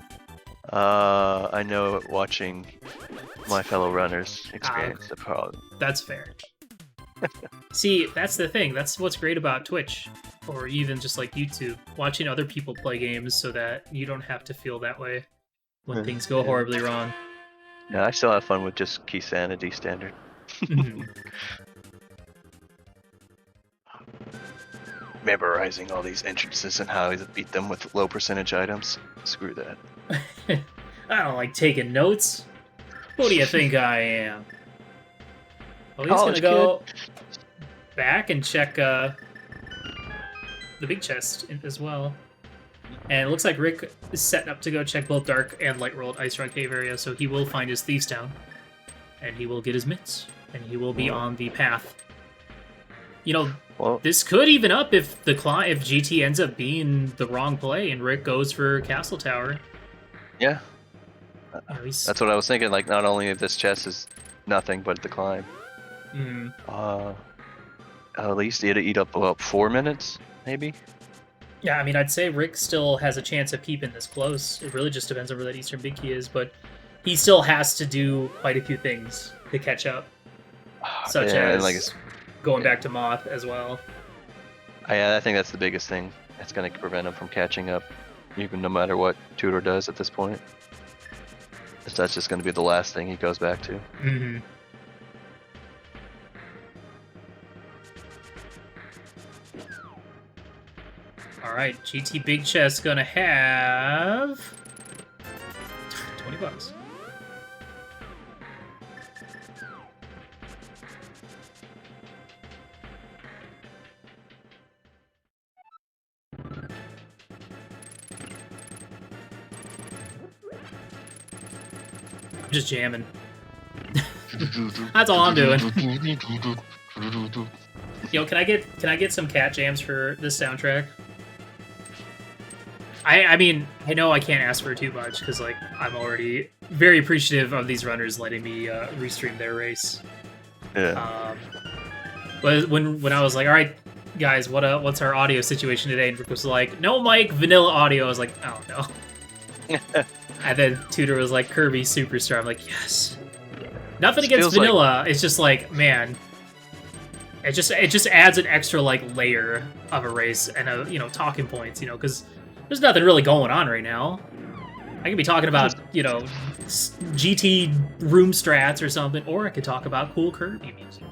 I know it watching my fellow runners experience the problem. That's fair. See, that's the thing. That's what's great about Twitch, or even just like YouTube, watching other people play games so that you don't have to feel that way when things go horribly wrong. Yeah, I still have fun with just key sanity standard. Memorizing all these entrances and how to beat them with low percentage items. Screw that. I don't like taking notes. Who do you think I am? Well, he's College gonna go back and check the big chest as well. And it looks like Rick is setting up to go check both Dark and Light World Ice Rock Cave area, so he will find his Thieves Town. And he will get his mitts. And he will be on the path. You know, this could even up if if GT ends up being the wrong play and Rick goes for Castle Tower. Yeah. That's what I was thinking, like, not only if this chest is nothing but the climb. At least it'd eat up about 4 minutes, maybe? Yeah, I mean, I'd say Rick still has a chance of keeping this close. It really just depends on where that Eastern Big Key is, but he still has to do quite a few things to catch up. Such as like going back to Moth as well. I think that's the biggest thing. That's going to prevent him from catching up, even no matter what Tutor does at this point. That's just going to be the last thing he goes back to. Alright, GT Big Chest gonna have $20. I'm just jamming. That's all I'm doing. Yo, can I get some cat jams for this soundtrack? I mean, I know I can't ask for too much because, like, I'm already very appreciative of these runners letting me restream their race. Yeah. But when I was like, all right, guys, what's our audio situation today? And Rick was like, no mic, vanilla audio. I was like, oh no. And then Tutor was like, Kirby Superstar. I'm like, yes. Nothing against vanilla. It's just like, man, it just adds an extra like layer of a race and a talking points, because there's nothing really going on right now. I could be talking about, GT room strats or something, or I could talk about cool Kirby music.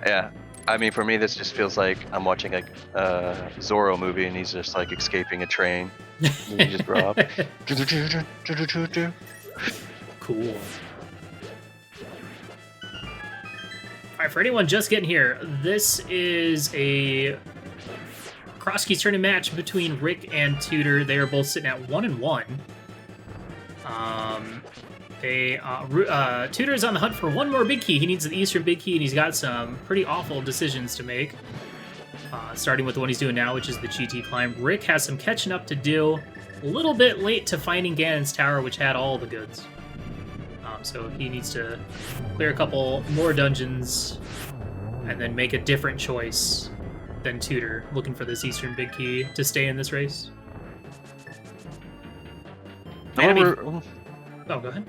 Yeah. I mean, for me, this just feels like I'm watching a Zorro movie, and he's just like escaping a train. And he just dropped. Cool. Alright, for anyone just getting here, this is a CrossKeys tournament match between Rick and Tutor. They are both sitting at 1-1. Tutor is on the hunt for one more big key. He needs the Eastern Big Key, and he's got some pretty awful decisions to make. Starting with the one he's doing now, which is the GT climb. Rick has some catching up to do. A little bit late to finding Ganon's Tower, which had all the goods. So he needs to clear a couple more dungeons and then make a different choice than Tutor, looking for this Eastern Big Key to stay in this race. Oh, go ahead.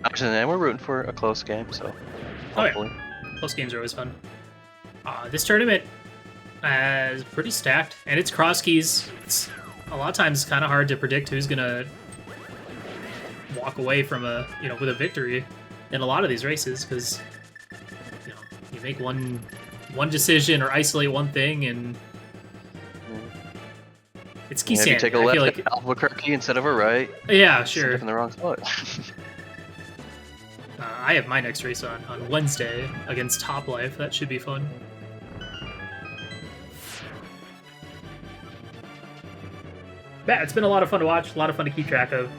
Actually, and we're rooting for a close game, so hopefully. Oh, yeah. Close games are always fun. This tournament is pretty stacked, and it's CrossKeys. A lot of times it's kind of hard to predict who's gonna walk away from with a victory in a lot of these races, because you make one decision or isolate one thing, and It's key If you standing. take a I left feel at like, Albuquerque instead of a right, yeah, it's sure. in the wrong spot. I have my next race on Wednesday against Top Life. That should be fun. Yeah, it's been a lot of fun to watch, a lot of fun to keep track of.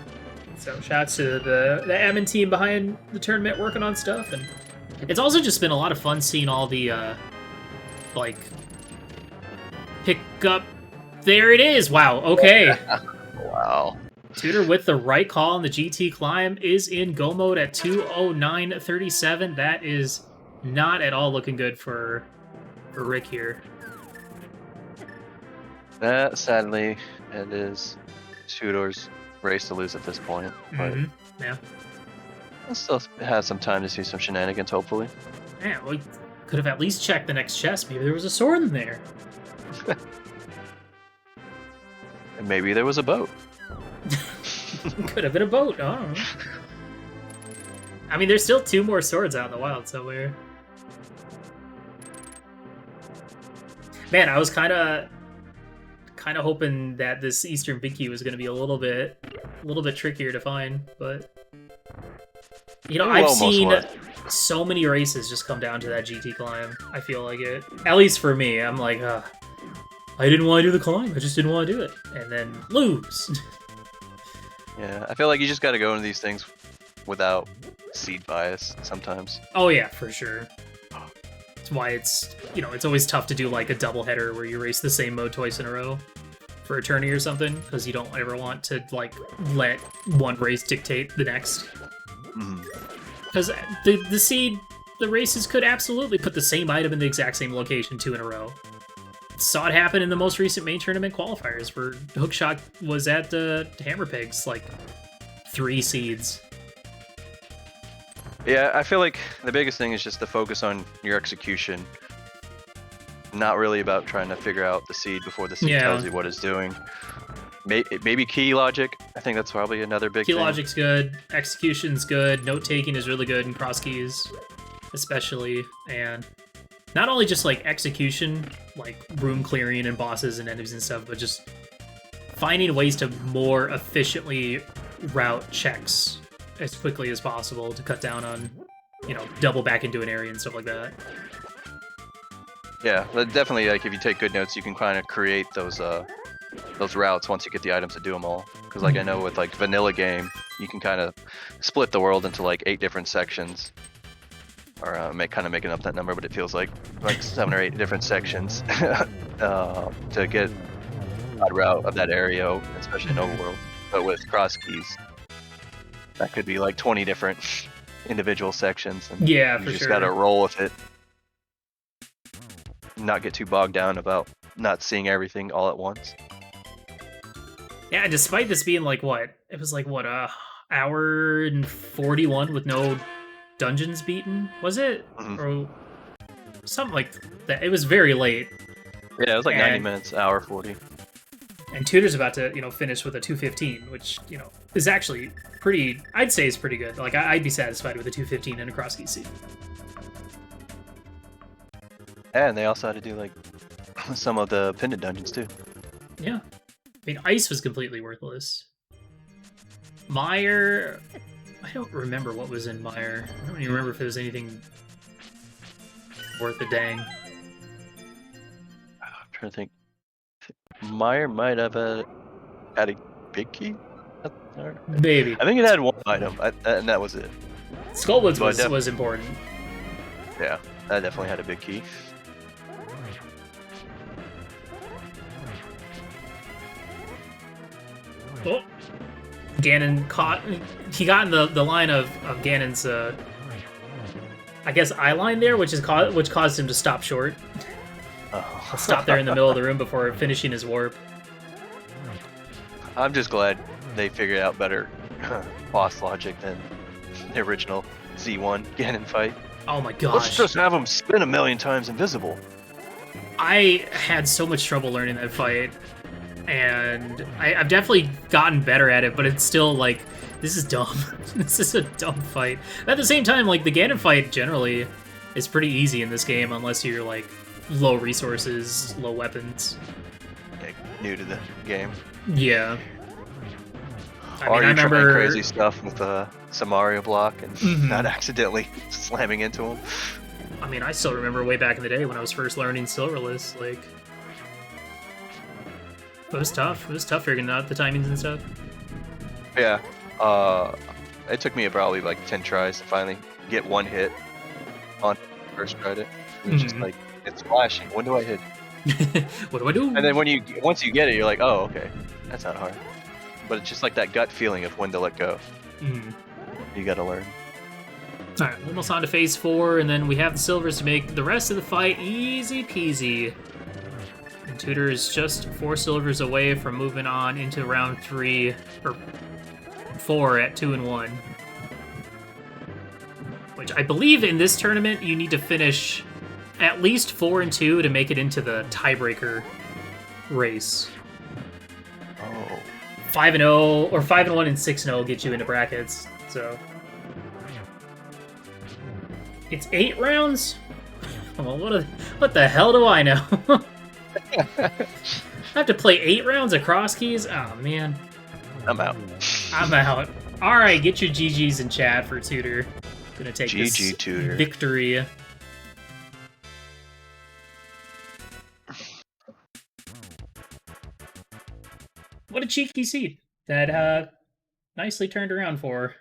So shouts to the admin team behind the tournament working on stuff, and it's also just been a lot of fun seeing all the like pick up. There it is. Wow. Okay. Wow. Tutor with the right call on the GT climb is in go mode at 2:09:37. That is not at all looking good for Rick here. Sadly, it is Tudor's race to lose at this point. But Yeah. we'll still have some time to see some shenanigans, hopefully. Yeah, we could have at least checked the next chest. Maybe there was a sword in there. And maybe there was a boat. Could have been a boat. I don't know. I mean, there's still 2 more swords out in the wild somewhere. Man, I was kind of hoping that this Eastern Big Key was going to be a little bit trickier to find, but you know, I've seen so many races just come down to that GT climb. I feel like it, at least for me. I'm like, I didn't want to do the climb. I just didn't want to do it, and then lose. Yeah, I feel like you just got to go into these things without seed bias sometimes. Oh yeah, for sure. That's why it's, you know, it's always tough to do like a double header where you race the same mode twice in a row for a tourney or something, because you don't ever want to like let one race dictate the next. Because the races could absolutely put the same item in the exact same location 2 in a row. Saw it happen in the most recent main tournament qualifiers where Hookshot was at the Hammer Pigs, like 3 seeds. Yeah, I feel like the biggest thing is just to focus on your execution. Not really about trying to figure out the seed before the seed tells you what it's doing. Maybe key logic. I think that's probably another big thing. Key logic's good. Execution's good. Note taking is really good in CrossKeys, especially. And not only just like execution, like room clearing and bosses and enemies and stuff, but just finding ways to more efficiently route checks as quickly as possible to cut down on, you know, double back into an area and stuff like that. Yeah, but definitely, like if you take good notes, you can kind of create those routes once you get the items to do them all. Because like I know with like vanilla game, you can kind of split the world into like 8 different sections. Or kind of making up that number, but it feels like 7 or 8 different sections to get a route of that area, especially in overworld. But with CrossKeys, that could be like 20 different individual sections. And yeah, you for just sure. gotta roll with it. Not get too bogged down about not seeing everything all at once. Yeah, despite this being like what? It was like what, hour and 41 with no dungeons beaten, was it? Or something like that. It was very late. Yeah, it was like 90 minutes, hour 40. And Tutor's about to, you know, finish with a 2:15, which, you know, is actually pretty, I'd say is pretty good. Like, I'd be satisfied with a 2:15 in a CrossKeys seed. And they also had to do like some of the pendant dungeons too. Yeah. I mean, Ice was completely worthless. Meyer, I don't remember what was in Meyer. I don't even remember if there was anything worth a dang. I'm trying to think. Meyer might have had a big key? Maybe. I think it had one item, and that was it. Skullwoods was important. Yeah, that definitely had a big key. Oh, Ganon he got in the line of Ganon's, I guess, eye line there, which caused him to stop short. Oh. Stop there in the middle of the room before finishing his warp. I'm just glad they figured out better boss logic than the original Z1 Ganon fight. Oh my gosh. Let's just have him spin a million times invisible. I had so much trouble learning that fight, and I've definitely gotten better at it, but it's still like, this is dumb. This is a dumb fight. At the same time, like, the Ganon fight generally is pretty easy in this game, unless you're like low resources, low weapons. new to the game. Yeah. I Or mean, I you're trying remember crazy stuff with some Mario block and not accidentally slamming into him. I mean, I still remember way back in the day when I was first learning Silverless, like... It was tough. It was tough figuring out the timings and stuff. Yeah. It took me probably like 10 tries to finally get one hit on first tried it. It was just like, it's flashing. When do I hit? What do I do? And then once you get it, you're like, oh, okay. That's not hard. But it's just like that gut feeling of when to let go. You gotta learn. Alright, almost on to phase 4, and then we have the silvers to make the rest of the fight easy peasy. And Tutor is just 4 silvers away from moving on into round 3, or 4 at 2 and 1. Which I believe in this tournament you need to finish at least 4 and 2 to make it into the tiebreaker race. Oh. 5 and 0, or 5 and 1 and 6 and 0 get you into brackets, so... It's 8 rounds? Well, what the hell do I know? I have to play 8 rounds of CrossKeys? Oh, man. I'm out. I'm out. Alright, get your GGs in chat for Tutor. Gonna take GG this Tutor. victory. What a cheeky seed that nicely turned around for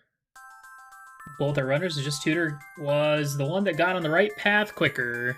both our runners. It's just Tutor was the one that got on the right path quicker.